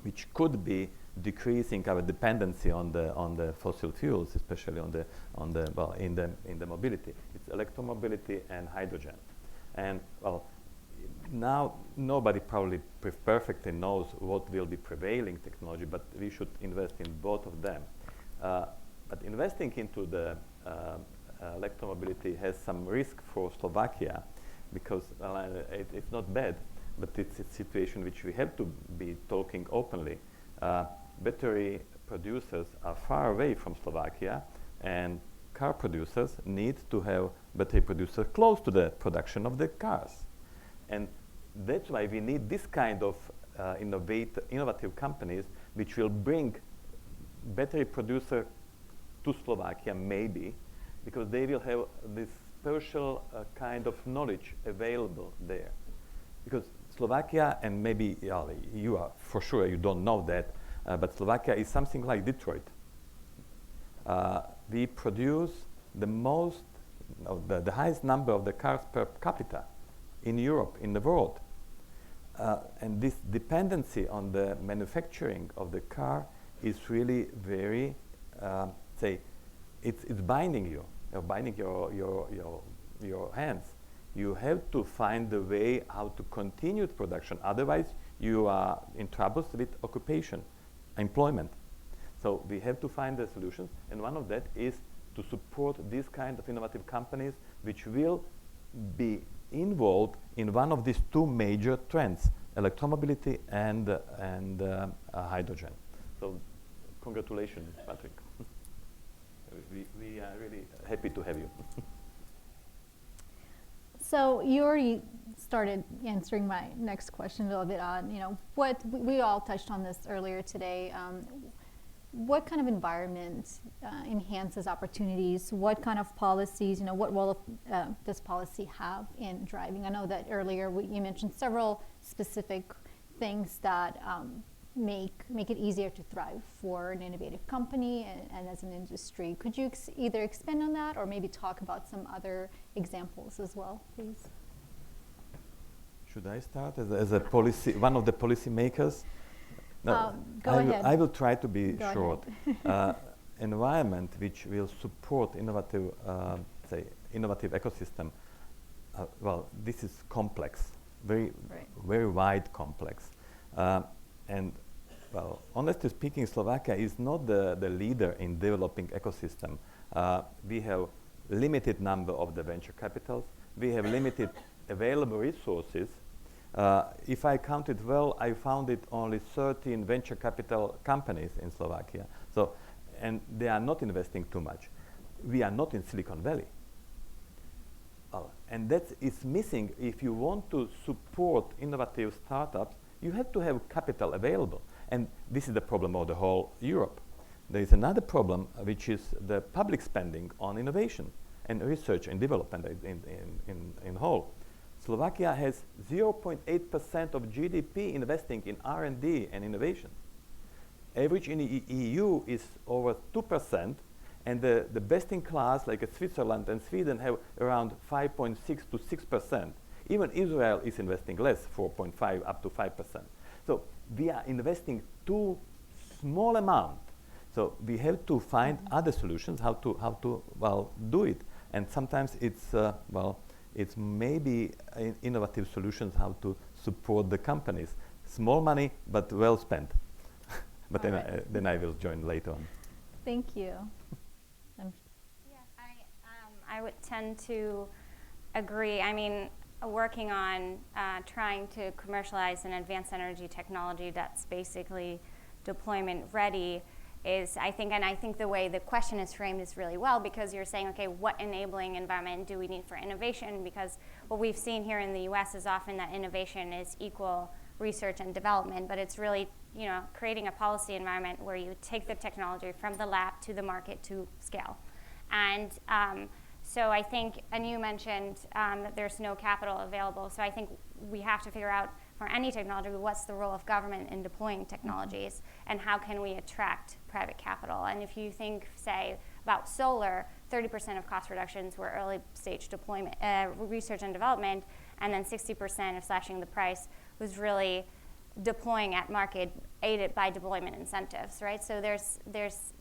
which could be decreasing our dependency on the fossil fuels, especially in the mobility. It's electromobility and hydrogen. And now nobody probably perfectly knows what will be prevailing technology, but we should invest in both of them. But investing into the electromobility has some risk for Slovakia, because it's not bad, but it's a situation which we have to be talking openly. Battery producers are far away from Slovakia, and car producers need to have battery producers close to the production of the cars. And that's why we need this kind of innovative companies which will bring battery producer to Slovakia, maybe, because they will have this special kind of knowledge available there. Because Slovakia, and maybe you are for sure, you don't know that, but Slovakia is something like Detroit. We produce the highest number of the cars per capita in Europe, in the world. And this dependency on the manufacturing of the car is really very, it's binding you, binding your hands. You have to find a way how to continue the production, otherwise you are in troubles with occupation, employment. So we have to find the solutions, and one of that is to support these kind of innovative companies which will be involved in one of these two major trends, electromobility and hydrogen. So congratulations, Patrick. We are really happy to have you. So you already started answering my next question a little bit on, what we all touched on this earlier today. What kind of environment enhances opportunities? What kind of policies, what role does policy have in driving? I know that earlier you mentioned several specific things that make it easier to thrive for an innovative company and as an industry. Could you either expand on that or maybe talk about some other examples as well, please? Should I start as a policy, one of the policy makers? No, go ahead. I will try to be Go short. Environment which will support innovative, say, innovative ecosystem. Well, this is complex, very wide complex, and well, honestly speaking, Slovakia is not the leader in developing ecosystem. We have limited number of the venture capitals. We have limited available resources. If I counted well, I found it only 13 venture capital companies in Slovakia. So, and they are not investing too much. We are not in Silicon Valley. And that is missing. If you want to support innovative startups, you have to have capital available. And this is the problem of the whole Europe. There is another problem, which is the public spending on innovation and research and development in whole. Slovakia has 0.8% of GDP investing in R&D and innovation. Average in the EU is over 2%, and the best in class, like Switzerland and Sweden, have around 5.6 to 6%. Even Israel is investing less, 4.5 up to 5%. So we are investing too small amount. So we have to find other solutions how to well do it. And sometimes it's it's maybe innovative solutions how to support the companies. Small money, but well spent. But then I will join later on. Thank you. I would tend to agree. I mean, working on trying to commercialize an advanced energy technology that's basically deployment ready is, I think the way the question is framed is really well, because you're saying, okay, what enabling environment do we need for innovation? Because what we've seen here in the US is often that innovation is equal research and development, but it's really, you know, creating a policy environment where you take the technology from the lab to the market to scale. And so I think, and you mentioned that there's no capital available, so I think we have to figure out for any technology, what's the role of government in deploying technologies, and how can we attract private capital? And if you think, say, about solar, 30% of cost reductions were early stage deployment, research and development, and then 60% of slashing the price was really deploying at market, aided by deployment incentives, right? So there's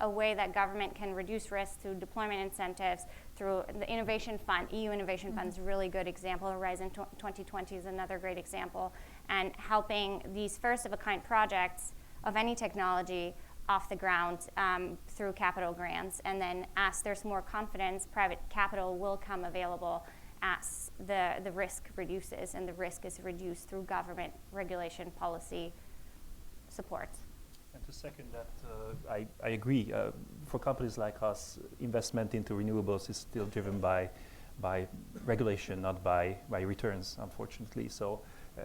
a way that government can reduce risk through deployment incentives, through the Innovation Fund. EU Innovation Fund is a really good example. Horizon 2020 is another great example. And helping these first-of-a-kind projects of any technology off the ground through capital grants. And then as there's more confidence, private capital will come available as the risk reduces, and the risk is reduced through government regulation policy support. And to second that, I agree. For companies like us, investment into renewables is still driven by regulation, not by returns, unfortunately. So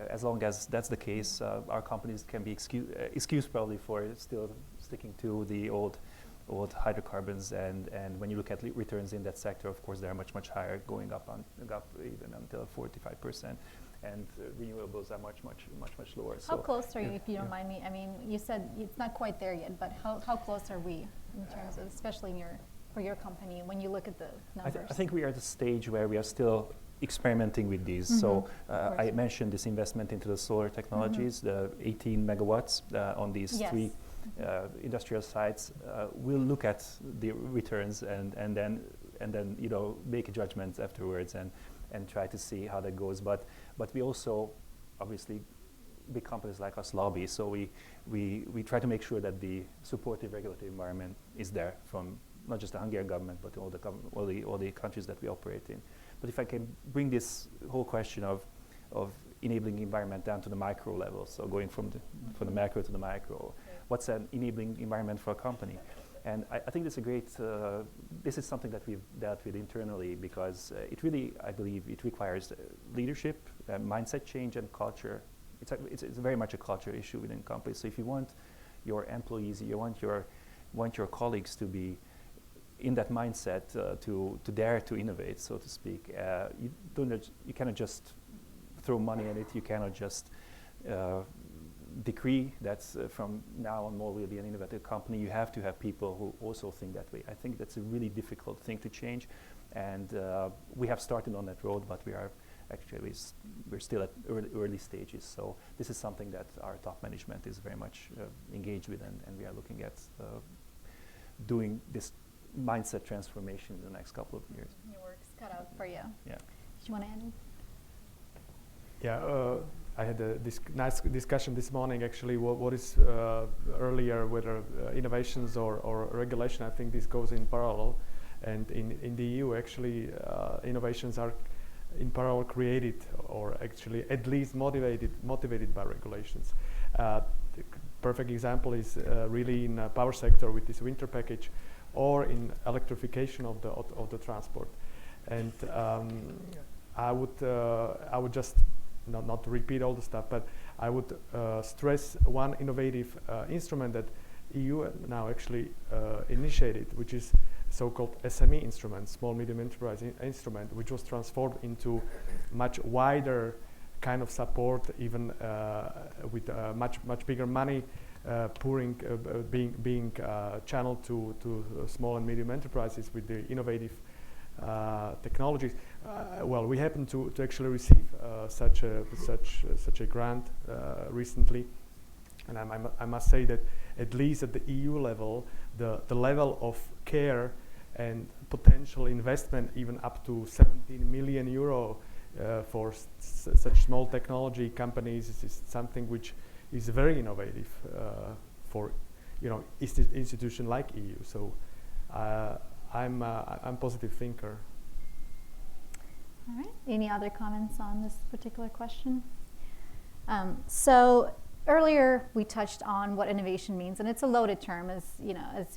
as long as that's the case, our companies can be excused probably for still sticking to the old hydrocarbons. And when you look at returns in that sector, of course, they're much higher, going up even until 45%. And renewables are much lower. How close are you, if you don't mind me? I mean, you said it's not quite there yet, but how close are we in terms of, especially for your company, when you look at the numbers? I think we are at a stage where we are still experimenting with these. So I mentioned this investment into the solar technologies, the 18 megawatts on these three industrial sites. We'll look at the returns and then make a judgment afterwards and try to see how that goes. But we also, obviously, big companies like us lobby, so we try to make sure that the supportive regulatory environment is there from not just the Hungarian government, but all the countries that we operate in. But if I can bring this whole question of enabling environment down to the micro level, so going from the macro to the micro, what's an enabling environment for a company? And I think it's a great, this is something that we've dealt with internally, because it really, I believe, it requires leadership, mindset change, and culture. It's very much a culture issue within companies. So if you want your employees, you want your colleagues to be in that mindset, to dare to innovate, so to speak, you cannot just throw money at it. You cannot just decree that's from now on more will be an innovative company. You have to have people who also think that way. I think that's a really difficult thing to change, and we have started on that road, but we are actually we're still at early stages. So this is something that our top management is very much engaged with, and we are looking at doing this mindset transformation in the next couple of years. Your work's cut out for you. Yeah. Do you want to add? Yeah, I had a nice discussion this morning. Actually, what is earlier, whether innovations or regulation. I think this goes in parallel, and in the EU, actually, innovations are in parallel created, or actually at least motivated by regulations. The perfect example is really in power sector with this winter package, or in electrification of the transport. And I would just not to repeat all the stuff, but I would stress one innovative instrument that EU now actually initiated, which is so-called SME instrument, small medium enterprise instrument, which was transformed into much wider kind of support, even with much bigger money being channeled to small and medium enterprises with the innovative technologies. Well, we happen to actually receive such a grant recently, and I must say that at least at the EU level, the level of care and potential investment, even up to 17 million euro for such small technology companies, is something which is very innovative for institution like EU. So I'm a positive thinker. All right. Any other comments on this particular question? So earlier we touched on what innovation means, and it's a loaded term, as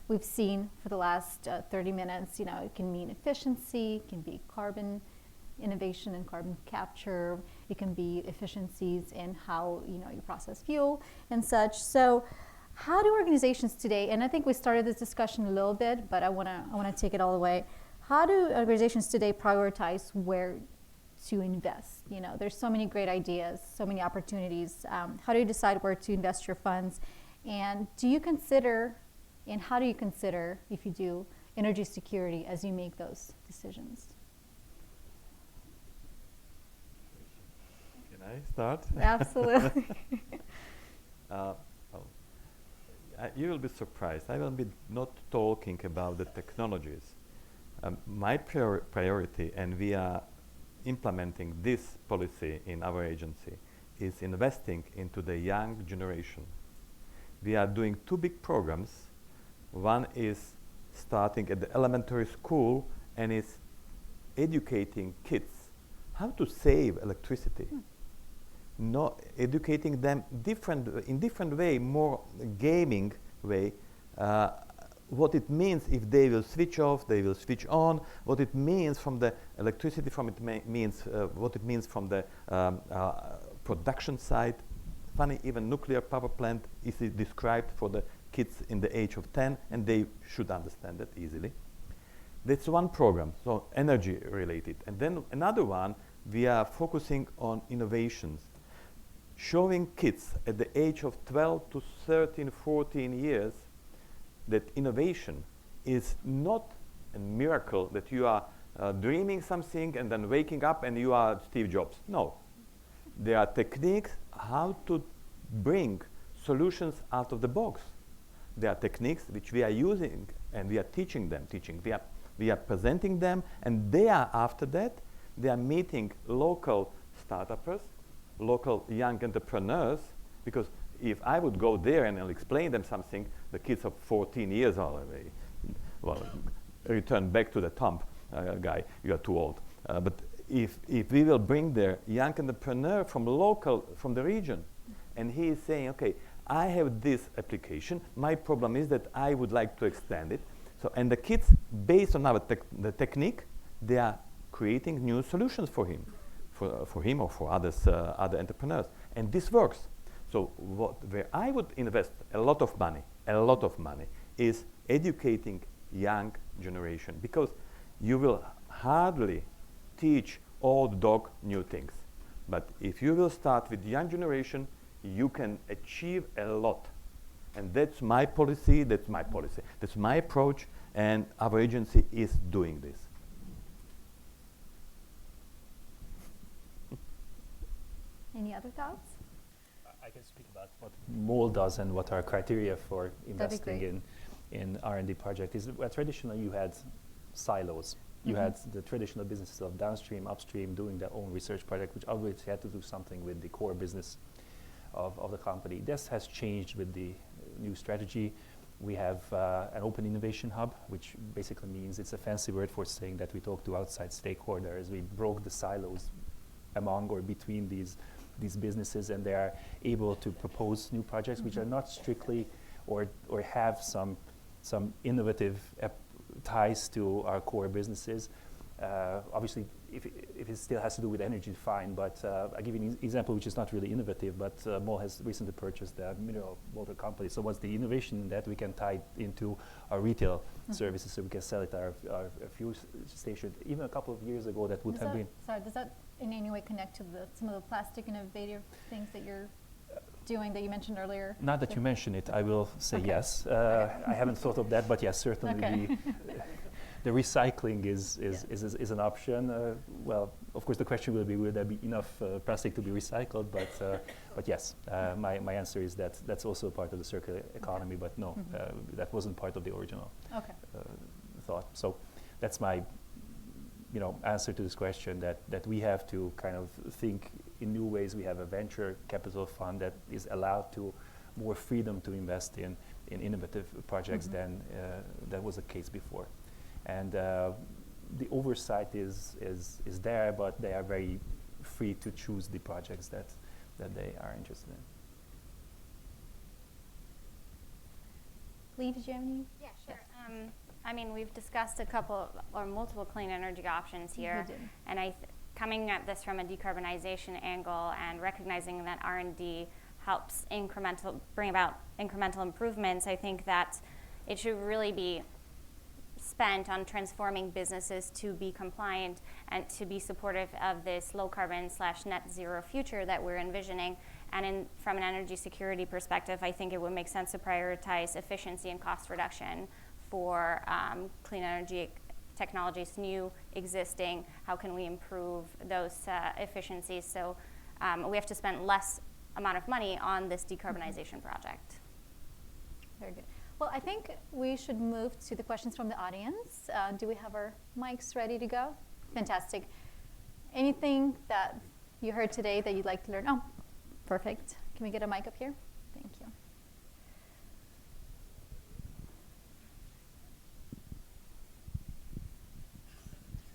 we've seen for the last 30 minutes. It can mean efficiency, it can be carbon innovation and carbon capture, it can be efficiencies in how you process fuel and such. So how do organizations today, and I think we started this discussion a little bit, but I want to take it all the way. How do organizations today prioritize where to invest? There's so many great ideas, so many opportunities. How do you decide where to invest your funds? And how do you consider, if you do, energy security as you make those decisions? Can I start? Absolutely. You will be surprised. I will be not talking about the technologies. My priority, and we are implementing this policy in our agency, is investing into the young generation. We are doing two big programs. One is starting at the elementary school and is educating kids how to save electricity. Educating them in different way, more gaming way, what it means if they will switch off, they will switch on, what it means from the electricity, what it means from the production side. Funny, even nuclear power plant is described for the kids in the age of 10, and they should understand it easily. That's one program, so energy related. And then another one, we are focusing on innovations, showing kids at the age of 12 to 13, 14 years that innovation is not a miracle, that you are dreaming something and then waking up and you are Steve Jobs. No. There are techniques how to bring solutions out of the box. There are techniques which we are using and we are teaching them. We are presenting them, and they are, after that, they are meeting local startups, local young entrepreneurs, because if I would go there and I'll explain them something, the kids of 14 years old, return back to the thumb guy, you are too old. But if we will bring their young entrepreneur from the region, and he is saying, okay, I have this application, my problem is that I would like to extend it. So, and the kids, based on the technique, they are creating new solutions for him or for other entrepreneurs. And this works. So where I would invest a lot of money is educating young generation, because you will hardly teach old dog new things. But if you will start with young generation, you can achieve a lot. And that's my policy, that's my approach, and our agency is doing this. Any other thoughts? I can speak about what MOL does and what our criteria for investing in R&D project is. Well, traditionally, you had silos. You had the traditional businesses of downstream, upstream, doing their own research project, which always had to do something with the core business of the company. This has changed with the new strategy. We have an open innovation hub, which basically means it's a fancy word for saying that we talk to outside stakeholders. We broke the silos among or between these businesses, and they are able to propose new projects which are not strictly or have some innovative ties to our core businesses. Obviously, if it still has to do with energy, fine, but I'll give you an example which is not really innovative, but MOL has recently purchased a mineral water company. So what's the innovation in that? We can tie it into our retail services, so we can sell it at our fuel station. Even a couple of years ago, that would have been... Sorry, does that in any way connect to some of the plastic innovative things that you're doing that you mentioned earlier? Not that you mention it, I will say yes. I haven't thought of that, but yes, certainly the recycling is an option. Well, of course, the question will be, will there be enough plastic to be recycled? But yes, my answer is that that's also part of the circular economy, but no, that wasn't part of the original thought. So that's my answer to this question, that we have to kind of think in new ways. We have a venture capital fund that is allowed to more freedom to invest in innovative projects than that was the case before. And the oversight is there, but they are very free to choose the projects that they are interested in. Lee, did you have any? Yeah, sure. I mean, we've discussed a couple or multiple clean energy options here, and coming at this from a decarbonization angle and recognizing that R&D helps bring about incremental improvements, I think that it should really be spent on transforming businesses to be compliant and to be supportive of this low carbon / net zero future that we're envisioning. And from an energy security perspective, I think it would make sense to prioritize efficiency and cost reduction for clean energy technologies, new, existing. How can we improve those efficiencies? So we have to spend less amount of money on this decarbonization project. Very good. Well, I think we should move to the questions from the audience. Do we have our mics ready to go? Fantastic. Anything that you heard today that you'd like to learn? Oh, perfect. Can we get a mic up here? Thank you.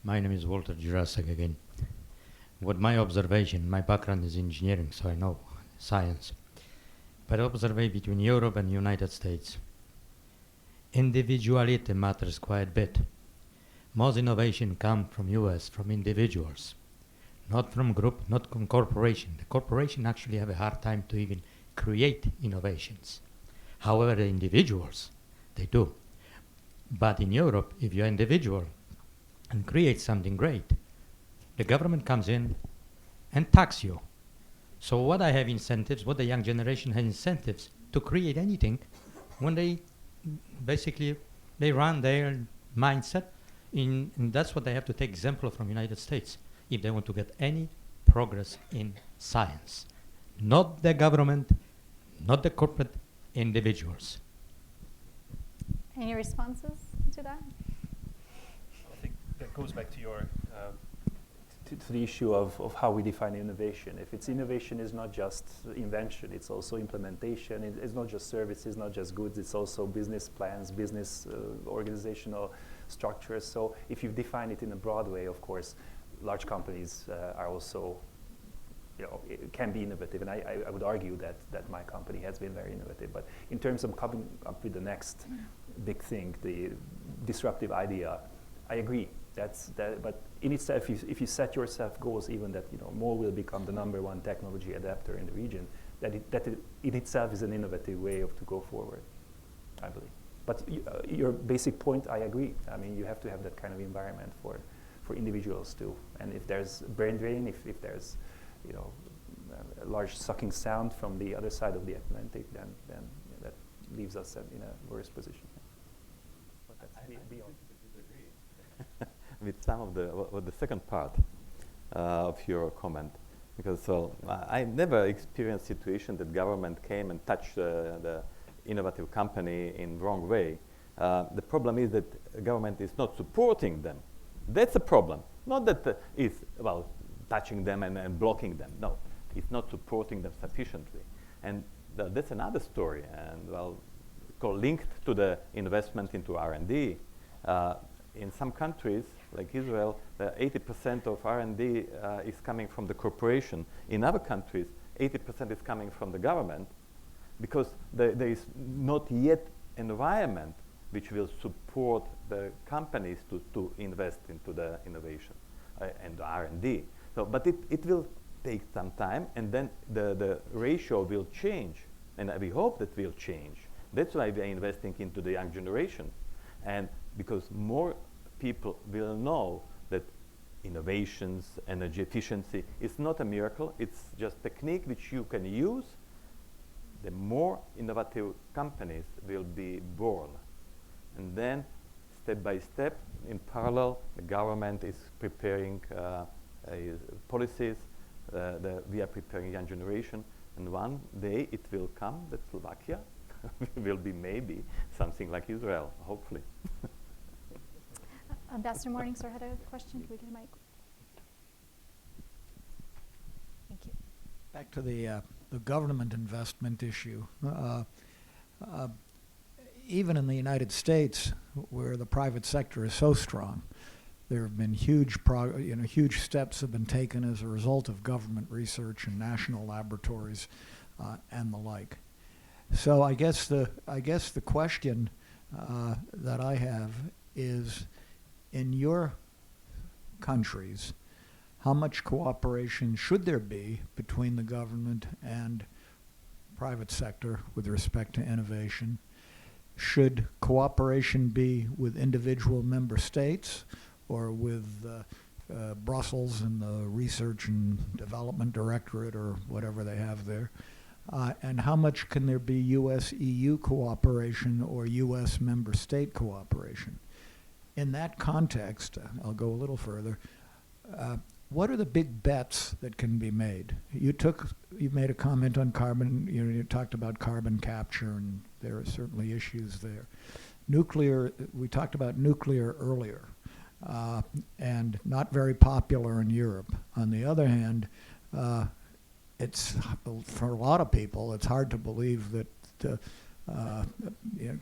My name is Walter Jurasek again. What my observation, my background is engineering, so I know science. But observation between Europe and United States, individuality matters quite a bit. Most innovation comes from US, from individuals, not from group, not from corporation. The corporation actually have a hard time to even create innovations. However, the individuals, they do. But in Europe, if you're individual and create something great, the government comes in and tax you. So what I have incentives, what the young generation has incentives to create anything when they basically they run their mindset and that's what they have to take example from United States if they want to get any progress in science. Not the government, not the corporate, individuals. Any responses to that? I think that goes back to your to the issue of how we define innovation. If it's innovation is not just invention, it's also implementation. It's not just services, not just goods. It's also business plans, business organizational structures. So if you define it in a broad way, of course, large companies are also, it can be innovative. And I would argue that my company has been very innovative. But in terms of coming up with the next big thing, the disruptive idea, I agree. But in itself, if you set yourself goals, even that MOL will become the #1 technology adapter in the region, that in itself is an innovative way to go forward, I believe. But your basic point, I agree. I mean, you have to have that kind of environment for individuals too. And if there's brain drain, if there's a large sucking sound from the other side of the Atlantic, then that leaves us in a worse position. But that's beyond. With some of the second part of your comment. Because so I never experienced situation that government came and touched the innovative company in wrong way. The problem is that government is not supporting them. That's a problem. Not that it's about touching them and blocking them. No, it's not supporting them sufficiently. And that's another story. And well, linked to the investment into R&D. In some countries, like Israel, 80% of R&D is coming from the corporation. In other countries, 80% is coming from the government, because there is not yet environment which will support the companies to invest into the innovation and the R&D. So, but it will take some time, and then the ratio will change, and we hope that will change. That's why we are investing into the young generation, and because more people will know that innovations, energy efficiency is not a miracle, it's just technique which you can use, the more innovative companies will be born. And then, step by step, in parallel, the government is preparing policies, we are preparing young generation, and one day it will come that Slovakia will be maybe something like Israel, hopefully. Ambassador Morningstar had a question. Can we get a mic? Thank you. Back to the government investment issue. Even in the United States, where the private sector is so strong, there have been huge steps have been taken as a result of government research and national laboratories and the like. So I guess the question that I have is, in your countries, how much cooperation should there be between the government and private sector with respect to innovation? Should cooperation be with individual member states or with Brussels and the Research and Development Directorate or whatever they have there? And how much can there be US-EU cooperation or US member state cooperation? In that context, I'll go a little further, what are the big bets that can be made? You made a comment on carbon, you talked about carbon capture, and there are certainly issues there. Nuclear, we talked about nuclear earlier, and not very popular in Europe. On the other hand, it's, for a lot of people, it's hard to believe that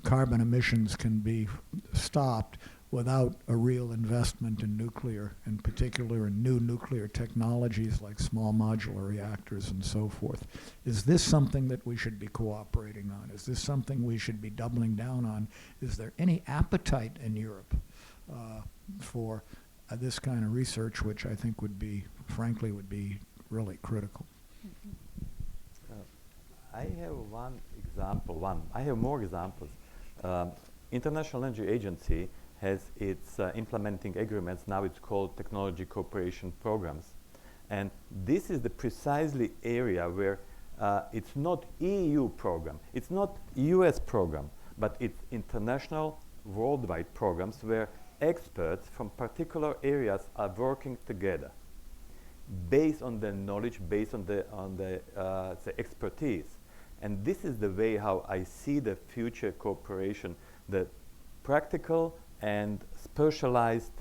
carbon emissions can be stopped without a real investment in nuclear, in particular in new nuclear technologies like small modular reactors and so forth. Is this something that we should be cooperating on? Is this something we should be doubling down on? Is there any appetite in Europe for this kind of research, which I think would be, frankly, would be really critical? I have one example, I have more examples. International Energy Agency has its implementing agreements. Now it's called Technology Cooperation Programs. And this is the precisely area where it's not EU program, it's not US program, but it's international, worldwide programs where experts from particular areas are working together based on the knowledge, based on the expertise. And this is the way how I see the future cooperation, the practical and specialized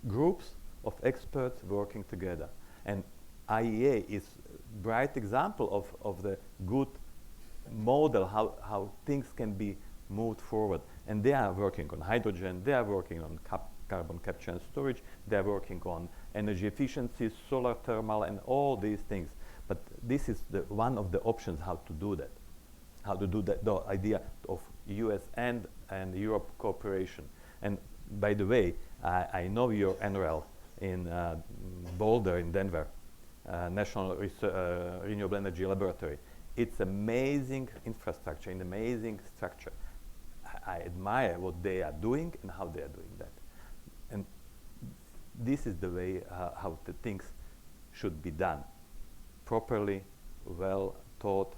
groups of experts working together. And IEA is a bright example of the good model how things can be moved forward. And they are working on hydrogen, they are working on carbon capture and storage, they are working on energy efficiency, solar thermal, and all these things. But this is one of the options how to do that, the idea of US and Europe cooperation. And by the way, I know your NREL in Boulder in Denver, National Renewable Energy Laboratory. It's amazing infrastructure, an amazing structure. I admire what they are doing and how they are doing that. And this is the way how the things should be done. Properly, well taught,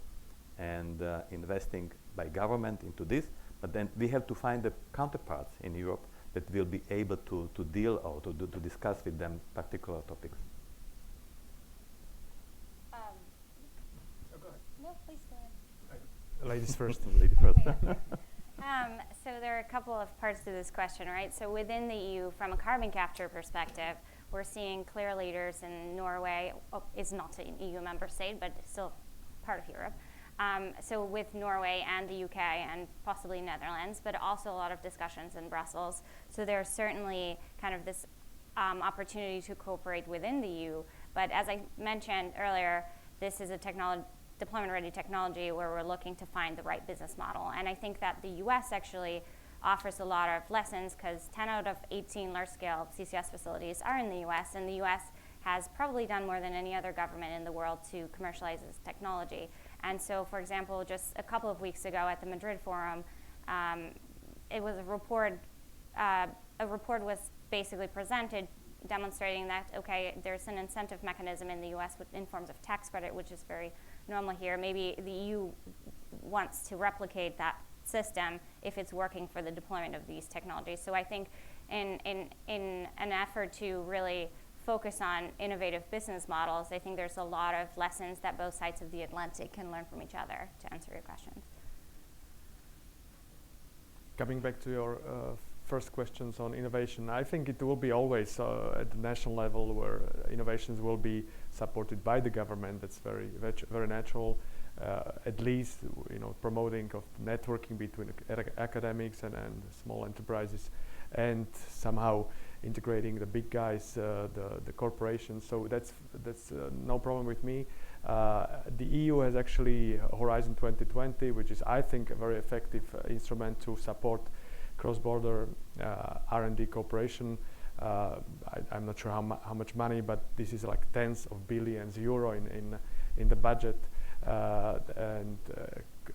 and investing by government into this. But then we have to find the counterparts in Europe that will be able to deal or to discuss with them particular topics. Please go ahead. Ladies first. Lady first. So there are a couple of parts to this question, right? So within the EU, from a carbon capture perspective, we're seeing clear leaders in Norway. Is not an EU member state, but still part of Europe. So with Norway and the UK and possibly Netherlands, but also a lot of discussions in Brussels. So there's certainly kind of this opportunity to cooperate within the EU. But as I mentioned earlier, this is a deployment-ready technology where we're looking to find the right business model. And I think that the US actually offers a lot of lessons because 10 out of 18 large-scale CCS facilities are in the US, and the US has probably done more than any other government in the world to commercialize this technology. And so, for example, just a couple of weeks ago at the Madrid Forum, it was a report was basically presented demonstrating that, okay, there's an incentive mechanism in the US in forms of tax credit, which is very normal here. Maybe the EU wants to replicate that system if it's working for the deployment of these technologies. So I think in an effort to really focus on innovative business models, I think there's a lot of lessons that both sides of the Atlantic can learn from each other, to answer your questions. Coming back to your first questions on innovation, I think it will be always at the national level where innovations will be supported by the government. That's very natural. At least, promoting of networking between academics and small enterprises, and somehow integrating the big guys, the corporations. So that's no problem with me. The EU has actually Horizon 2020, which is, I think, a very effective instrument to support cross-border R&D cooperation. I'm not sure how much money, but this is like tens of billions euro in the budget, and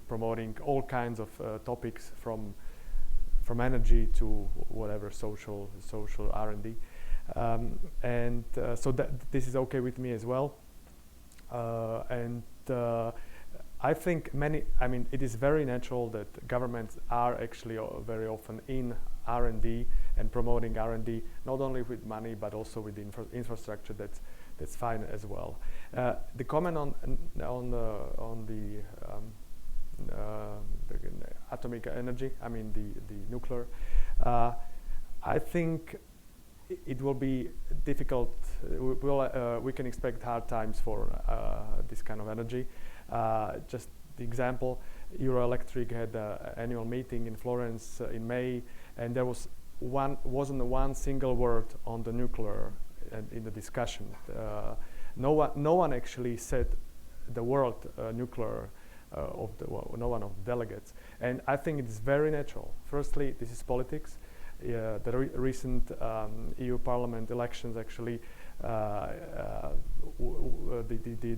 promoting all kinds of topics from energy to whatever social R&D, so this is okay with me as well. I think it is very natural that governments are actually very often in R&D and promoting R&D, not only with money but also with infrastructure. That's fine as well. The comment on the atomic energy, the nuclear, I think it will be difficult. We can expect hard times for this kind of energy. Just the example, Euroelectric had an annual meeting in Florence in May, and there wasn't one single word on the nuclear in the discussion. No one actually said the word nuclear no one of the delegates. And I think it is very natural. Firstly, this is politics. The recent EU Parliament elections actually, the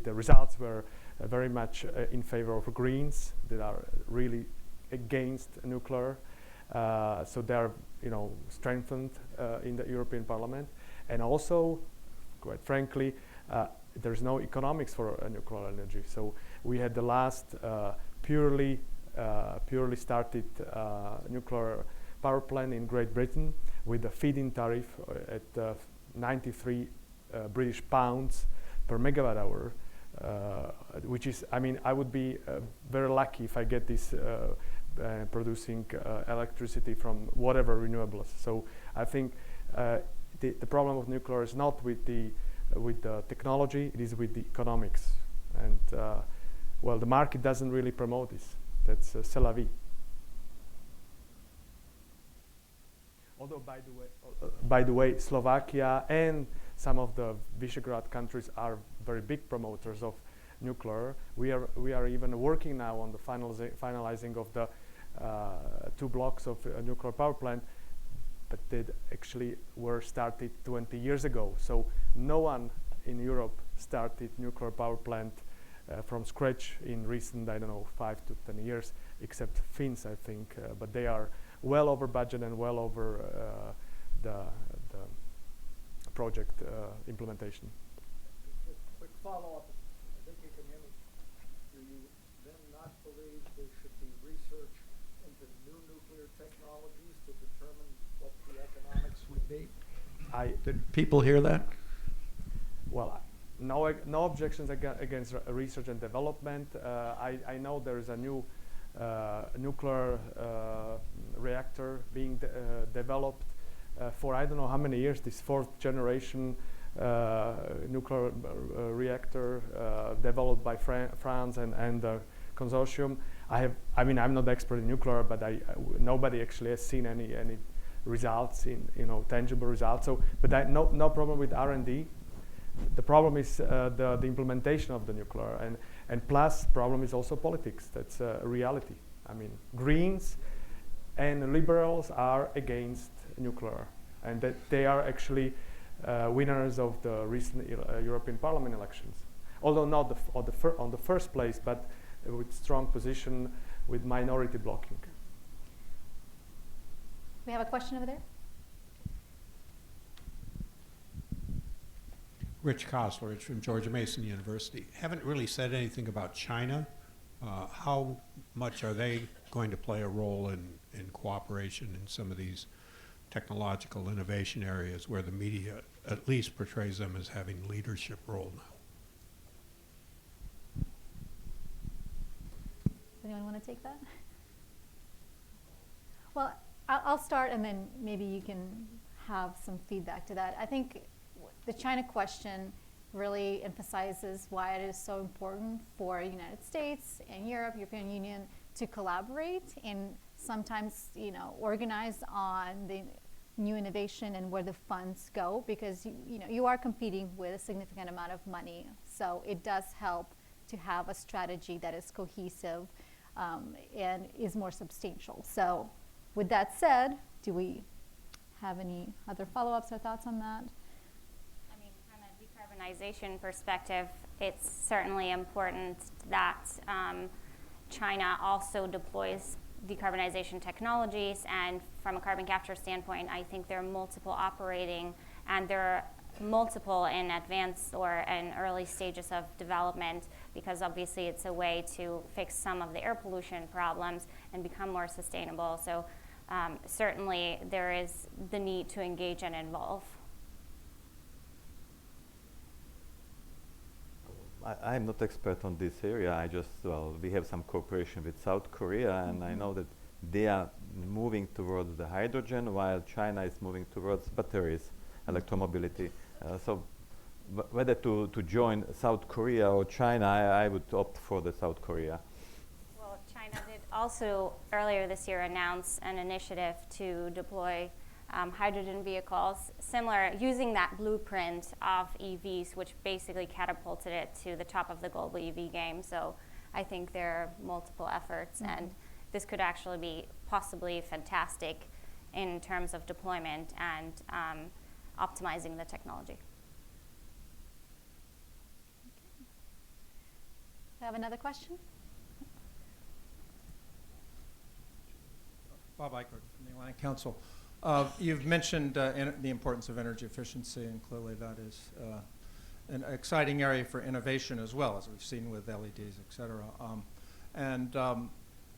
results were very much in favor of Greens that are really against nuclear. So they are, strengthened in the European Parliament. And also, quite frankly, there's no economics for nuclear energy. So we had the last purely started nuclear power plant in Great Britain with a feed-in tariff at 93 British pounds per megawatt hour, which is, I would be very lucky if I get this producing electricity from whatever renewables. So I think the problem of nuclear is not with the technology, it is with the economics. And the market doesn't really promote this. That's c'est la vie. Although, by the way, Slovakia and some of the Visegrad countries are very big promoters of nuclear. We are even working now on the finalizing of the 2 blocks of a nuclear power plant, but they actually were started 20 years ago. So no one in Europe started nuclear power plant from scratch in recent, 5 to 10 years, except Finns, I think. But they are well over budget and well over the project implementation. Quick follow-up. I think you can hear me. Do you then not believe there should be research into new nuclear technologies to determine what the economics would be? Did people hear that? Well, no objections against research and development. I know there is a new nuclear reactor being developed for I don't know how many years, this 4th generation nuclear reactor developed by France and the consortium. I'm not expert in nuclear, but nobody actually has seen any results in tangible results. So, but no problem with R&D. The problem is the implementation of the nuclear, and plus problem is also politics. That's a reality. I mean, Greens and liberals are against nuclear, and that they are actually winners of the recent European Parliament elections. Although not on the first place, but with strong position with minority blocking. We have a question over there. Rich Koslerich from George Mason University. Haven't really said anything about China. How much are they going to play a role in cooperation in some of these technological innovation areas where the media at least portrays them as having leadership role now? Anyone want to take that? Well, I'll start, and then maybe you can have some feedback to that. I think the China question really emphasizes why it is so important for the United States and Europe, European Union, to collaborate and sometimes, organize on the new innovation and where the funds go, because you are competing with a significant amount of money. So it does help to have a strategy that is cohesive and is more substantial. So with that said, do we have any other follow-ups or thoughts on that? I mean, from a decarbonization perspective, it's certainly important that China also deploys decarbonization technologies, and from a carbon capture standpoint, I think there are multiple operating, and there are multiple in advanced or in early stages of development, because obviously it's a way to fix some of the air pollution problems and become more sustainable. So certainly there is the need to engage and involve. I'm not expert on this area. We have some cooperation with South Korea, and I know that they are moving towards the hydrogen, while China is moving towards batteries, electromobility. So whether to join South Korea or China, I would opt for the South Korea. Well, China did also earlier this year announce an initiative to deploy hydrogen vehicles, similar, using that blueprint of EVs, which basically catapulted it to the top of the global EV game. So I think there are multiple efforts, and this could actually be possibly fantastic in terms of deployment and optimizing the technology. I have another question. Bob Eichert from the Atlantic Council. You've mentioned the importance of energy efficiency, and clearly that is an exciting area for innovation as well, as we've seen with LEDs, et cetera.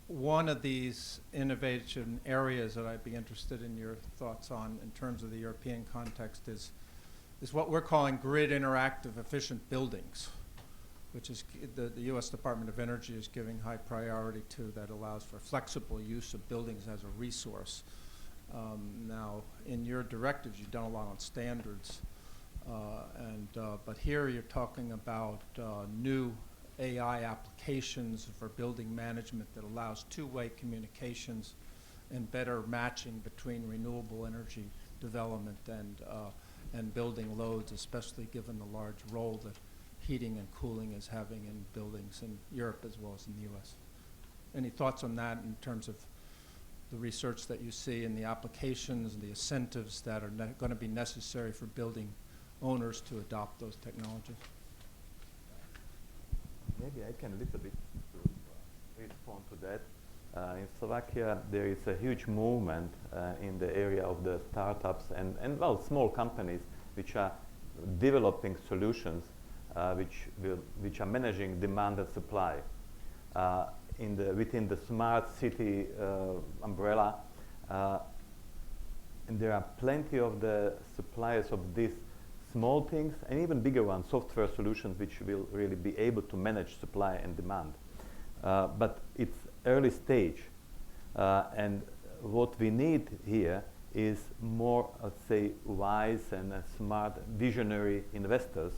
One of these innovation areas that I'd be interested in your thoughts on in terms of the European context is what we're calling grid interactive efficient buildings, which is the U.S. Department of Energy is giving high priority to, that allows for flexible use of buildings as a resource. Now, in your directives, you've done a lot on standards, but here you're talking about new AI applications for building management that allows two-way communications and better matching between renewable energy development and building loads, especially given the large role that heating and cooling is having in buildings in Europe as well as in the U.S. Any thoughts on that in terms of the research that you see and the applications and the incentives that are going to be necessary for building owners to adopt those technologies? Maybe I can a little bit respond to that. In Slovakia, there is a huge movement in the area of the startups and small companies which are developing solutions which are managing demand and supply. Within the smart city umbrella, and there are plenty of the suppliers of these small things and even bigger ones, software solutions which will really be able to manage supply and demand. But it's early stage, and what we need here is more, let's say, wise and smart visionary investors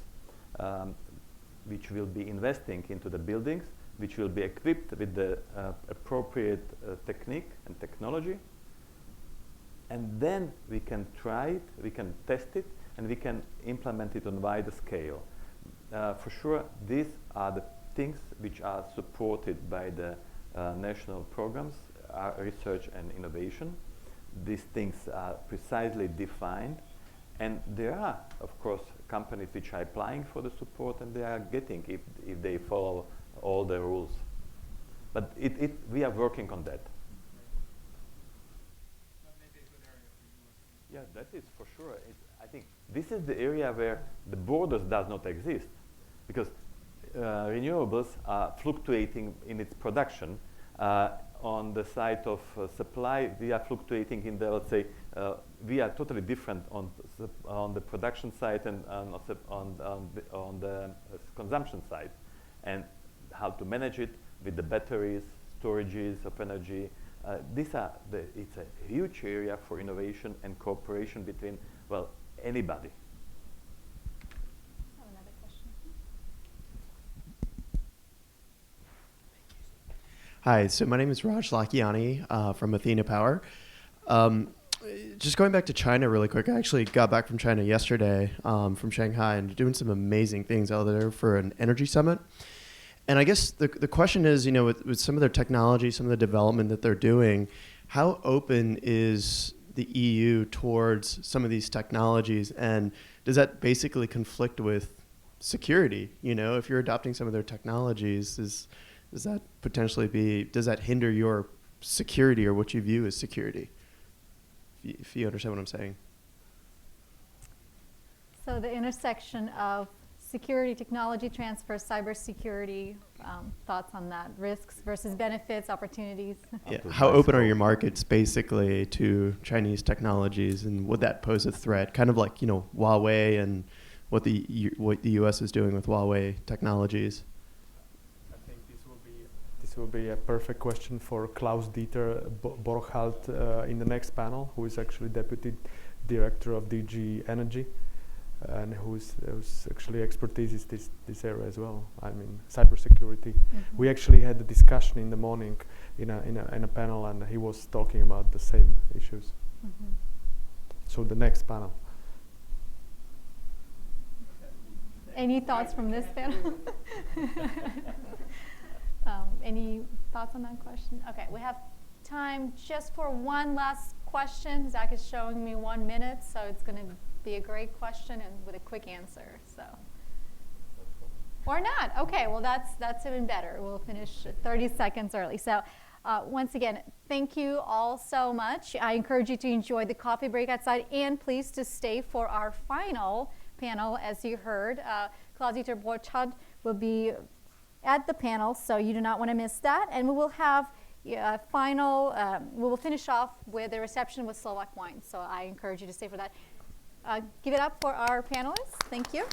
which will be investing into the buildings, which will be equipped with the appropriate technique and technology. And then we can try it, we can test it, and we can implement it on a wider scale. For sure, these are the things which are supported by the national programs, research and innovation. These things are precisely defined, and there are, of course, companies which are applying for the support, and they are getting if they follow all the rules. But we are working on that. Yeah, that is for sure. I think this is the area where the borders does not exist, because renewables are fluctuating in its production. On the side of supply, we are fluctuating in the, let's say, we are totally different on the production side and on the consumption side, and how to manage it with the batteries, storages of energy. It's a huge area for innovation and cooperation between, well, anybody. Another question. Hi, so my name is Raj Lakiani from Athena Power. Just going back to China really quick, I actually got back from China yesterday from Shanghai and doing some amazing things out there for an energy summit. And I guess the question is, you know, with some of their technology, some of the development that they're doing, how open is the EU towards some of these technologies? And does that basically conflict with security? You know, if you're adopting some of their technologies, does that potentially does that hinder your security or what you view as security? If you understand what I'm saying. So the intersection of security, technology transfer, cybersecurity, thoughts on that, risks versus benefits, opportunities. Yeah. How open are your markets basically to Chinese technologies, and would that pose a threat? Kind of like, you know, Huawei and what the U.S. is doing with Huawei technologies. I think this will be a perfect question for Klaus-Dieter Borchardt in the next panel, who is actually Deputy Director of DG Energy, and whose actually expertise is this area as well. I mean, cybersecurity. Mm-hmm. We actually had a discussion in the morning in a panel, and he was talking about the same issues. Mm-hmm. So the next panel. Any thoughts from this panel? Any thoughts on that question? Okay, we have time just for one last question. Zach is showing me 1 minute, so it's going to be a great question and with a quick answer. So, or not. Okay, well that's even better. We'll finish 30 seconds early. So, once again, thank you all so much. I encourage you to enjoy the coffee break outside, and please to stay for our final panel. As you heard, Klaus-Dieter Borchardt will be at the panel, so you do not want to miss that. And we will have final. We will finish off with a reception with Slovak wine. So I encourage you to stay for that. Give it up for our panelists. Thank you.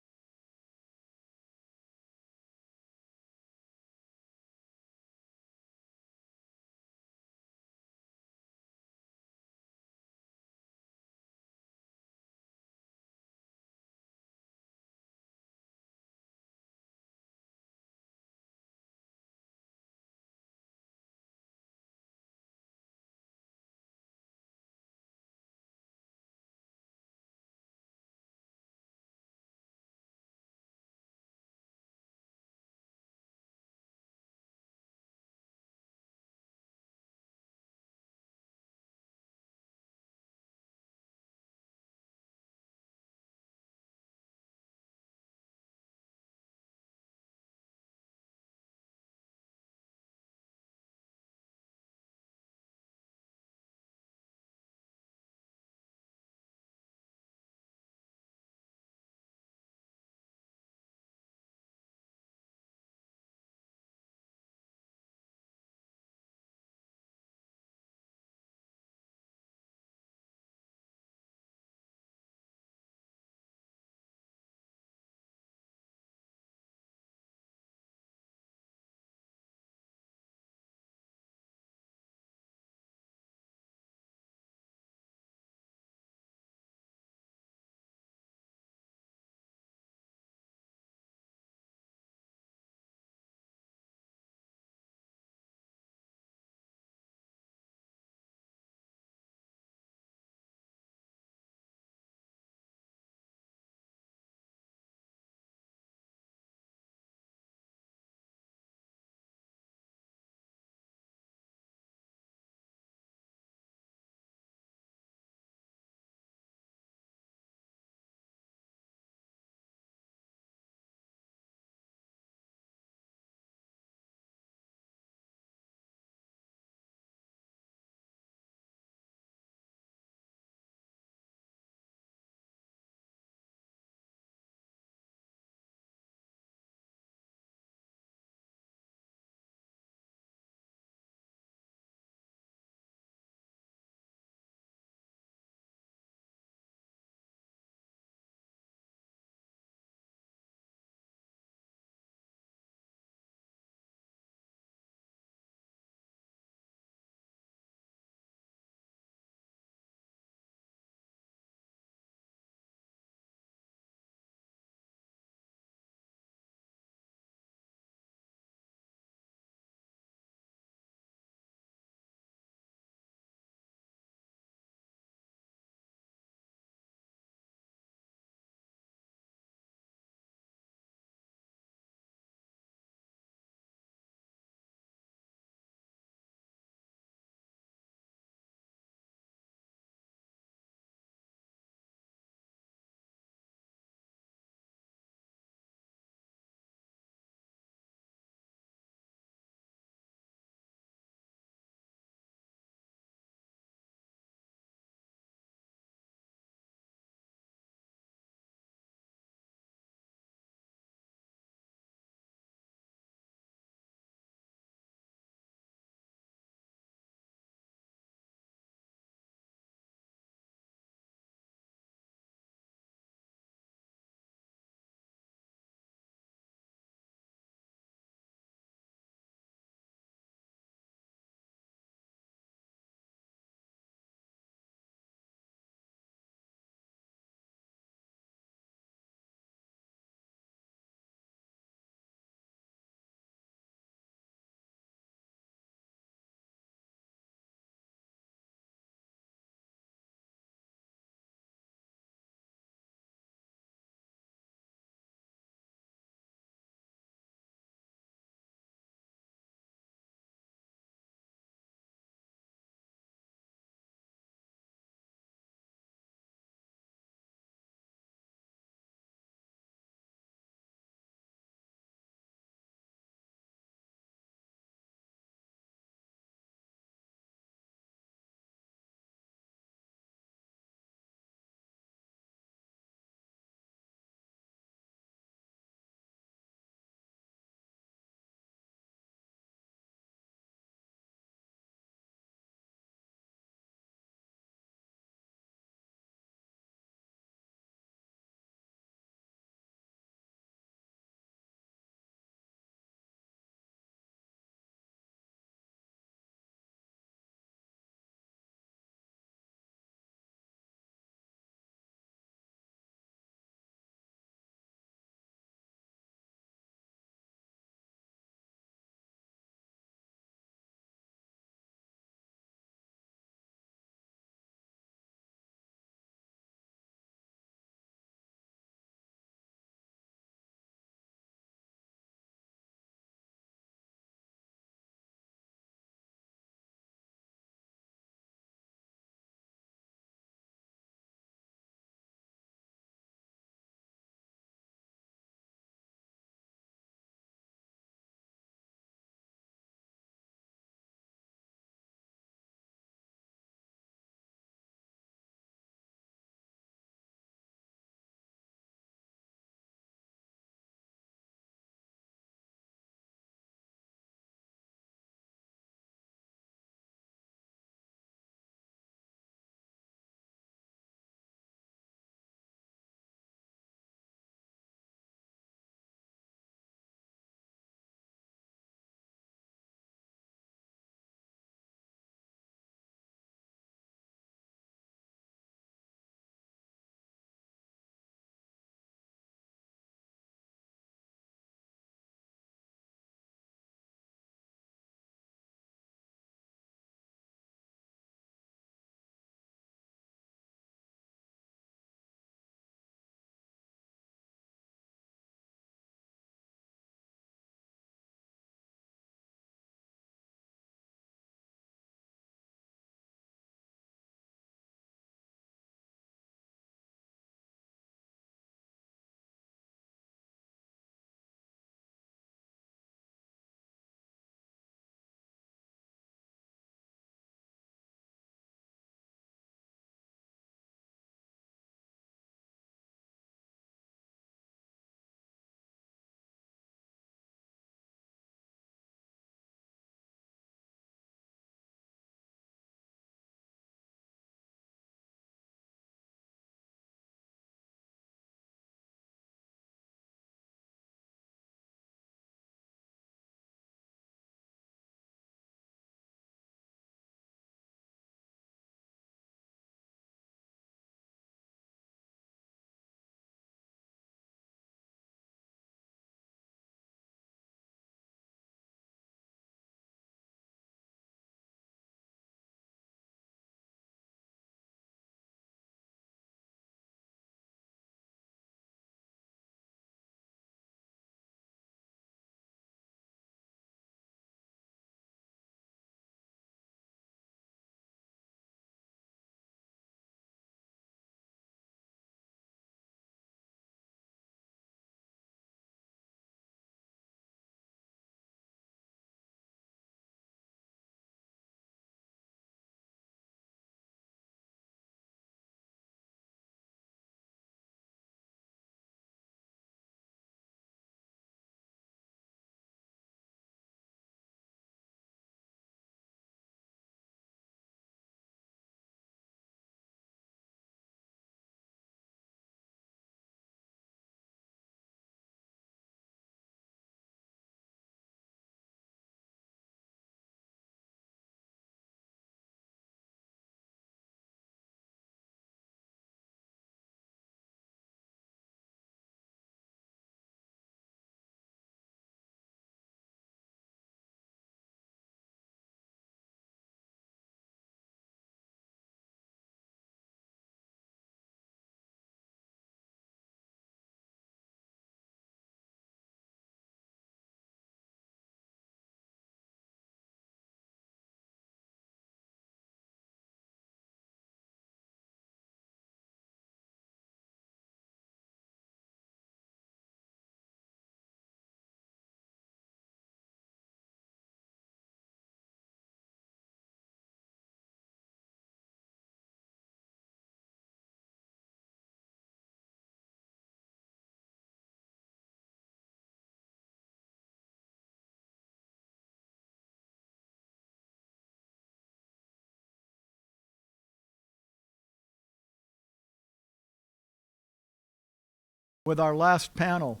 with our last panel.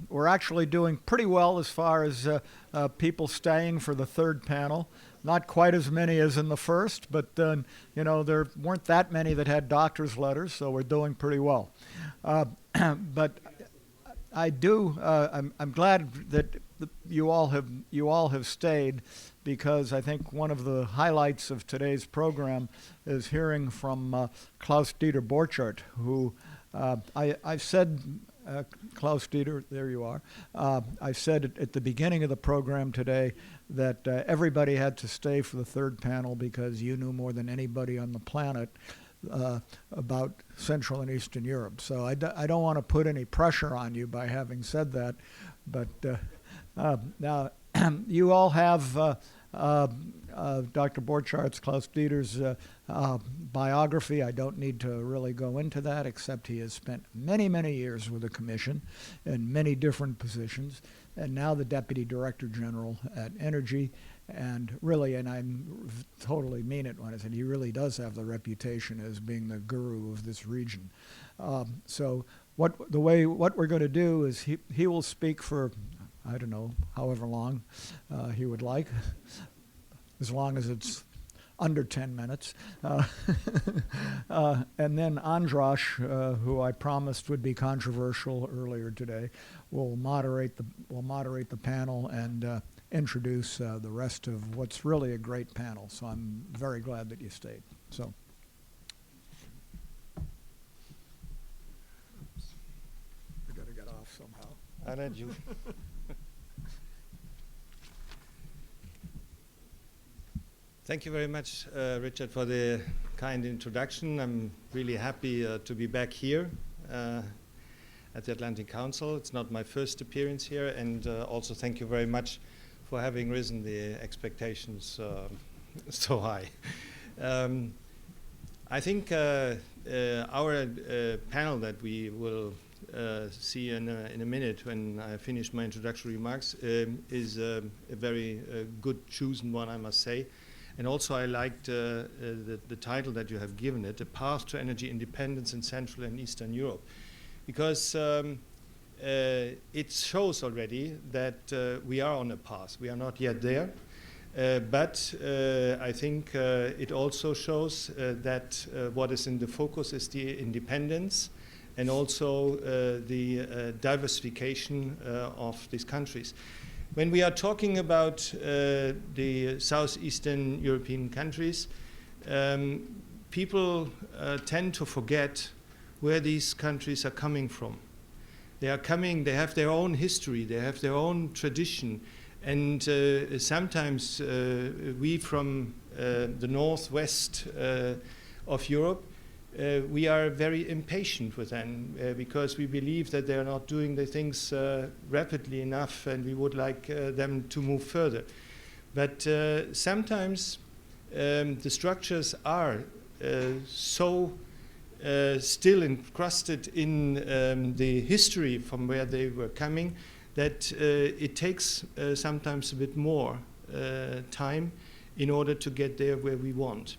We're actually doing pretty well as far as people staying for the third panel. Not quite as many as in the first, but you know, there weren't that many that had doctor's letters, so we're doing pretty well. But I'm glad that you all have stayed, because I think one of the highlights of today's program is hearing from Klaus-Dieter Borchardt, who I've said, Klaus-Dieter, there you are. I said at the beginning of the program today that everybody had to stay for the third panel because you knew more than anybody on the planet about Central and Eastern Europe. So I don't want to put any pressure on you by having said that, but now you all have Dr. Borchardt's, Klaus-Dieter's biography. I don't need to really go into that, except he has spent many, many years with the Commission in many different positions, and now the Deputy Director General at Energy. And really, and I totally mean it when I said he really does have the reputation as being the guru of this region. So what we're going to do is he will speak for, I don't know, however long he would like, as long as it's under 10 minutes. And then Andras, who I promised would be controversial earlier today, will moderate the panel and introduce the rest of what's really a great panel. So I'm very glad that you stayed. So. I got to get off somehow. I'll let you. Thank you very much, Richard, for the kind introduction. I'm really happy to be back here at the Atlantic Council. It's not my first appearance here, and also thank you very much for having risen the expectations so high. I think our panel that we will see in a minute when I finish my introductory remarks is a very good chosen one, I must say. And also I liked the title that you have given it, A Path to Energy Independence in Central and Eastern Europe, because it shows already that we are on a path. We are not yet there, but I think it also shows that what is in the focus is the independence and also the diversification of these countries. When we are talking about the southeastern European countries, people tend to forget where these countries are coming from. They have their own history, they have their own tradition, and sometimes we from the northwest of Europe, we are very impatient with them because we believe that they are not doing the things rapidly enough, and we would like them to move further. But sometimes the structures are so still encrusted in the history from where they were coming that it takes sometimes a bit more time in order to get there where we want.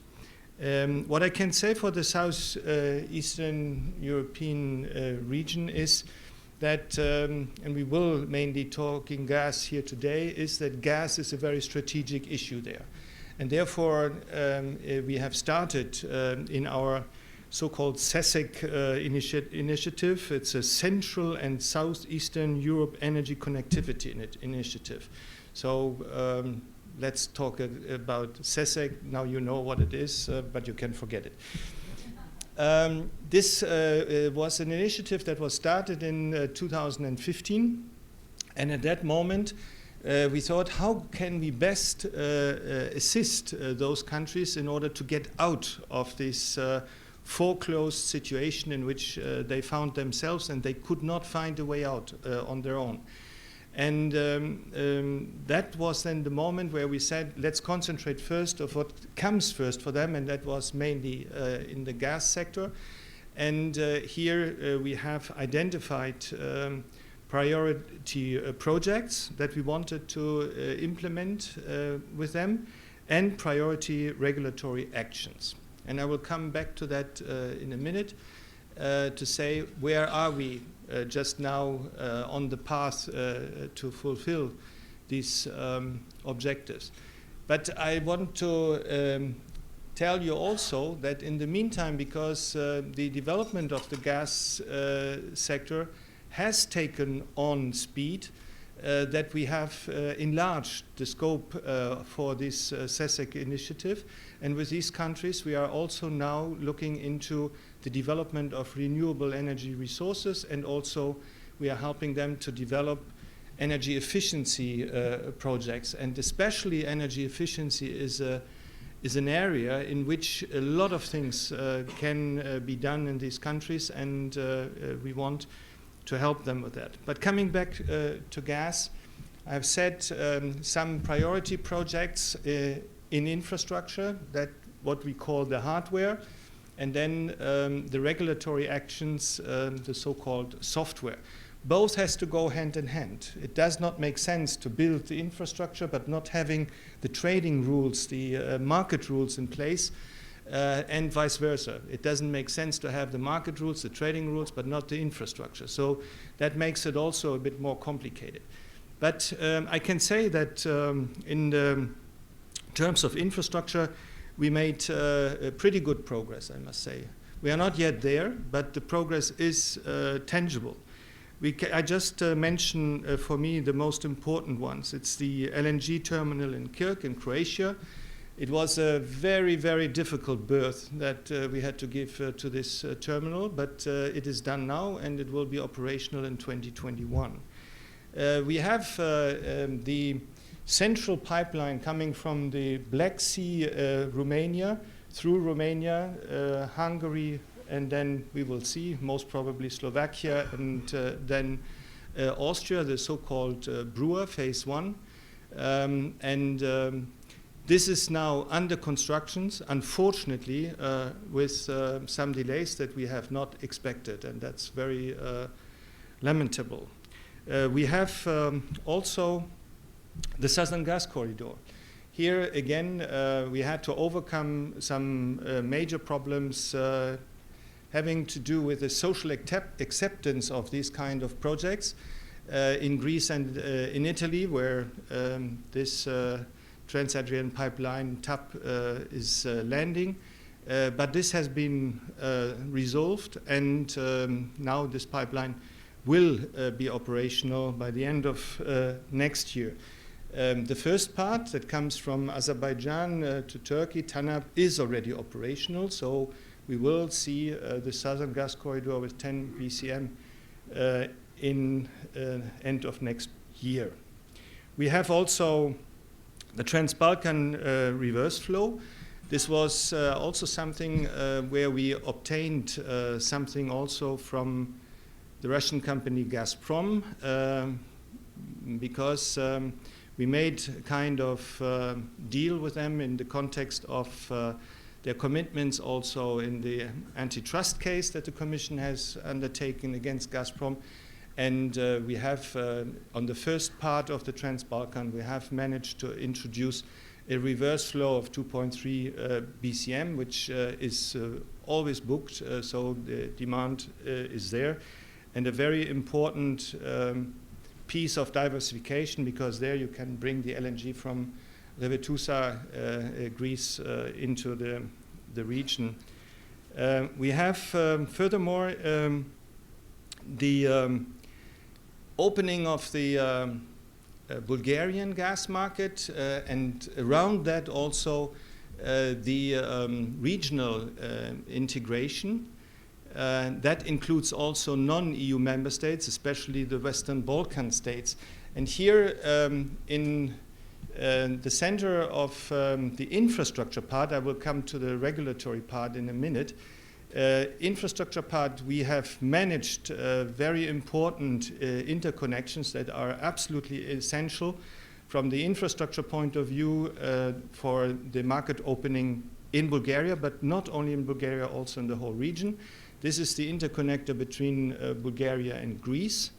What I can say for the southeastern European region is that, and we will mainly talk in gas here today, is that gas is a very strategic issue there. And therefore, we have started in our so-called CESEC initiative. It's a Central and Southeastern Europe Energy Connectivity Initiative. So let's talk about CESEC. Now you know what it is, but you can forget it. This was an initiative that was started in 2015. And at that moment, we thought, how can we best assist those countries in order to get out of this foreclosed situation in which they found themselves, and they could not find a way out on their own. And that was then the moment where we said, let's concentrate first of what comes first for them, and that was mainly in the gas sector. And here we have identified priority projects that we wanted to implement with them, and priority regulatory actions. And I will come back to that in a minute. to say where are we just now on the path to fulfill these objectives. But I want to tell you also that in the meantime, because the development of the gas sector has taken on speed, that we have enlarged the scope for this CESEC initiative. And with these countries, we are also now looking into the development of renewable energy resources, and also we are helping them to develop energy efficiency projects. And especially energy efficiency is an area in which a lot of things can be done in these countries, and we want to help them with that. But coming back to gas, I've said some priority projects in infrastructure, that what we call the hardware, and then the regulatory actions, the so-called software. Both has to go hand in hand. It does not make sense to build the infrastructure but not having the trading rules, the market rules in place, and vice versa. It doesn't make sense to have the market rules, the trading rules, but not the infrastructure. So that makes it also a bit more complicated. But I can say that in the terms of infrastructure, we made pretty good progress, I must say. We are not yet there, but the progress is tangible. I just mentioned for me the most important ones. It's the LNG terminal in Kirk in Croatia. It was a very, very difficult birth that we had to give to this terminal, but it is done now and it will be operational in 2021. We have the central pipeline coming from the Black Sea, Romania, through Romania, Hungary, and then we will see, most probably Slovakia, and then Austria, the so-called Brewer Phase 1. This is now under construction, unfortunately, with some delays that we have not expected, and that's very lamentable. We have also the Southern Gas Corridor. Here again, we had to overcome some major problems having to do with the social acceptance of these kind of projects in Greece and in Italy, where this Trans-Adrian pipeline TAP is landing. But this has been resolved, and now this pipeline will be operational by the end of next year. The first part that comes from Azerbaijan to Turkey, TANAP, is already operational, so we will see the Southern Gas Corridor with 10 BCM in end of next year. We have also the Trans-Balkan reverse flow. This was also something where we obtained something also from the Russian company Gazprom, because we made a kind of deal with them in the context of their commitments also in the antitrust case that the Commission has undertaken against Gazprom. And we have, on the first part of the Trans-Balkan, we have managed to introduce a reverse flow of 2.3 BCM, which is always booked, so the demand is there. And a very important piece of diversification, because there you can bring the LNG from Revetusa, Greece, into the region. We have, furthermore, the opening of the Bulgarian gas market, and around that also the regional integration. That includes also non-EU member states, especially the Western Balkan states. And here in the center of the infrastructure part, I will come to the regulatory part in a minute. Infrastructure part, we have managed very important interconnections that are absolutely essential from the infrastructure point of view for the market opening in Bulgaria, but not only in Bulgaria, also in the whole region. This is the interconnector between Bulgaria and Greece.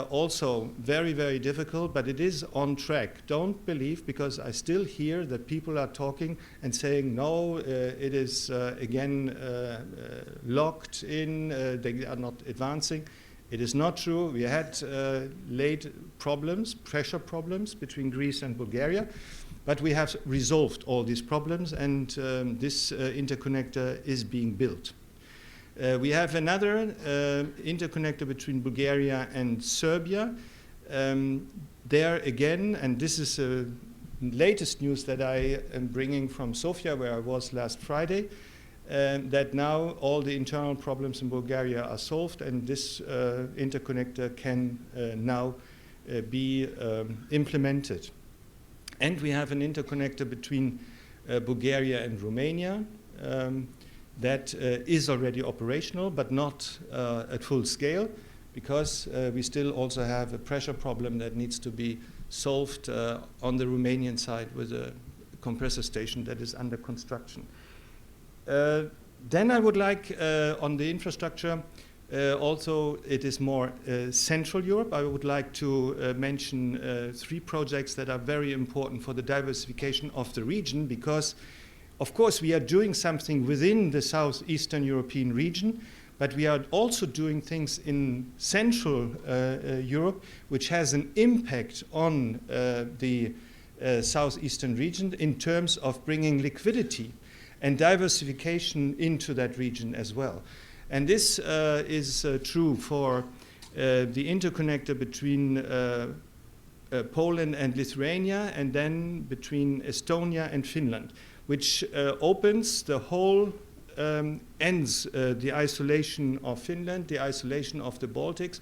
also very, very difficult, but it is on track. Don't believe, because I still hear that people are talking and saying, no, it is again locked in, they are not advancing. It is not true. We had late problems, pressure problems between Greece and Bulgaria, but we have resolved all these problems, and this interconnector is being built. We have another interconnector between Bulgaria and Serbia. There again, and this is latest news that I am bringing from Sofia, where I was last Friday, that now all the internal problems in Bulgaria are solved, and this interconnector can now be implemented. And we have an interconnector between Bulgaria and Romania that is already operational, but not at full scale, because we still also have a pressure problem that needs to be solved on the Romanian side with a compressor station that is under construction. Then I would like, on the infrastructure, also it is more Central Europe. I would like to mention 3 projects that are very important for the diversification of the region, because of course we are doing something within the southeastern European region, but we are also doing things in Central Europe which has an impact on the southeastern region in terms of bringing liquidity and diversification into that region as well. And this is true for the interconnector between Poland and Lithuania, and then between Estonia and Finland, which opens the whole, ends the isolation of Finland, the isolation of the Baltics,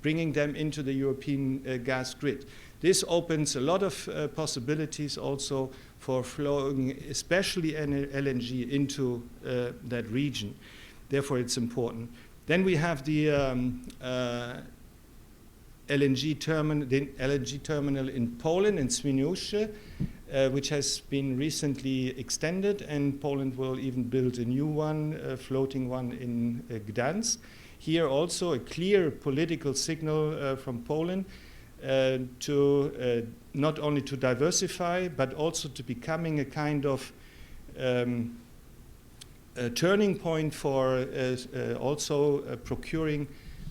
bringing them into the European gas grid. This opens a lot of possibilities also for flowing, especially LNG, into that region. Therefore, it's important. Then we have the LNG terminal in Poland, in Świnoujście, which has been recently extended, and Poland will even build a new one, a floating one in Gdansk. Here also a clear political signal from Poland to not only to diversify, but also to becoming a kind of a turning point for also procuring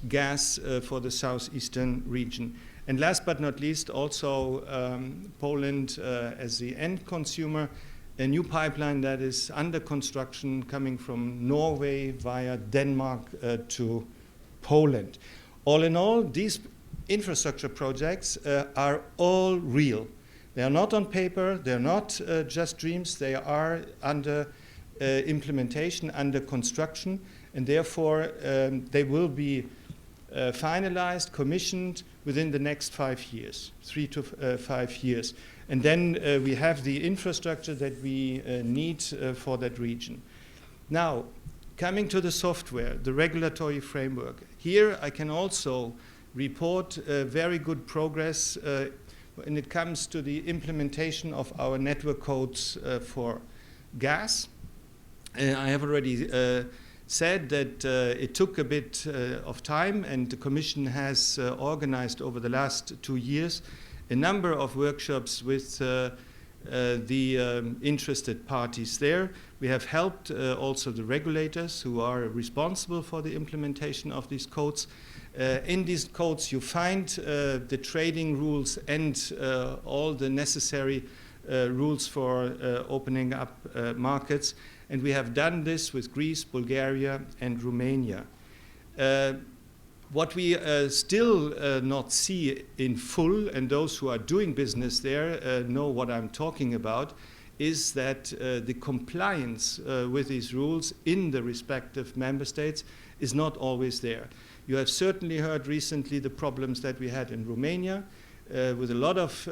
gas for the southeastern region. And last but not least, also Poland as the end consumer, a new pipeline that is under construction coming from Norway via Denmark to Poland. All in all, these infrastructure projects are all real. They are not on paper, they're not just dreams, they are under implementation, under construction, and therefore they will be finalized, commissioned within the next 5 years, 3 to 5 years. And then we have the infrastructure that we need for that region. Now, coming to the software, the regulatory framework, here I can also report very good progress when it comes to the implementation of our network codes for gas. I have already said that it took a bit of time, and the Commission has organized over the last 2 years a number of workshops with the interested parties there. We have helped also the regulators who are responsible for the implementation of these codes. In these codes you find the trading rules and all the necessary rules for opening up markets. And we have done this with Greece, Bulgaria, and Romania. What we still not see in full, and those who are doing business there know what I'm talking about, is that the compliance with these rules in the respective member states is not always there. You have certainly heard recently the problems that we had in Romania, with a lot of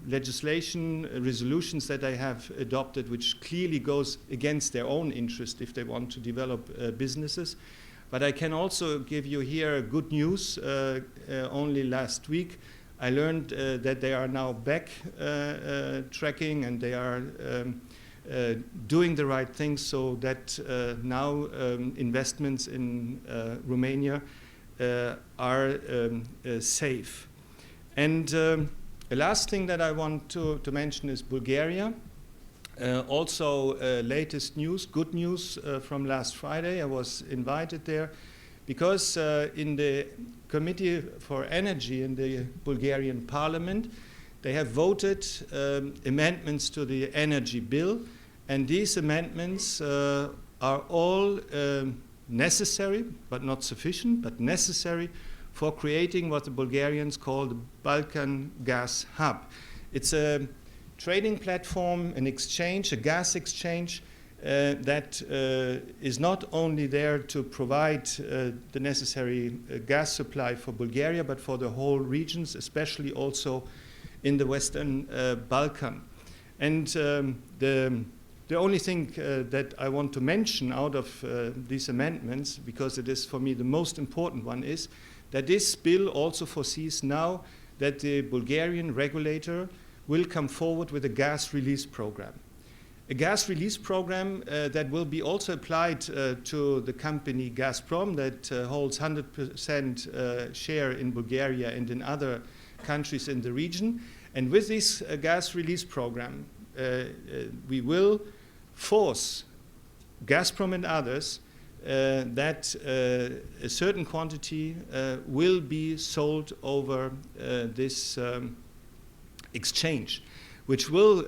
legislation, resolutions that they have adopted, which clearly goes against their own interest if they want to develop businesses. But I can also give you here good news. Only last week I learned that they are now back tracking, and they are doing the right things, so that now investments in Romania are safe. And the last thing that I want to mention is Bulgaria. Also, latest news, good news from last Friday. I was invited there because in the Committee for Energy in the Bulgarian Parliament, they have voted amendments to the energy bill, and these amendments are all necessary, but not sufficient, but necessary for creating what the Bulgarians call the Balkan Gas Hub. It's a trading platform, an exchange, a gas exchange that is not only there to provide the necessary gas supply for Bulgaria, but for the whole regions, especially also in the Western Balkan. And the only thing that I want to mention out of these amendments, because it is for me the most important one, is that this bill also foresees now that the Bulgarian regulator will come forward with a gas release program. A gas release program that will be also applied to the company Gazprom that holds 100% share in Bulgaria and in other countries in the region. And with this gas release program, we will force Gazprom and others that a certain quantity will be sold over this exchange, which will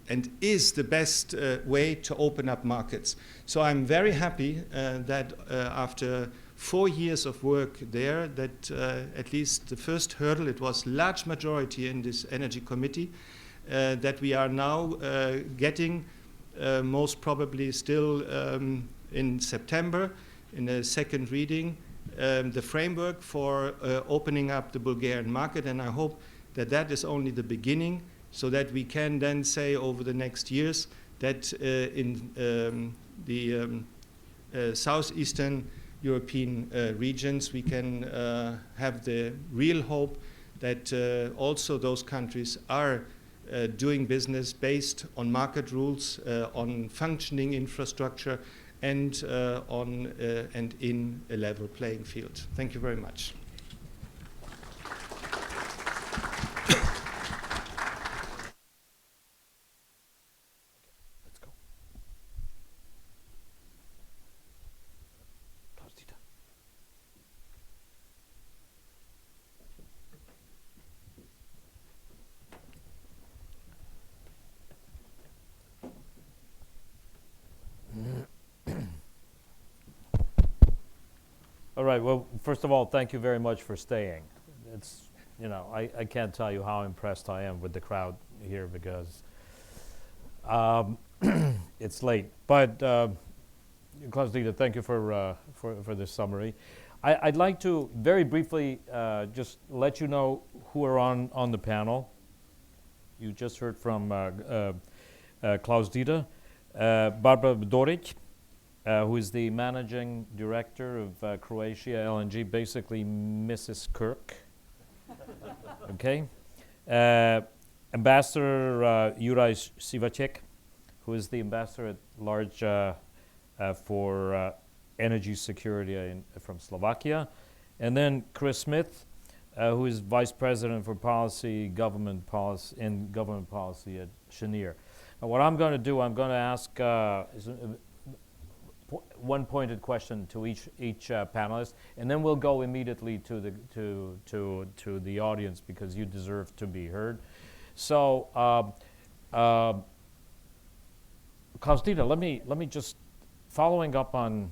and is the best way to open up markets. So I'm very happy that after 4 years of work there, that at least the first hurdle, it was large majority in this energy committee, that we are now getting most probably still in September in a second reading the framework for opening up the Bulgarian market, and I hope that that is only the beginning, so that we can then say over the next years that in the southeastern European regions we can have the real hope that also those countries are doing business based on market rules, on functioning infrastructure, and on and in a level playing field. Thank you very much. All right, well, first of all, thank you very much for staying. It's, you know, I can't tell you how impressed I am with the crowd here because it's late. But Klaus-Dieter, thank you for this summary. I'd like to very briefly just let you know who are on the panel. You just heard from Klaus-Dieter, Barbara Doric, who is the managing director of Croatia LNG, basically Mrs. Kirk. Okay. Ambassador Juraj Sivacek, who is the ambassador at large for energy security from Slovakia. And then Chris Smith, who is vice president for government policy at Cheniere. Now, what I'm going to do, I'm going to ask one pointed question to each panelist, and then we'll go immediately to the audience because you deserve to be heard. So, Klaus-Dieter, let me just following up on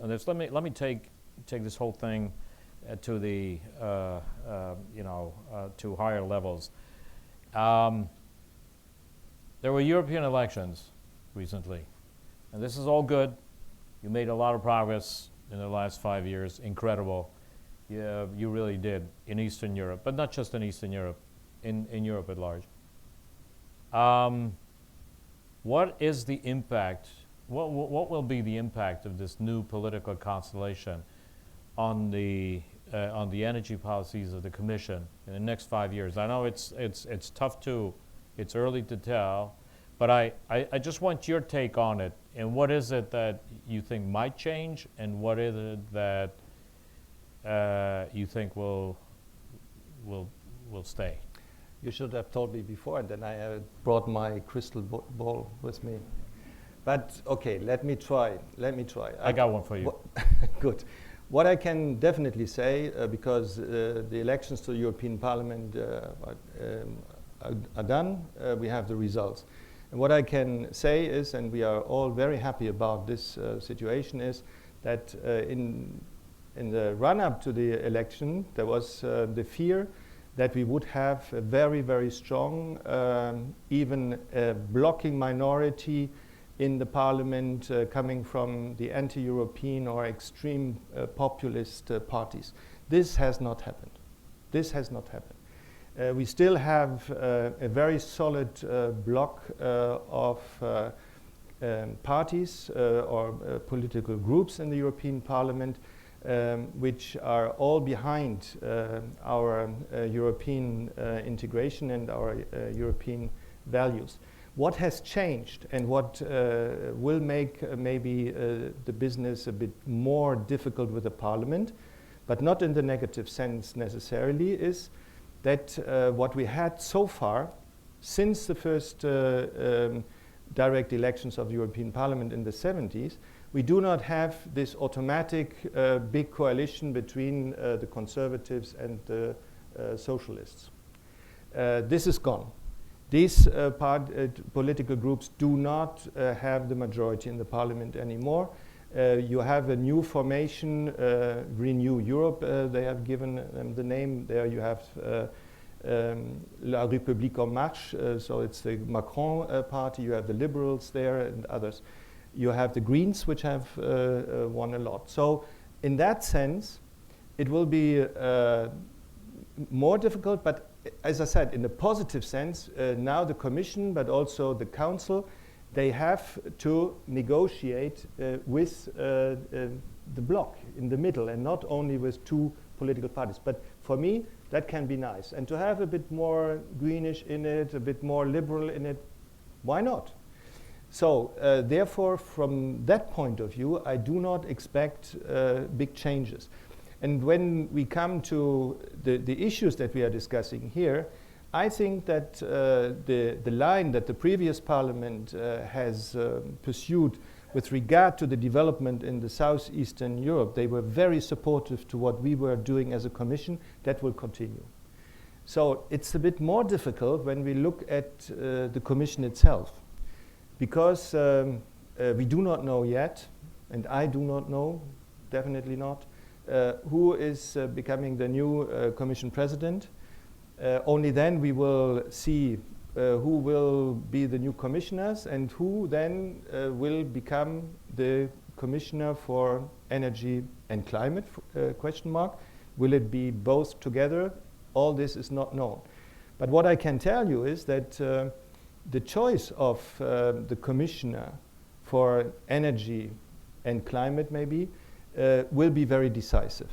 this. Let me take this whole thing to the to higher levels. There were European elections recently. And this is all good. You made a lot of progress in the last 5 years. Incredible. You really did in Eastern Europe, but not just in Eastern Europe, in Europe at large. What is the impact? What will be the impact of this new political constellation on the energy policies of the Commission in the next 5 years? I know it's tough to, it's early to tell. But I just want your take on it, and what is it that you think might change, and what is it that you think will stay? You should have told me before, and then I brought my crystal ball with me. But okay, let me try. I got one for you. Good. What I can definitely say, because the elections to the European Parliament are done, we have the results. And what I can say is, and we are all very happy about this situation, is that in the run-up to the election, there was the fear that we would have a very, very strong, even blocking minority in the parliament coming from the anti-European or extreme populist parties. This has not happened. This has not happened. We still have a very solid block of parties or political groups in the European Parliament which are all behind our European integration and our European values. What has changed and what will make maybe the business a bit more difficult with the Parliament, but not in the negative sense necessarily, is that what we had so far, since the first direct elections of the European Parliament in the 70s, we do not have this automatic big coalition between the conservatives and the socialists. This is gone. These political groups do not have the majority in the parliament anymore. You have a new formation, Renew Europe, they have given them the name. There you have La République en Marche, so it's the Macron party. You have the Liberals there and others. You have the Greens, which have won a lot. So in that sense, it will be more difficult, but as I said, in the positive sense, now the Commission, but also the Council, they have to negotiate with the bloc in the middle and not only with two political parties. But for me, that can be nice. And to have a bit more greenish in it, a bit more liberal in it, why not? So therefore, from that point of view, I do not expect big changes. And when we come to the issues that we are discussing here, I think that the line that the previous parliament has pursued with regard to the development in the southeastern Europe, they were very supportive to what we were doing as a commission. That will continue. So it's a bit more difficult when we look at the commission itself, because we do not know yet, and I do not know, definitely not, who is becoming the new Commission President. Only then we will see who will be the new commissioners and who then will become the Commissioner for Energy and Climate, question mark. Will it be both together? All this is not known. But what I can tell you is that the choice of the Commissioner for Energy and Climate maybe will be very decisive,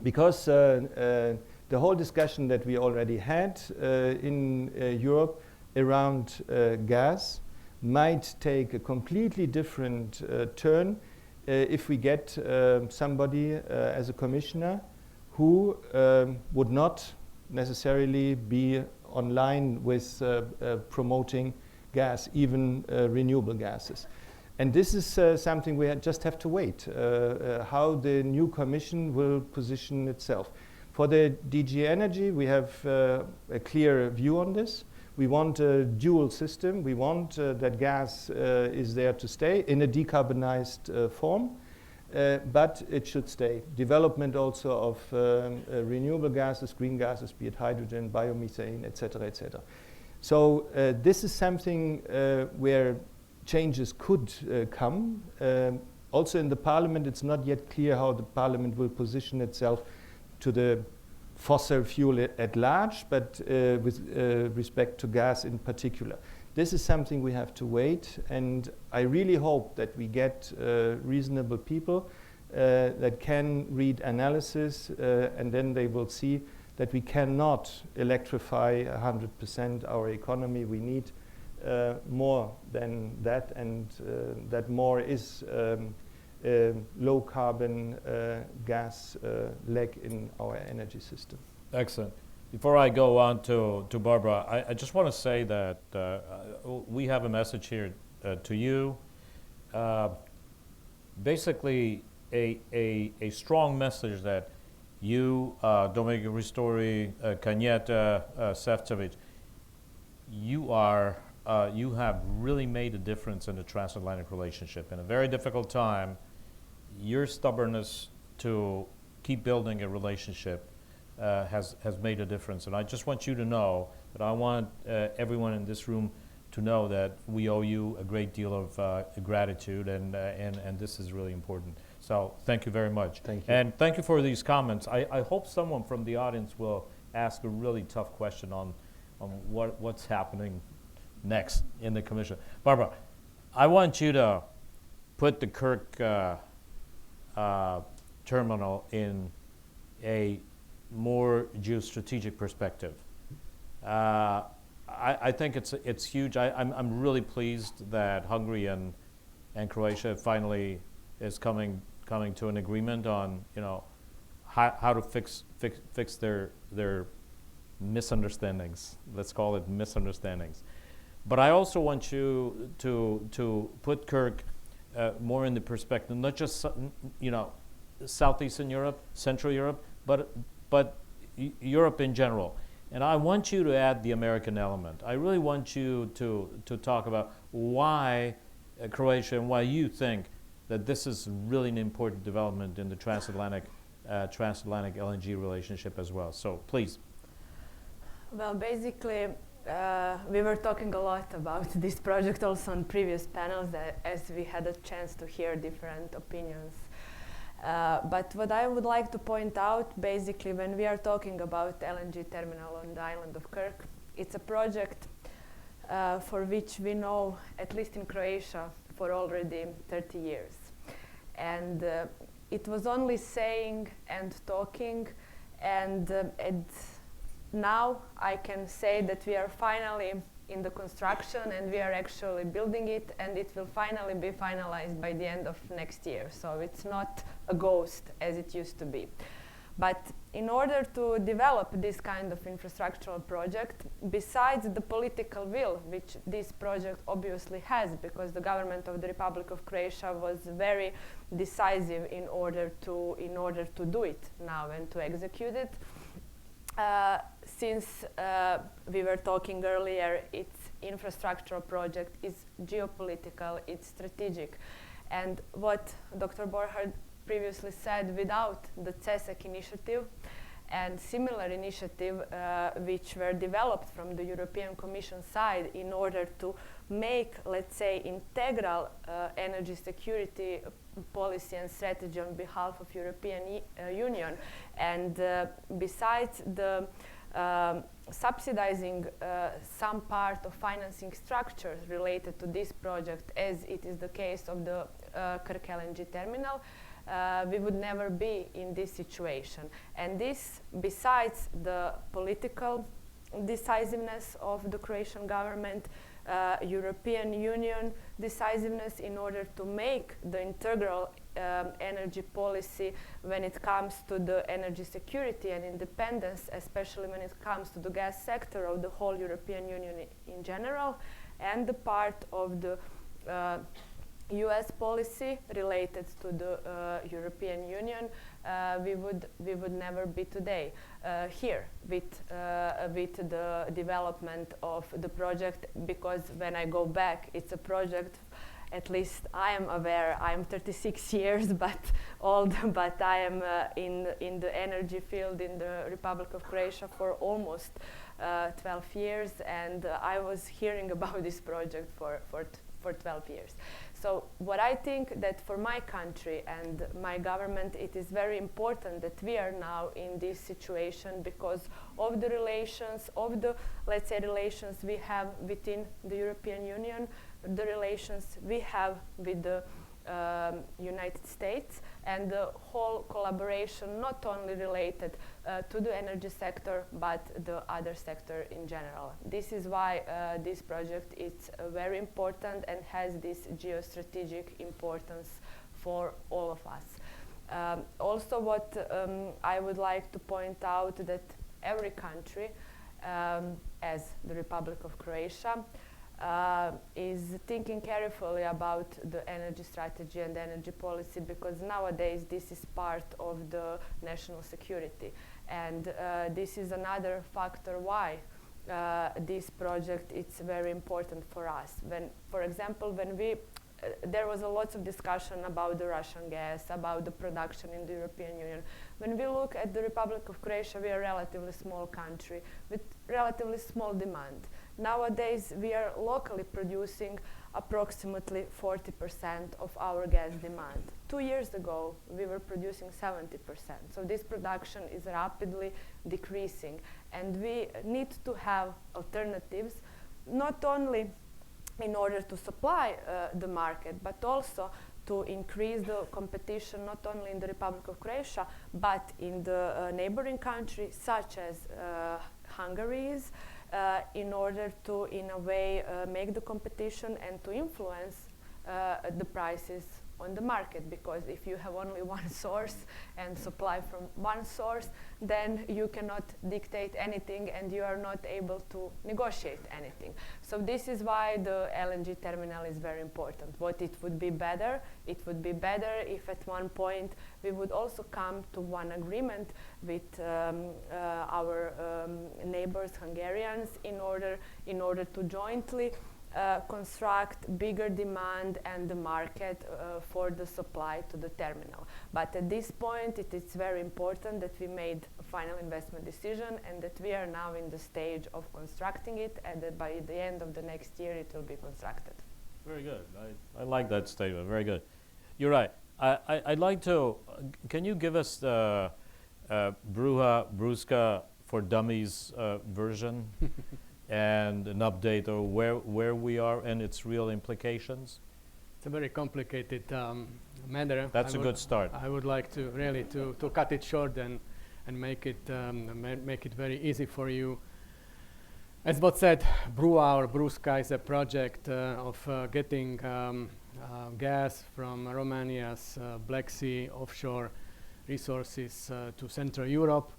because the whole discussion that we already had in Europe around gas might take a completely different turn if we get somebody as a commissioner who would not necessarily be online with promoting gas, even renewable gases. And this is something we just have to wait, how the new commission will position itself. For the DG Energy, we have a clear view on this. We want a dual system. We want that gas is there to stay in a decarbonized form, but it should stay. Development also of renewable gases, green gases, be it hydrogen, biomethane, etc., etc. So this is something where changes could come. Also in the parliament, it's not yet clear how the parliament will position itself to the fossil fuel at large, but with respect to gas in particular. This is something we have to wait, and I really hope that we get reasonable people that can read analysis, and then they will see that we cannot electrify 100% our economy. We need more than that, and that more is low carbon gas leg in our energy system. Excellent. Before I go on to Barbara, I just want to say that we have a message here to you. Basically, a strong message that you, Dominik Ristori, Kanieta, Šefčovič, you have really made a difference in the transatlantic relationship. In a very difficult time, your stubbornness to keep building a relationship has made a difference. And I just want you to know that I want everyone in this room to know that we owe you a great deal of gratitude, and this is really important. So thank you very much. Thank you. And thank you for these comments. I hope someone from the audience will ask a really tough question on what's happening next in the Commission. Barbara, I want you to put the Kirk terminal in a more geostrategic perspective. I think it's huge. I'm really pleased that Hungary and Croatia finally is coming to an agreement on how to fix their misunderstandings. Let's call it misunderstandings. But I also want you to put Kirk more in the perspective, not just Southeastern Europe, Central Europe, but Europe in general. And I want you to add the American element. I really want you to talk about why Croatia and why you think that this is really an important development in the transatlantic LNG relationship as well. So please. Well, basically, we were talking a lot about this project also on previous panels as we had a chance to hear different opinions. But what I would like to point out, basically, when we are talking about LNG terminal on the island of Kirk, it's a project for which we know, at least in Croatia, for already 30 years. And it was only saying and talking, and now I can say that we are finally in the construction and we are actually building it, and it will finally be finalized by the end of next year. So it's not a ghost as it used to be. But in order to develop this kind of infrastructural project, besides the political will, which this project obviously has, because the government of the Republic of Croatia was very decisive in order to do it now and to execute it. Since we were talking earlier, its infrastructural project is geopolitical, it's strategic. And what Dr. Borchard previously said, without the CESEC initiative and similar initiative which were developed from the European Commission side in order to make, let's say, integral energy security policy and strategy on behalf of European Union, and besides the subsidizing some part of financing structures related to this project, as it is the case of the Krk LNG terminal, we would never be in this situation. And this, besides the political decisiveness of the Croatian government, European Union decisiveness in order to make the integral energy policy when it comes to the energy security and independence, especially when it comes to the gas sector of the whole European Union in general, and the part of the US policy related to the European Union, we would never be today here with the development of the project, because when I go back, it's a project, at least I am aware, I am 36 years but old, but I am in the energy field in the Republic of Croatia for almost 12 years, and I was hearing about this project for 12 years. So what I think that for my country and my government, it is very important that we are now in this situation because of the relations, of the, let's say, relations we have within the European Union, the relations we have with the United States, and the whole collaboration not only related to the energy sector but the other sector in general. This is why this project is very important and has this geostrategic importance for all of us. Also, what I would like to point out that every country, as the Republic of Croatia, is thinking carefully about the energy strategy and energy policy, because nowadays this is part of the national security. And this is another factor why this project is very important for us. When, for example, when there was a lot of discussion about the Russian gas, about the production in the European Union. When we look at the Republic of Croatia, we are a relatively small country with relatively small demand. Nowadays, we are locally producing approximately 40% of our gas demand. 2 years ago, we were producing 70%. So this production is rapidly decreasing. And we need to have alternatives, not only in order to supply the market, but also to increase the competition not only in the Republic of Croatia, but in the neighboring countries such as Hungary, in order to, in a way, make the competition and to influence the prices on the market. Because if you have only one source and supply from one source, then you cannot dictate anything and you are not able to negotiate anything. So this is why the LNG terminal is very important. What it would be better? It would be better if at one point we would also come to one agreement with our neighbors, Hungarians, in order to jointly construct bigger demand and the market for the supply to the terminal. But at this point, it is very important that we made a final investment decision and that we are now in the stage of constructing it, and that by the end of the next year it will be constructed. Very good. I like that statement. Very good. You're right. I'd like to, can you give us the Bruja Brusca for Dummies version? And an update of where we are and its real implications? It's a very complicated matter. That's a good start. I would like to really to cut it short and make it very easy for you. As Bob said, Brua or Brusca is a project of getting gas from Romania's Black Sea offshore resources to Central Europe.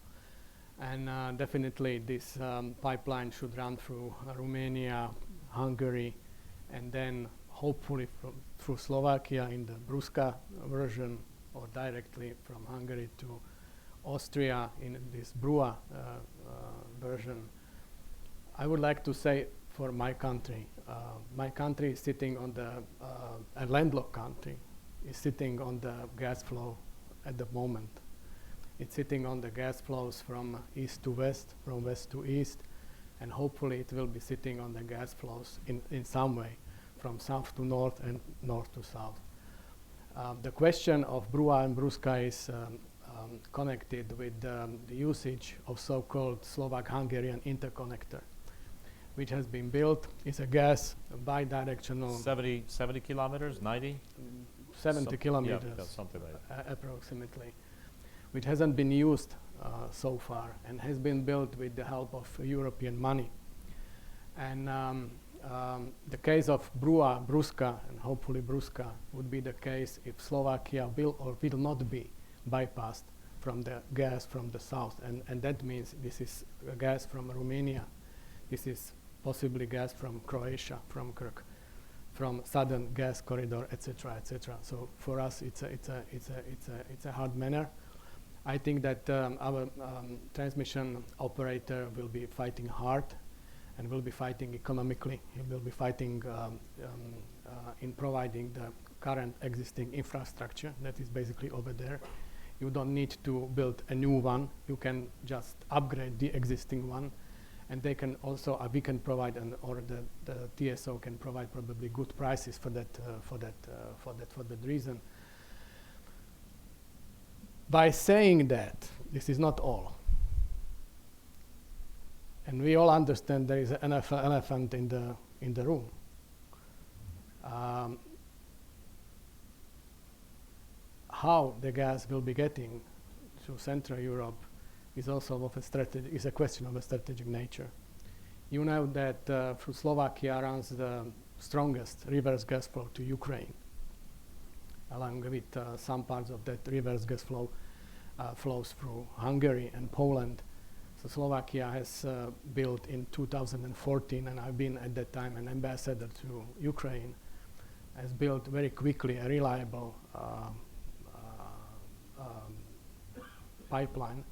And definitely this pipeline should run through Romania, Hungary, and then hopefully through Slovakia in the Brusca version, or directly from Hungary to Austria in this Brua version. I would like to say for my country is sitting on the, a landlocked country, is sitting on the gas flow at the moment. It's sitting on the gas flows from east to west, from west to east, and hopefully it will be sitting on the gas flows in some way, from south to north and north to south. The question of Brua and Brusca is connected with the usage of so-called Slovak-Hungarian interconnector, which has been built. It's a gas bi-directional. 70 kilometers, 90? 70 kilometers, yeah, something like that. Approximately, which hasn't been used so far and has been built with the help of European money. And the case of Brua, Brusca, and hopefully Brusca would be the case if Slovakia will or will not be bypassed from the gas from the south. And that means this is gas from Romania. This is possibly gas from Croatia, from Krk, from southern gas corridor, etc., etc. So for us, it's a hard manner. I think that our transmission operator will be fighting hard and will be fighting economically. He will be fighting in providing the current existing infrastructure that is basically over there. You don't need to build a new one. You can just upgrade the existing one. And they can also, we can provide, or the TSO can provide probably good prices for that reason. By saying that, this is not all. And we all understand there is an elephant in the room. How the gas will be getting to Central Europe is also is a question of a strategic nature. You know that through Slovakia runs the strongest reverse gas flow to Ukraine. along with some parts of that reverse gas flow flows through Hungary and Poland. So Slovakia has built in 2014, and I've been at that time an ambassador to Ukraine, has built very quickly a reliable pipeline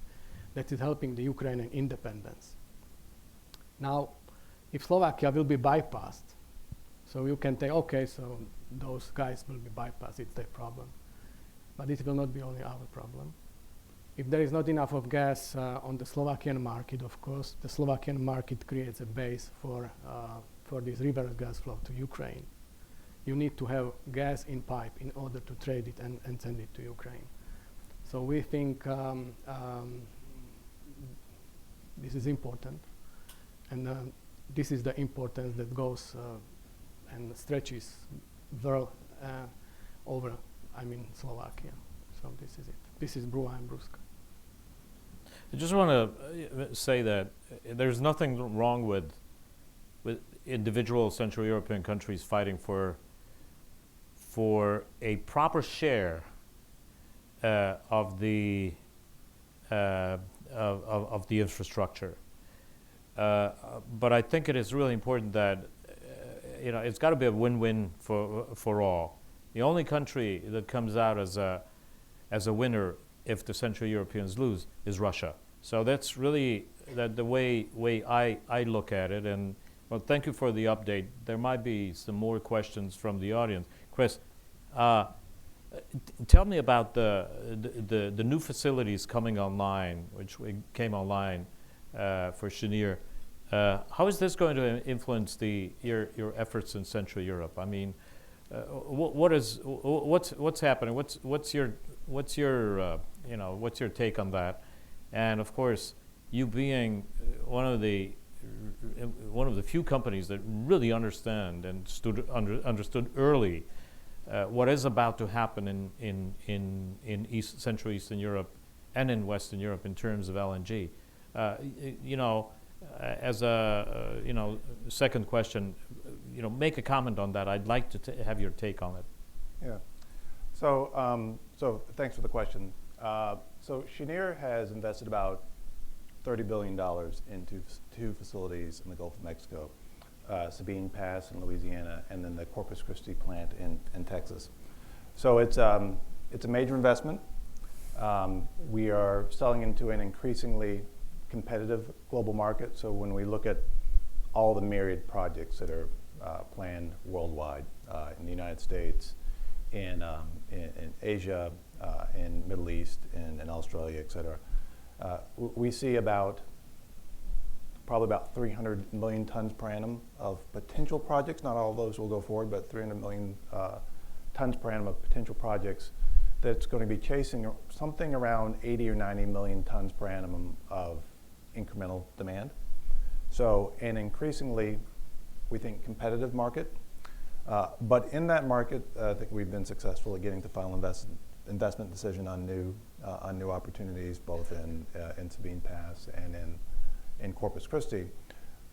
that is helping the Ukrainian independence. Now, if Slovakia will be bypassed, so you can say, okay, so those guys will be bypassed, it's their problem. But it will not be only our problem. If there is not enough of gas on the Slovakian market, of course, the Slovakian market creates a base for this reverse gas flow to Ukraine. You need to have gas in pipe in order to trade it and send it to Ukraine. So we think this is important, and this is the importance that goes and stretches well over, Slovakia. So this is it. This is Brua and Bruska. I just want to say that there's nothing wrong with individual Central European countries fighting for a proper share of the infrastructure. But I think it is really important that it's got to be a win-win for all. The only country that comes out as a winner if the Central Europeans lose is Russia. So that's really the way I look at it. And well, thank you for the update. There might be some more questions from the audience. Chris, tell me about the new facilities coming online, which came online for Cheniere. How is this going to influence your efforts in Central Europe? I mean, what's happening? What's your take on that? And of course, you being one of the few companies that really understand and understood early what is about to happen in Central Eastern Europe and in Western Europe in terms of LNG. As a second question, make a comment on that. I'd like to have your take on it. Yeah. So thanks for the question. So Cheniere has invested about $30 billion into two facilities in the Gulf of Mexico, Sabine Pass in Louisiana, and then the Corpus Christi plant in Texas. So it's a major investment. We are selling into an increasingly competitive global market. So when we look at all the myriad projects that are planned worldwide in the United States, in Asia, in Middle East, in Australia, et cetera, we see probably about 300 million tons per annum of potential projects. Not all of those will go forward, but 300 million tons per annum of potential projects that's going to be chasing something around 80 or 90 million tons per annum of incremental demand. So an increasingly, we think, competitive market. But in that market, I think we've been successful at getting to final investment decision on new opportunities, both in Sabine Pass and in Corpus Christi,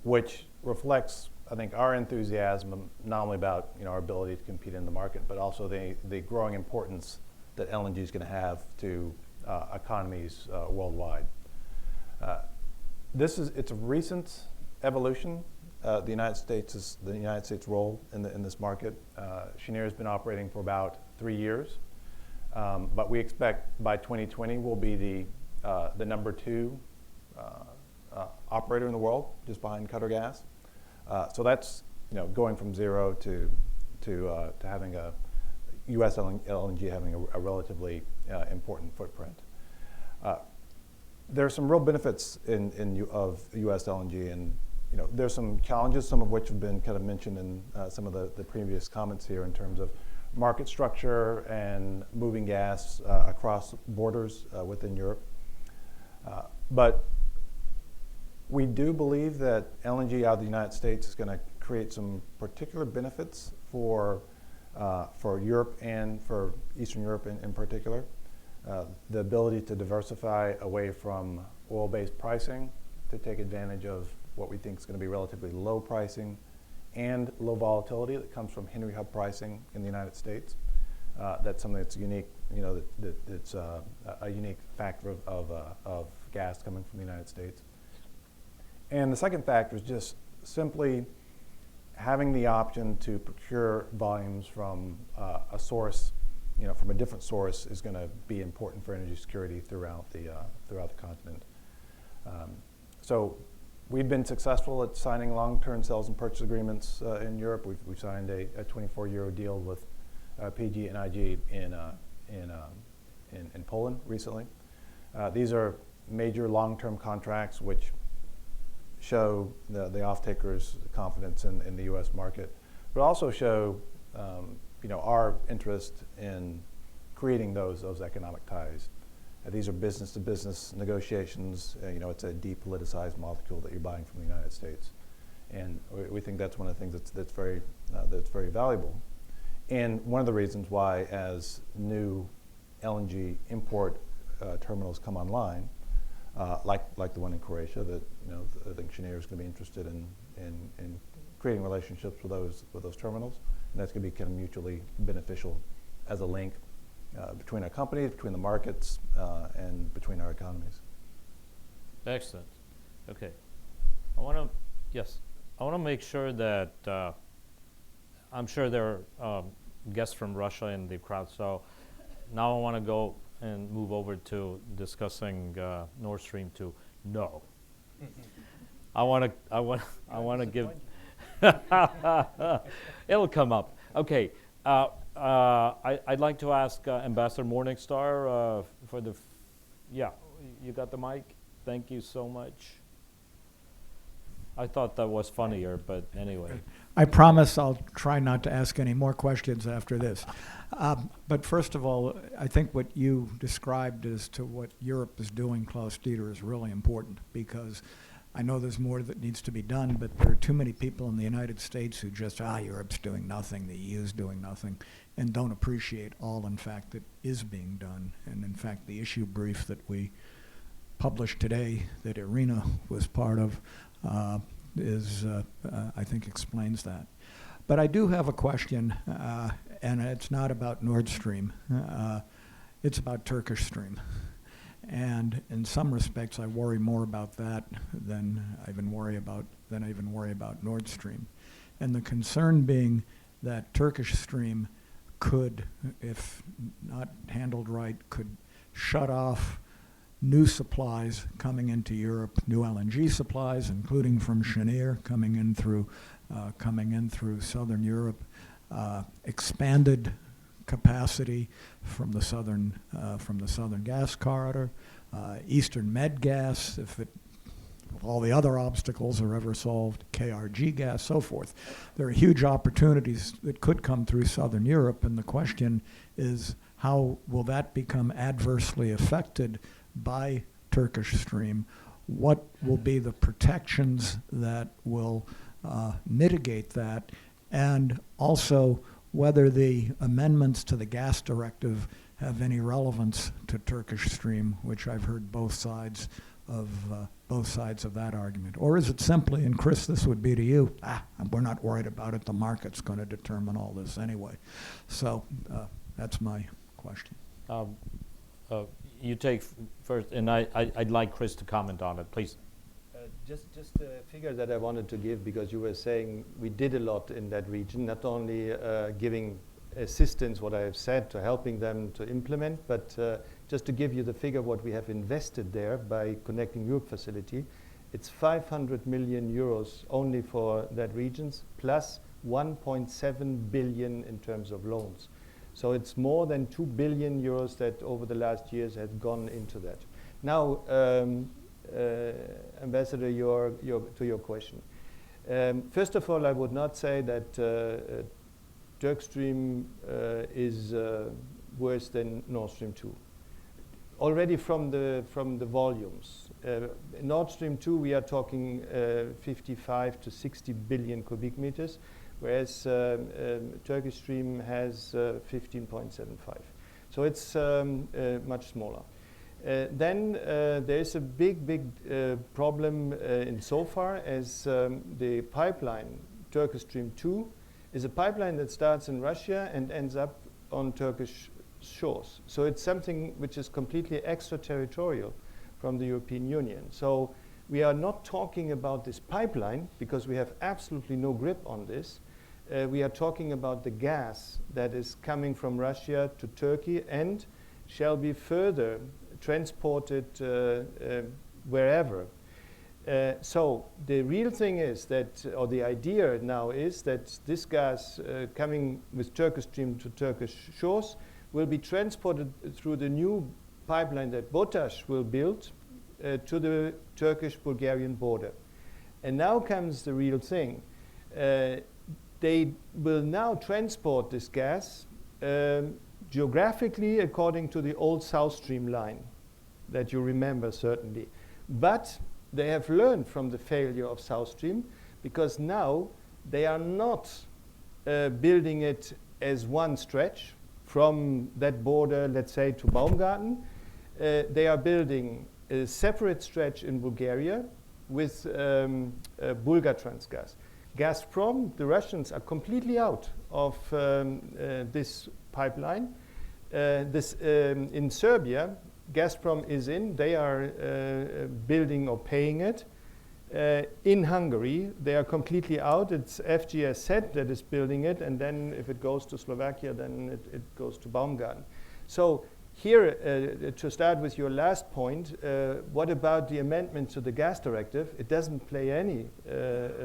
which reflects, I think, our enthusiasm not only about our ability to compete in the market, but also the growing importance that LNG is going to have to economies worldwide. It's a recent evolution. The United States' role in this market. Cheniere has been operating for about 3 years, but we expect by 2020 we'll be the number 2 operator in the world, just behind Qatargas. So that's going from zero to having a U.S. LNG having a relatively important footprint. There are some real benefits of U.S. LNG, and there's some challenges, some of which have been kind of mentioned in some of the previous comments here in terms of market structure and moving gas across borders within Europe. But we do believe that LNG out of the United States is going to create some particular benefits for Europe and for Eastern Europe in particular. The ability to diversify away from oil-based pricing to take advantage of what we think is going to be relatively low pricing and low volatility that comes from Henry Hub pricing in the United States. That's something that's unique, that's a unique factor of gas coming from the United States. And the second factor is just simply having the option to procure volumes from a source, from a different source, is going to be important for energy security throughout the continent. So we've been successful at signing long-term sales and purchase agreements in Europe. We've signed a 24-year deal with PG and IG in Poland recently. These are major long-term contracts which show the off-takers' confidence in the U.S. market, but also show our interest in creating those economic ties. These are business-to-business negotiations. It's a depoliticized molecule that you're buying from the United States, and we think that's one of the things that's very valuable. And one of the reasons why, as new LNG import terminals come online, like the one in Croatia, that I think Cheniere is going to be interested in creating relationships with those terminals, and that's going to be kind of mutually beneficial as a link between our companies, between the markets, and between our economies. Excellent. Okay. I want to make sure that I'm sure there are guests from Russia in the crowd. So now I want to go and move over to discussing Nord Stream 2. No. I want to give. It'll come up. Okay. I'd like to ask Ambassador Morningstar for the. Yeah, you got the mic. Thank you so much. I thought that was funnier, but anyway. I promise I'll try not to ask any more questions after this. But first of all, I think what you described as to what Europe is doing, Klaus-Dieter, is really important, because I know there's more that needs to be done, but there are too many people in the United States who just, Europe's doing nothing, the EU's doing nothing, and don't appreciate all, in fact, that is being done. And in fact, the issue brief that we published today, that Irina was part of, I think explains that. But I do have a question, and it's not about Nord Stream. It's about Turkish Stream. And in some respects, I worry more about that than I even worry about Nord Stream. And the concern being that Turkish Stream could, if not handled right, could shut off new supplies coming into Europe, new LNG supplies, including from Cheniere coming in through southern Europe, expanded capacity from the southern gas corridor, Eastern Med gas, if all the other obstacles are ever solved, KRG gas, so forth. There are huge opportunities that could come through southern Europe, and the question is, how will that become adversely affected by Turkish Stream? What will be the protections that will mitigate that? And also whether the amendments to the gas directive have any relevance to Turkish Stream, which I've heard both sides of that argument. Or is it simply, and Chris, this would be to you, we're not worried about it, the market's going to determine all this anyway. So that's my question. You take first, and I'd like Chris to comment on it, please. Just a figure that I wanted to give, because you were saying we did a lot in that region, not only giving assistance, what I have said, to helping them to implement, but just to give you the figure what we have invested there by Connecting Europe facility. It's 500 million euros only for that regions, plus 1.7 billion in terms of loans. So it's more than 2 billion euros that over the last years has gone into that. Now, Ambassador, to your question. First of all, I would not say that Turk Stream is worse than Nord Stream 2. Already from the volumes. Nord Stream 2, we are talking 55 to 60 billion cubic meters, whereas Turkish Stream has 15.75. So it's much smaller. Then there is a big problem insofar as the pipeline, Turkish Stream 2, is a pipeline that starts in Russia and ends up on Turkish shores. So it's something which is completely extraterritorial from the European Union. So we are not talking about this pipeline because we have absolutely no grip on this. We are talking about the gas that is coming from Russia to Turkey and shall be further transported wherever. So the real thing is that, or the idea now is that this gas coming with Turkish Stream to Turkish shores will be transported through the new pipeline that BOTAŞ will build to the Turkish-Bulgarian border. And now comes the real thing. They will now transport this gas geographically according to the old South Stream line that you remember certainly. But they have learned from the failure of South Stream because now they are not building it as one stretch from that border, let's say, to Baumgarten. They are building a separate stretch in Bulgaria with Bulgartransgas. Gazprom, the Russians, are completely out of this pipeline. In Serbia, Gazprom is in. They are building or paying it. In Hungary, they are completely out. It's FGSZ that is building it, and then if it goes to Slovakia, then it goes to Baumgarten. So here, to start with your last point, what about the amendment to the gas directive? It doesn't play any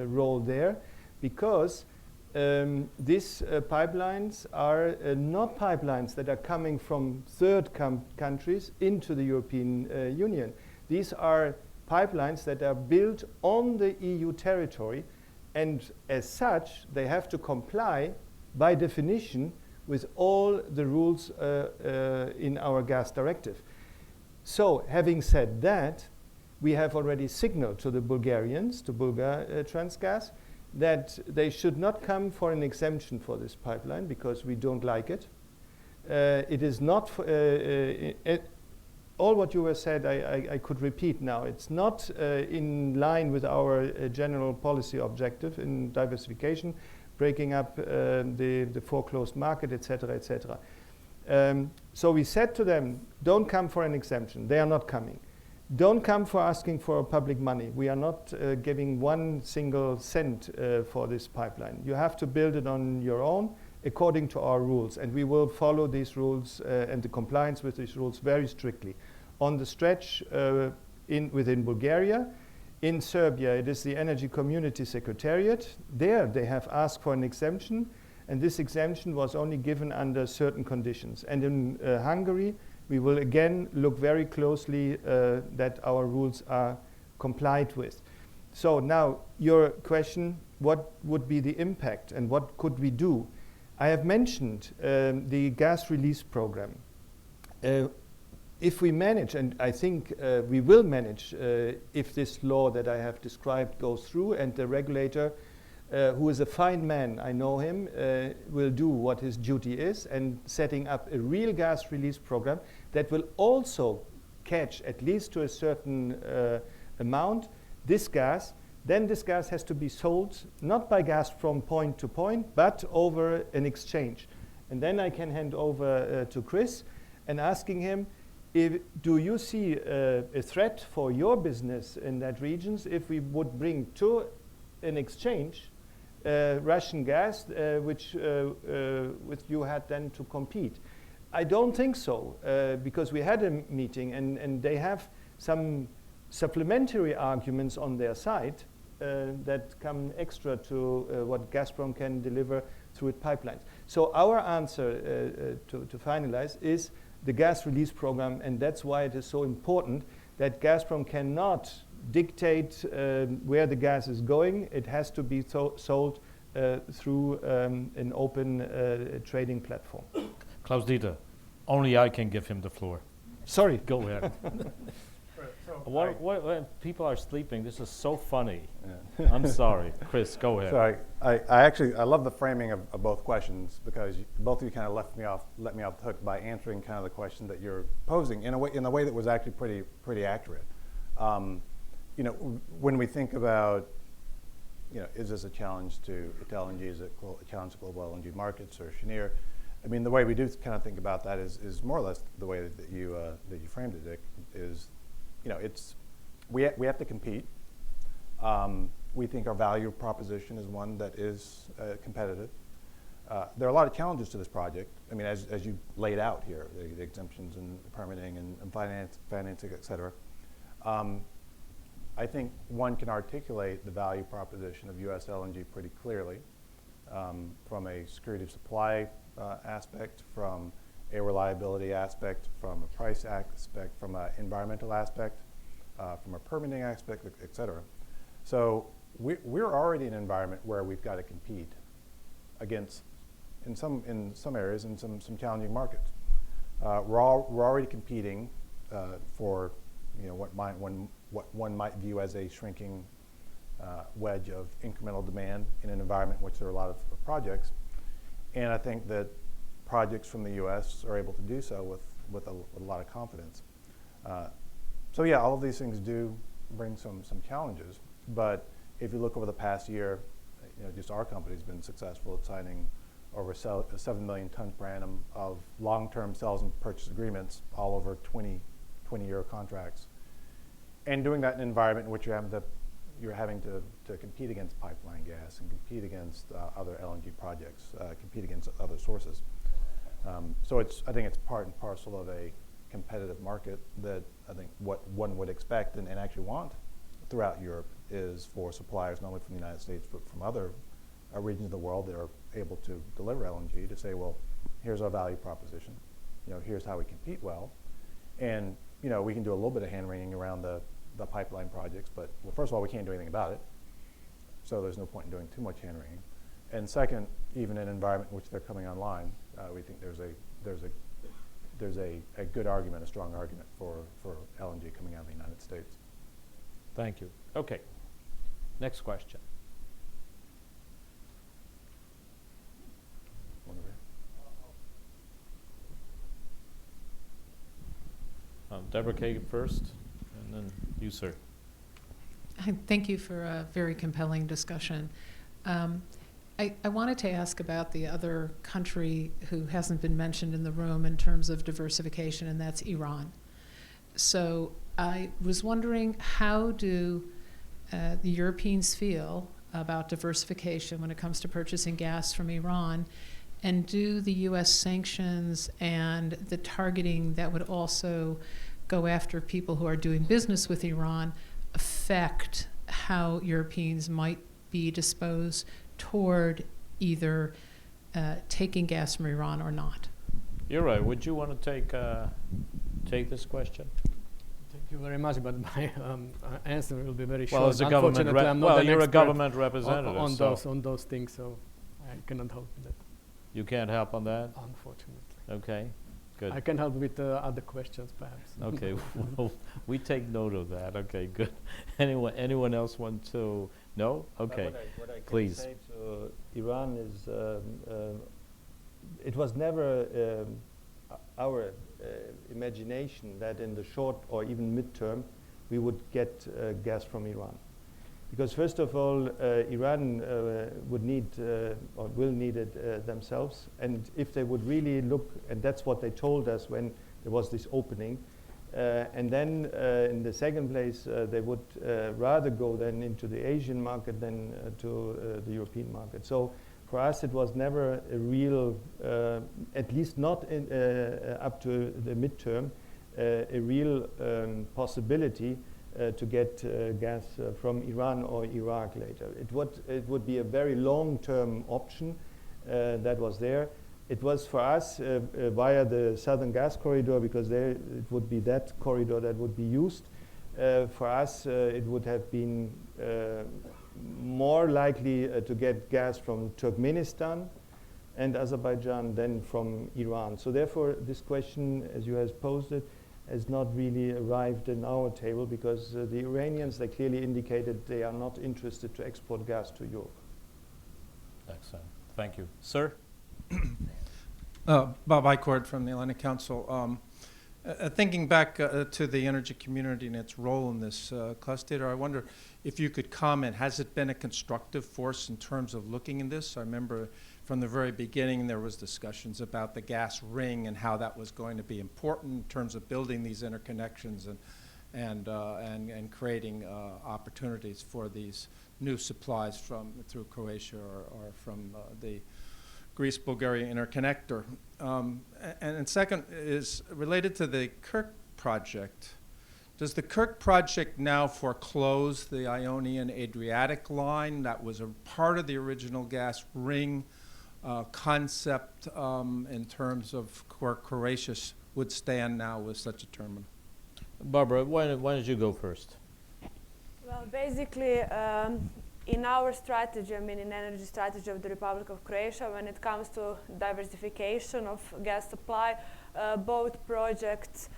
role there because these pipelines are not pipelines that are coming from third countries into the European Union. These are pipelines that are built on the EU territory, and as such, they have to comply by definition with all the rules in our gas directive. So, having said that, we have already signaled to the Bulgarians, to Bulgartransgas, that they should not come for an exemption for this pipeline because we don't like it. It is not, all what you were said I could repeat now. It's not in line with our general policy objective in diversification, breaking up the foreclosed market, etc., etc. So we said to them, don't come for an exemption. They are not coming. Don't come for asking for public money. We are not giving 1 single cent for this pipeline. You have to build it on your own according to our rules, and we will follow these rules and the compliance with these rules very strictly. On the stretch within Bulgaria, in Serbia, it is the Energy Community Secretariat. There, they have asked for an exemption, and this exemption was only given under certain conditions. And in Hungary, we will again look very closely that our rules are complied with. So now, your question, what would be the impact and what could we do? I have mentioned the gas release program. If we manage, and I think we will manage if this law that I have described goes through and the regulator, who is a fine man, I know him, will do what his duty is and setting up a real gas release program that will also catch, at least to a certain amount, this gas. Then this gas has to be sold, not by Gazprom point to point, but over an exchange. And then I can hand over to Chris and asking him, do you see a threat for your business in that regions if we would bring to an exchange Russian gas, which with you had then to compete? I don't think so, because we had a meeting and they have some supplementary arguments on their side that come extra to what Gazprom can deliver through its pipelines. So our answer to finalize is the gas release program, and that's why it is so important that Gazprom cannot dictate where the gas is going. It has to be sold through an open trading platform. Klaus-Dieter, only I can give him the floor. Sorry. Go ahead. What people are sleeping. This is so funny. Yeah. I'm sorry. Chris, go ahead. So I love the framing of both questions because both of you kind of let me off the hook by answering kind of the question that you're posing in a way that was actually pretty accurate. You know, when we think about, you know, is this a challenge to LNG? Is it a challenge to global LNG markets or Cheniere? I mean, the way we do kind of think about that is more or less the way that you framed it, Dick, is, we have to compete. We think our value proposition is one that is competitive. There are a lot of challenges to this project. I mean, as you laid out here, the exemptions and permitting and financing, et cetera. I think one can articulate the value proposition of U.S. LNG pretty clearly from a security of supply aspect, from a reliability aspect, from a price aspect, from an environmental aspect, from a permitting aspect, et cetera. So we're already in an environment where we've got to compete against, in some areas, in some challenging markets. We're already competing for what one might view as a shrinking wedge of incremental demand in an environment in which there are a lot of projects. And I think that projects from the U.S. are able to do so with a lot of confidence. So yeah, all of these things do bring some challenges. But if you look over the past year, just our company's been successful at signing over 7 million tons per annum of long-term sales and purchase agreements, all over 20-year contracts. And doing that in an environment in which you're having to compete against pipeline gas and compete against other LNG projects, compete against other sources. So I think it's part and parcel of a competitive market that I think what one would expect and actually want throughout Europe is for suppliers, not only from the United States, but from other regions of the world that are able to deliver LNG to say, well, here's our value proposition. Here's how we compete well. And, we can do a little bit of hand-wringing around the pipeline projects, but, well, first of all, we can't do anything about it. So there's no point in doing too much hand-wringing. And second, even in an environment in which they're coming online, we think there's a good argument, a strong argument for LNG coming out of the United States. Thank you. Okay. Next question. Deborah Kagan first, and then you, sir. Thank you for a very compelling discussion. I wanted to ask about the other country who hasn't been mentioned in the room in terms of diversification, and that's Iran. So I was wondering, how do the Europeans feel about diversification when it comes to purchasing gas from Iran? And do the U.S. sanctions and the targeting that would also go after people who are doing business with Iran affect how Europeans might be disposed toward either taking gas from Iran or not? Ira, would you want to take this question? Thank you very much, but my answer will be very well, short. As a government you're a government representative on those things, so I cannot help with that. You can't help on that? Unfortunately. Okay, good. I can help with other questions, perhaps. Okay, well, we take note of that. Okay, good. Anyone else want to? No? Okay, what I please. Can say to Iran is it was never our imagination that in the short or even midterm we would get gas from Iran. Because first of all, Iran would need or will need it themselves. And if they would really look, and that's what they told us when there was this opening, and then in the second place, they would rather go then into the Asian market than to the European market. So for us, it was never a real, at least not up to the midterm, a real possibility to get gas from Iran or Iraq later. It would be a very long-term option that was there. It was for us via the Southern Gas Corridor, because there it would be that corridor that would be used. For us, it would have been more likely to get gas from Turkmenistan and Azerbaijan than from Iran. So therefore, this question, as you have posed it, has not really arrived in our table, because the Iranians, they clearly indicated they are not interested to export gas to Europe. Excellent. Thank you. Sir? Bob Eichord from the Atlantic Council. Thinking back to the energy community and its role in this cluster, I wonder if you could comment, has it been a constructive force in terms of looking in this? I remember from the very beginning, there was discussions about the gas ring and how that was going to be important in terms of building these interconnections and creating opportunities for these new supplies through Croatia or from the Greece-Bulgaria interconnector. And second is related to the Kirk project. Does the Kirk project now foreclose the Ionian-Adriatic line that was a part of the original gas ring concept in terms of where Croatia would stand now with such a terminal? Barbara, why don't you go first? Well, basically, in our strategy, I mean, in energy strategy of the Republic of Croatia, when it comes to diversification of gas supply, both projects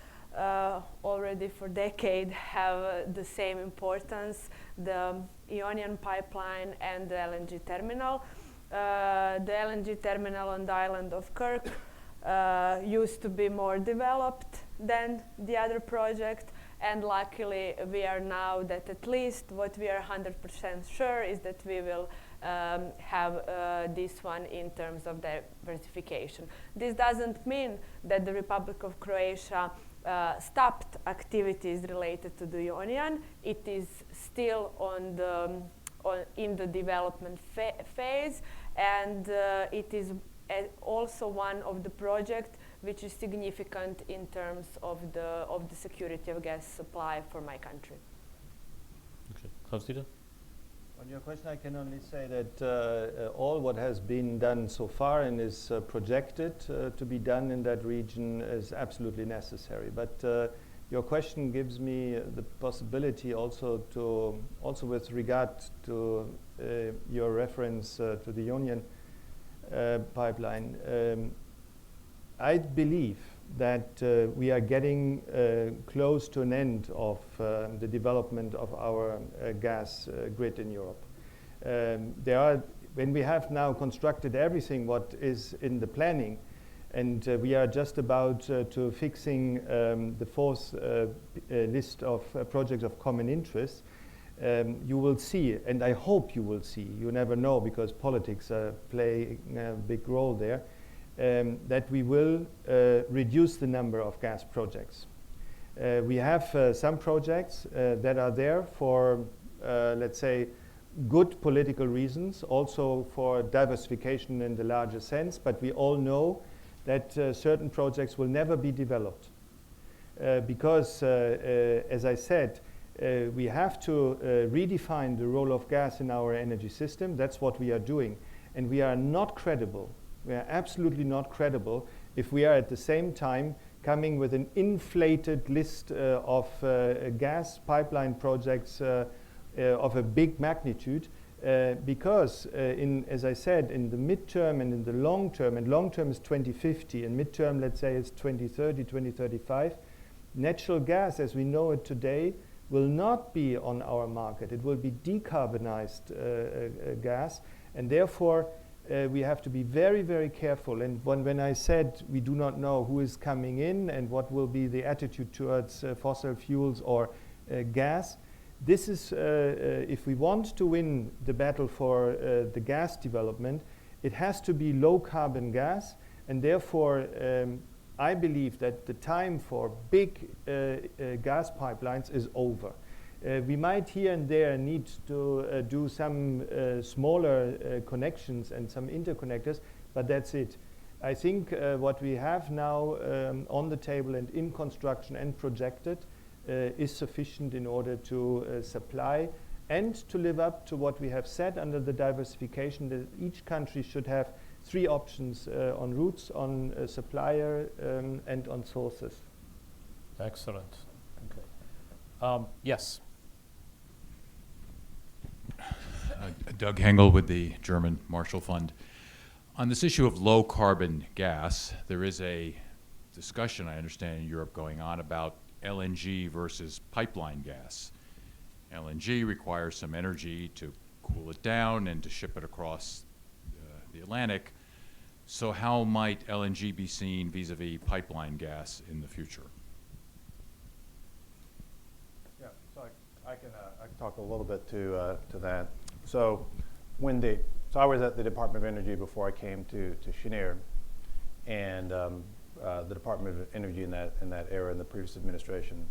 already for decades have the same importance, the Ionian pipeline and the LNG terminal. The LNG terminal on the island of Kirk used to be more developed than the other project, and luckily we are now that at least what we are 100% sure is that we will have this one in terms of diversification. This doesn't mean that the Republic of Croatia stopped activities related to the Ionian. It is still in the development phase, and it is also one of the projects which is significant in terms of the security of gas supply for my country. Okay, Klaus-Dieter? On your question, I can only say that all what has been done so far and is projected to be done in that region is absolutely necessary. But your question gives me the possibility also with regard to your reference to the Ionian pipeline. I believe that we are getting close to an end of the development of our gas grid in Europe. When we have now constructed everything what is in the planning, and we are just about to fixing the fourth list of projects of common interest, you will see, and I hope you will see, you never know because politics play a big role there, that we will reduce the number of gas projects. We have some projects that are there for, let's say, good political reasons, also for diversification in the larger sense, but we all know that certain projects will never be developed. Because, as I said, we have to redefine the role of gas in our energy system. That's what we are doing. And we are not credible. We are absolutely not credible if we are at the same time coming with an inflated list of gas pipeline projects of a big magnitude, because as I said, in the midterm and in the long term, and long term is 2050, and midterm, let's say, is 2030, 2035, natural gas as we know it today will not be on our market. It will be decarbonized gas, and therefore we have to be very, very careful. And when I said we do not know who is coming in and what will be the attitude towards fossil fuels or gas, this is, if we want to win the battle for the gas development, it has to be low carbon gas, and therefore I believe that the time for big gas pipelines is over. We might here and there need to do some smaller connections and some interconnectors, but that's it. I think what we have now on the table and in construction and projected is sufficient in order to supply and to live up to what we have said under the diversification, that each country should have 3 options on routes, on supplier, and on sources. Excellent. Okay. Yes. Doug Hengel with the German Marshall Fund. On this issue of low carbon gas, there is a discussion, I understand, in Europe going on about LNG versus pipeline gas. LNG requires some energy to cool it down and to ship it across the Atlantic. So how might LNG be seen vis-a-vis pipeline gas in the future? Yeah, so I can talk a little bit to that. So when the So I was at the Department of Energy before I came to Cheniere, and the Department of Energy in that era, in the previous administration,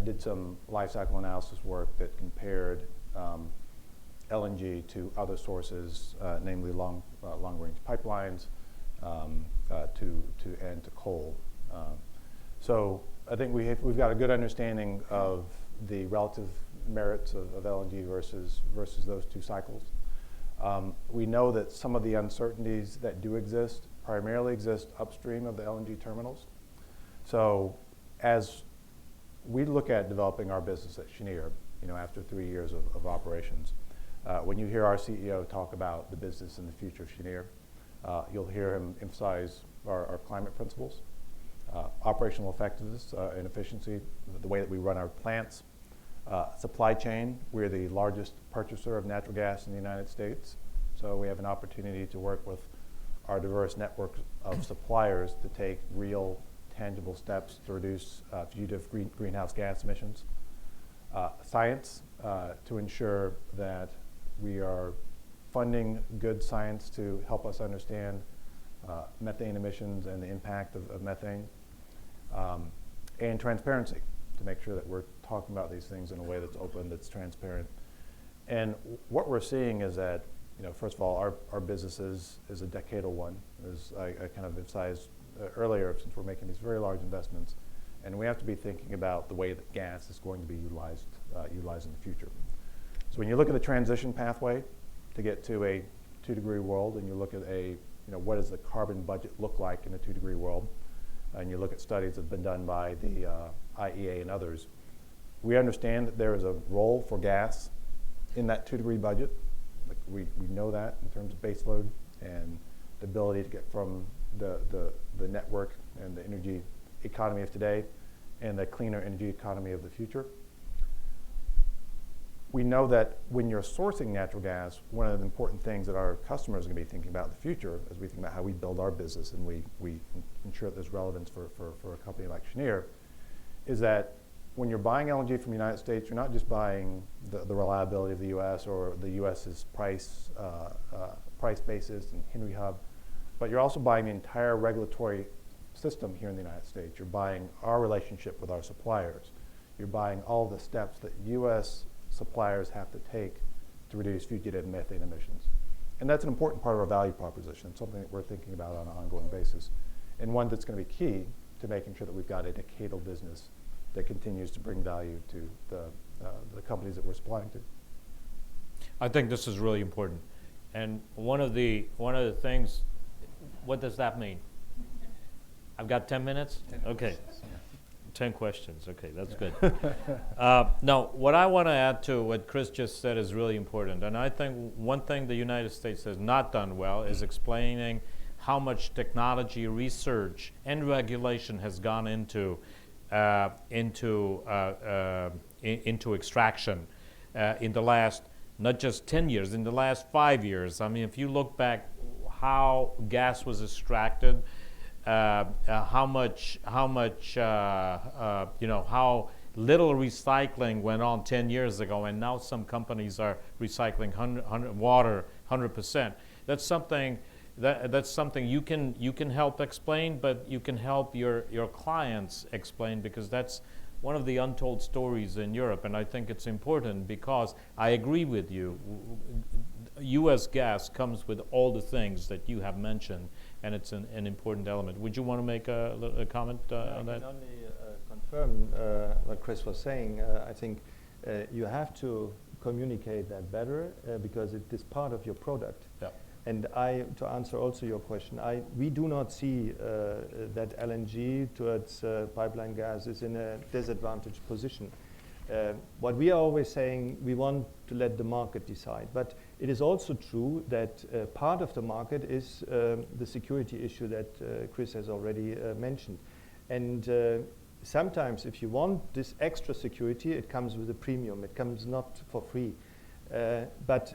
did some life cycle analysis work that compared LNG to other sources, namely long-range pipelines, and to coal. So I think we've got a good understanding of the relative merits of LNG versus those two cycles. We know that some of the uncertainties that do exist primarily exist upstream of the LNG terminals. So as we look at developing our business at Cheniere, after 3 years of operations, when you hear our CEO talk about the business and the future of Cheniere, you'll hear him emphasize our climate principles, operational effectiveness and efficiency, the way that we run our plants, supply chain. We're the largest purchaser of natural gas in the United States, so we have an opportunity to work with our diverse network of suppliers to take real, tangible steps to reduce fugitive greenhouse gas emissions. Science, to ensure that we are funding good science to help us understand methane emissions and the impact of methane. And transparency, to make sure that we're talking about these things in a way that's open, that's transparent. And what we're seeing is that, first of all, our business is a decadal one, as I kind of emphasized earlier, since we're making these very large investments. And we have to be thinking about the way that gas is going to be utilized in the future. So when you look at the transition pathway to get to a 2-degree world, and you look at what does the carbon budget look like in a 2-degree world, and you look at studies that have been done by the IEA and others, we understand that there is a role for gas in that 2-degree budget. Like we know that in terms of baseload and the ability to get from the network and the energy economy of today and the cleaner energy economy of the future. We know that when you're sourcing natural gas, one of the important things that our customers are going to be thinking about in the future, as we think about how we build our business and we ensure that there's relevance for a company like Cheniere, is that when you're buying LNG from the United States, you're not just buying the reliability of the U.S. or the U.S.'s price basis and Henry Hub, but you're also buying the entire regulatory system here in the United States. You're buying our relationship with our suppliers. You're buying all the steps that U.S. suppliers have to take to reduce fugitive methane emissions. And that's an important part of our value proposition, something that we're thinking about on an ongoing basis, and one that's going to be key to making sure that we've got a decadal business that continues to bring value to the companies that we're supplying to. I think this is really important. And one of the things, what does that mean? I've got 10 minutes? 10 okay. Questions. 10 questions. Okay, that's good. Now, what I want to add to what Chris just said is really important. And I think one thing the United States has not done well is explaining how much technology research and regulation has gone into extraction in the last, not just 10 years, in the last 5 years. I mean, if you look back how gas was extracted, how little recycling went on 10 years ago, and now some companies are recycling water 100%. That's something you can help explain, but you can help your clients explain, because that's one of the untold stories in Europe. And I think it's important because I agree with you. U.S. gas comes with all the things that you have mentioned, and it's an important element. Would you want to make a comment on that? I can only confirm what Chris was saying. I think you have to communicate that better because it is part of your product. Yeah. And to answer also your question, we do not see that LNG towards pipeline gas is in a disadvantaged position. What we are always saying, we want to let the market decide. But it is also true that part of the market is the security issue that Chris has already mentioned. And sometimes if you want this extra security, it comes with a premium. It comes not for free. But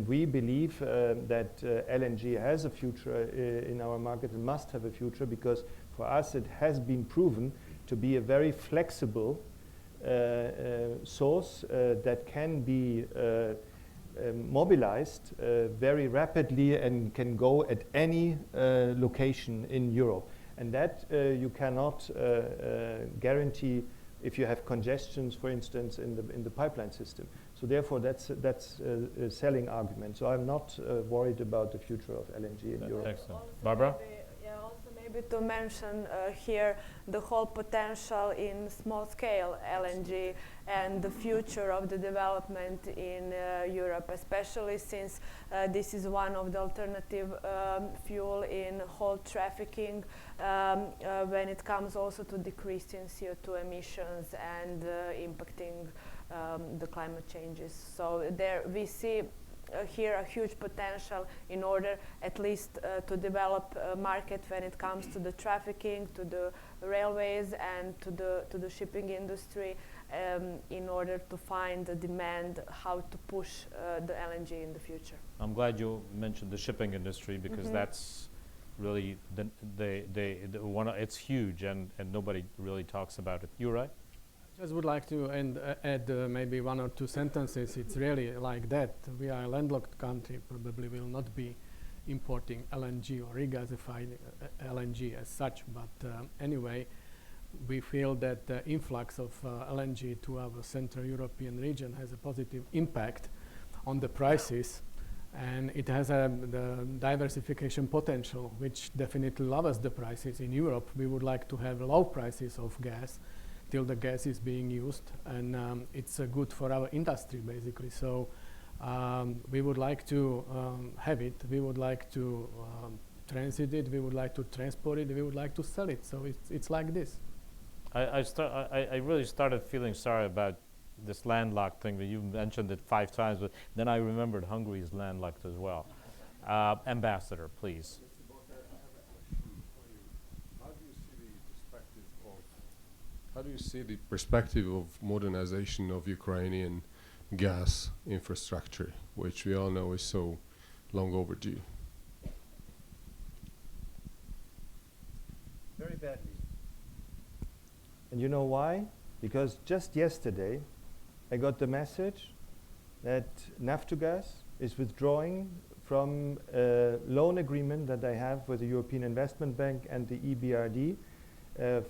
we believe that LNG has a future in our market and must have a future, because for us it has been proven to be a very flexible source that can be mobilized very rapidly and can go at any location in Europe. And that you cannot guarantee if you have congestions, for instance, in the pipeline system. So therefore, that's a selling argument. So I'm not worried about the future of LNG in Europe. Excellent. Barbara? Maybe to mention here the whole potential in small-scale LNG and the future of the development in Europe, especially since this is one of the alternative fuel in whole trafficking when it comes also to decreasing CO2 emissions and impacting the climate changes. So there we see here a huge potential in order at least to develop a market when it comes to the trafficking, to the railways and to the shipping industry in order to find the demand, how to push the LNG in the future. I'm glad you mentioned the shipping industry because that's really it's huge and nobody really talks about it. You're right. Just would like to add maybe one or two sentences. It's really like that. We are a landlocked country, probably will not be importing LNG or regasified LNG as such, but anyway, we feel that the influx of LNG to our Central European region has a positive impact on the prices, and it has the diversification potential, which definitely lowers the prices. In Europe, we would like to have low prices of gas till the gas is being used, and it's good for our industry basically. So we would like to have it, we would like to transit it, we would like to transport it, we would like to sell it. So it's like this. I really started feeling sorry about this landlocked thing that you mentioned it 5 times, but then I remembered Hungary is landlocked as well. Ambassador, please. How do you see the perspective of modernization of Ukrainian gas infrastructure, which we all know is so long overdue? Very badly. And you know why? Because just yesterday I got the message that Naftogaz is withdrawing from a loan agreement that they have with the European Investment Bank and the EBRD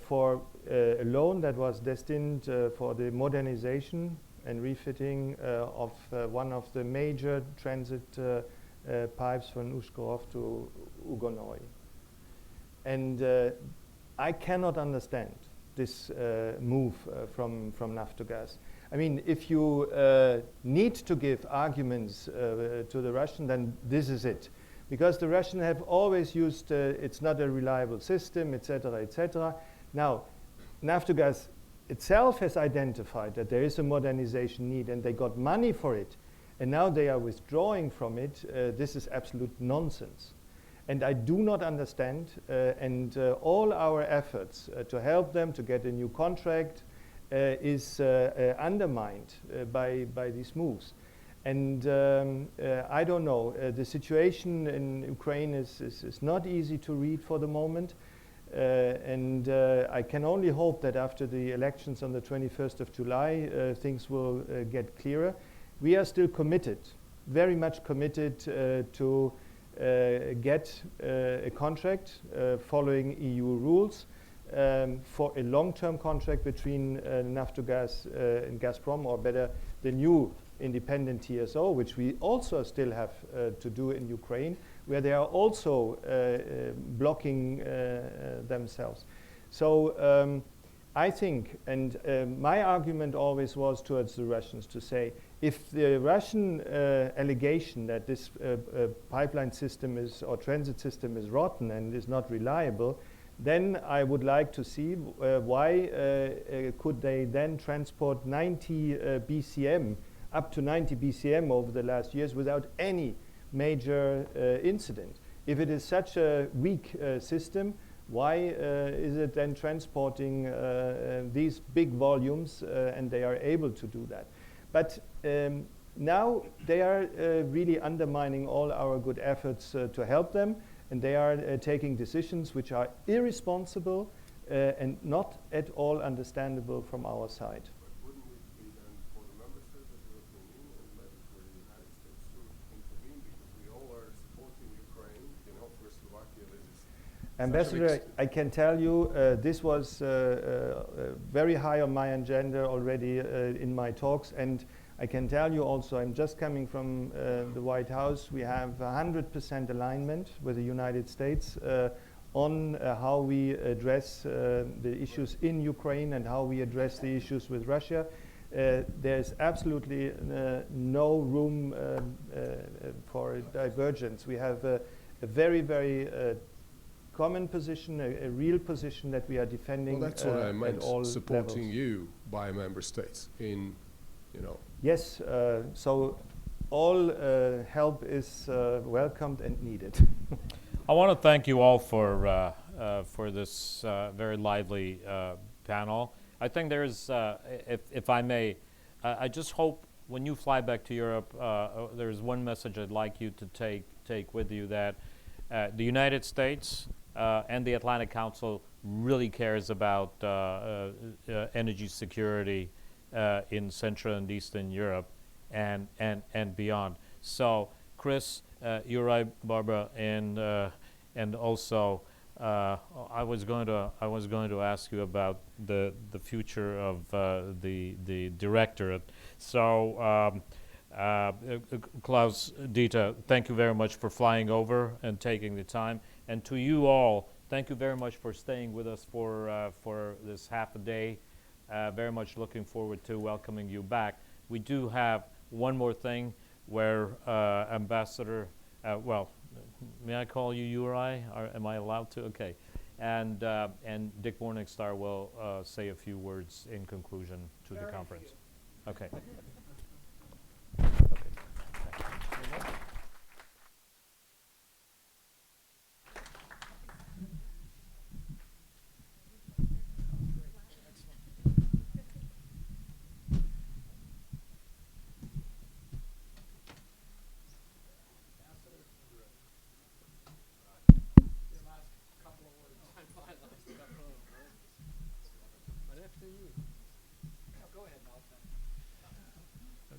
for a loan that was destined for the modernization and refitting of one of the major transit pipes from Ushgorod to Ugonoy. And I cannot understand this move from Naftogaz. I mean, if you need to give arguments to the Russian, then this is it. Because the Russians have always used it's not a reliable system, etc., etc. Now, Naftogaz itself has identified that there is a modernization need and they got money for it, and now they are withdrawing from it. This is absolute nonsense. And I do not understand, and all our efforts to help them to get a new contract is undermined by these moves. And I don't know, the situation in Ukraine is not easy to read for the moment. And I can only hope that after the elections on the 21st of July, things will get clearer. We are still committed, very much committed to get a contract following EU rules for a long-term contract between Naftogaz and Gazprom, or better, the new independent TSO, which we also still have to do in Ukraine, where they are also blocking themselves. So I think, and my argument always was towards the Russians to say, if the Russian allegation that this pipeline system is, or transit system is rotten and is not reliable, then I would like to see why could they then transport 90 BCM, up to 90 BCM over the last years without any major incident. If it is such a weak system, why is it then transporting these big volumes and they are able to do that? But now they are really undermining all our good efforts to help them, and they are taking decisions which are irresponsible and not at all understandable from our side. But wouldn't it be then for the member states of the European Union and maybe for the United States Ambassador, I can tell you this was very high on my agenda already in my talks, and I can tell you also, I'm just coming from the White House, we have 100% alignment with the United States on how we address the issues in Ukraine and how we address the issues with Russia. There's absolutely no room for divergence. We have a very, very common position, a real position that we are defending. Well, that's what I meant, at all supporting levels. you by member states in, you know. Yes, so all help is welcomed and needed. I want to thank you all for this very lively panel. I think there's, if I may, I just hope when you fly back to Europe, there's one message I'd like you to take with you, that the United States and the Atlantic Council really cares about energy security in Central and Eastern Europe and beyond. So, Chris, Uri, Barbara, and also I was going to ask you about the future of the directorate. So, Klaus, Dieter, thank you very much for flying over and taking the time. And to you all, thank you very much for staying with us for this half a day. Very much looking forward to welcoming you back. We do have one more thing where Ambassador, well, may I call you Uri? Am I allowed to? Okay. And Dick Morningstar will say a few words in conclusion to the conference. Okay.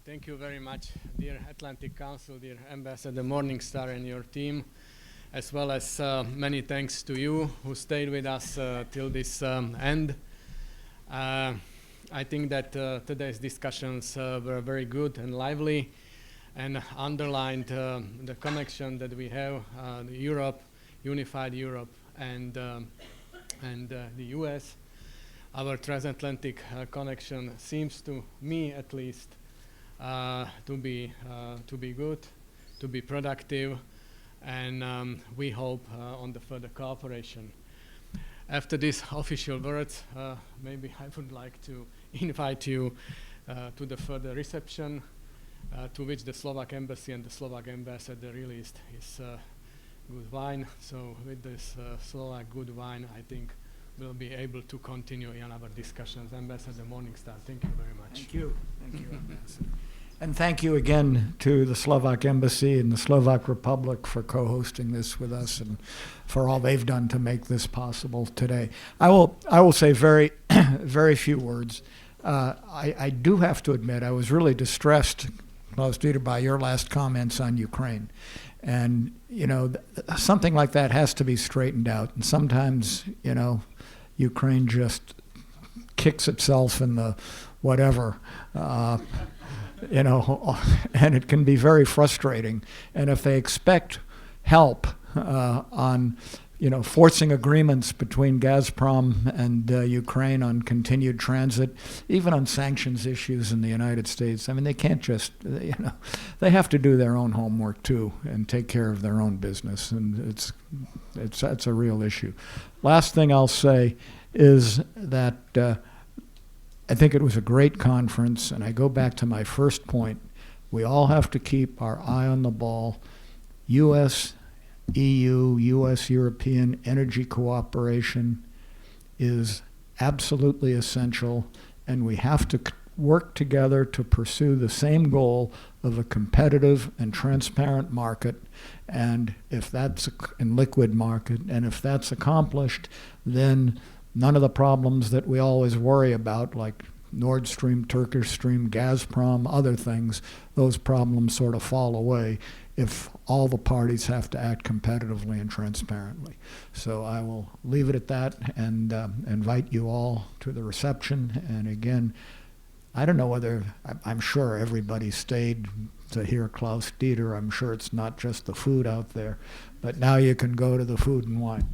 Thank you very much, dear Atlantic Council, dear Ambassador Morningstar and your team, as well as many thanks to you who stayed with us till this end. I think that today's discussions were very good and lively and underlined the connection that we have, Europe, unified Europe, and the US. Our transatlantic connection seems, to me at least, to be good, to be productive, and we hope on the further cooperation. After these official words, maybe I would like to invite you to the further reception, to which the Slovak Embassy and the Slovak Ambassador released his good wine. So with this Slovak good wine, I think we'll be able to continue in our discussions. Ambassador Morningstar, thank you very much. Thank you. Thank you, Ambassador. And thank you again to the Slovak Embassy and the Slovak Republic for co-hosting this with us and for all they've done to make this possible today. I will say very, very few words. I do have to admit I was really distressed, Klaus-Dieter, by your last comments on Ukraine. And, you know, something like that has to be straightened out. And sometimes, you know, Ukraine just kicks itself in the whatever. You know, and it can be very frustrating. And if they expect help on, you know, forcing agreements between Gazprom and Ukraine on continued transit, even on sanctions issues in the United States, I mean, they can't just, you know, they have to do their own homework too and take care of their own business. And that's a real issue. Last thing I'll say is that I think it was a great conference, and I go back to my first point. We all have to keep our eye on the ball. U.S., EU, U.S.-European energy cooperation is absolutely essential, and we have to work together to pursue the same goal of a competitive and transparent market. And if that's in liquid market, and if that's accomplished, then none of the problems that we always worry about, like Nord Stream, Turkish Stream, Gazprom, other things, those problems sort of fall away if all the parties have to act competitively and transparently. So I will leave it at that and invite you all to the reception. And again, I don't know whether, I'm sure everybody stayed to hear Klaus Dieter. I'm sure it's not just the food out there, but now you can go to the Food and Wine.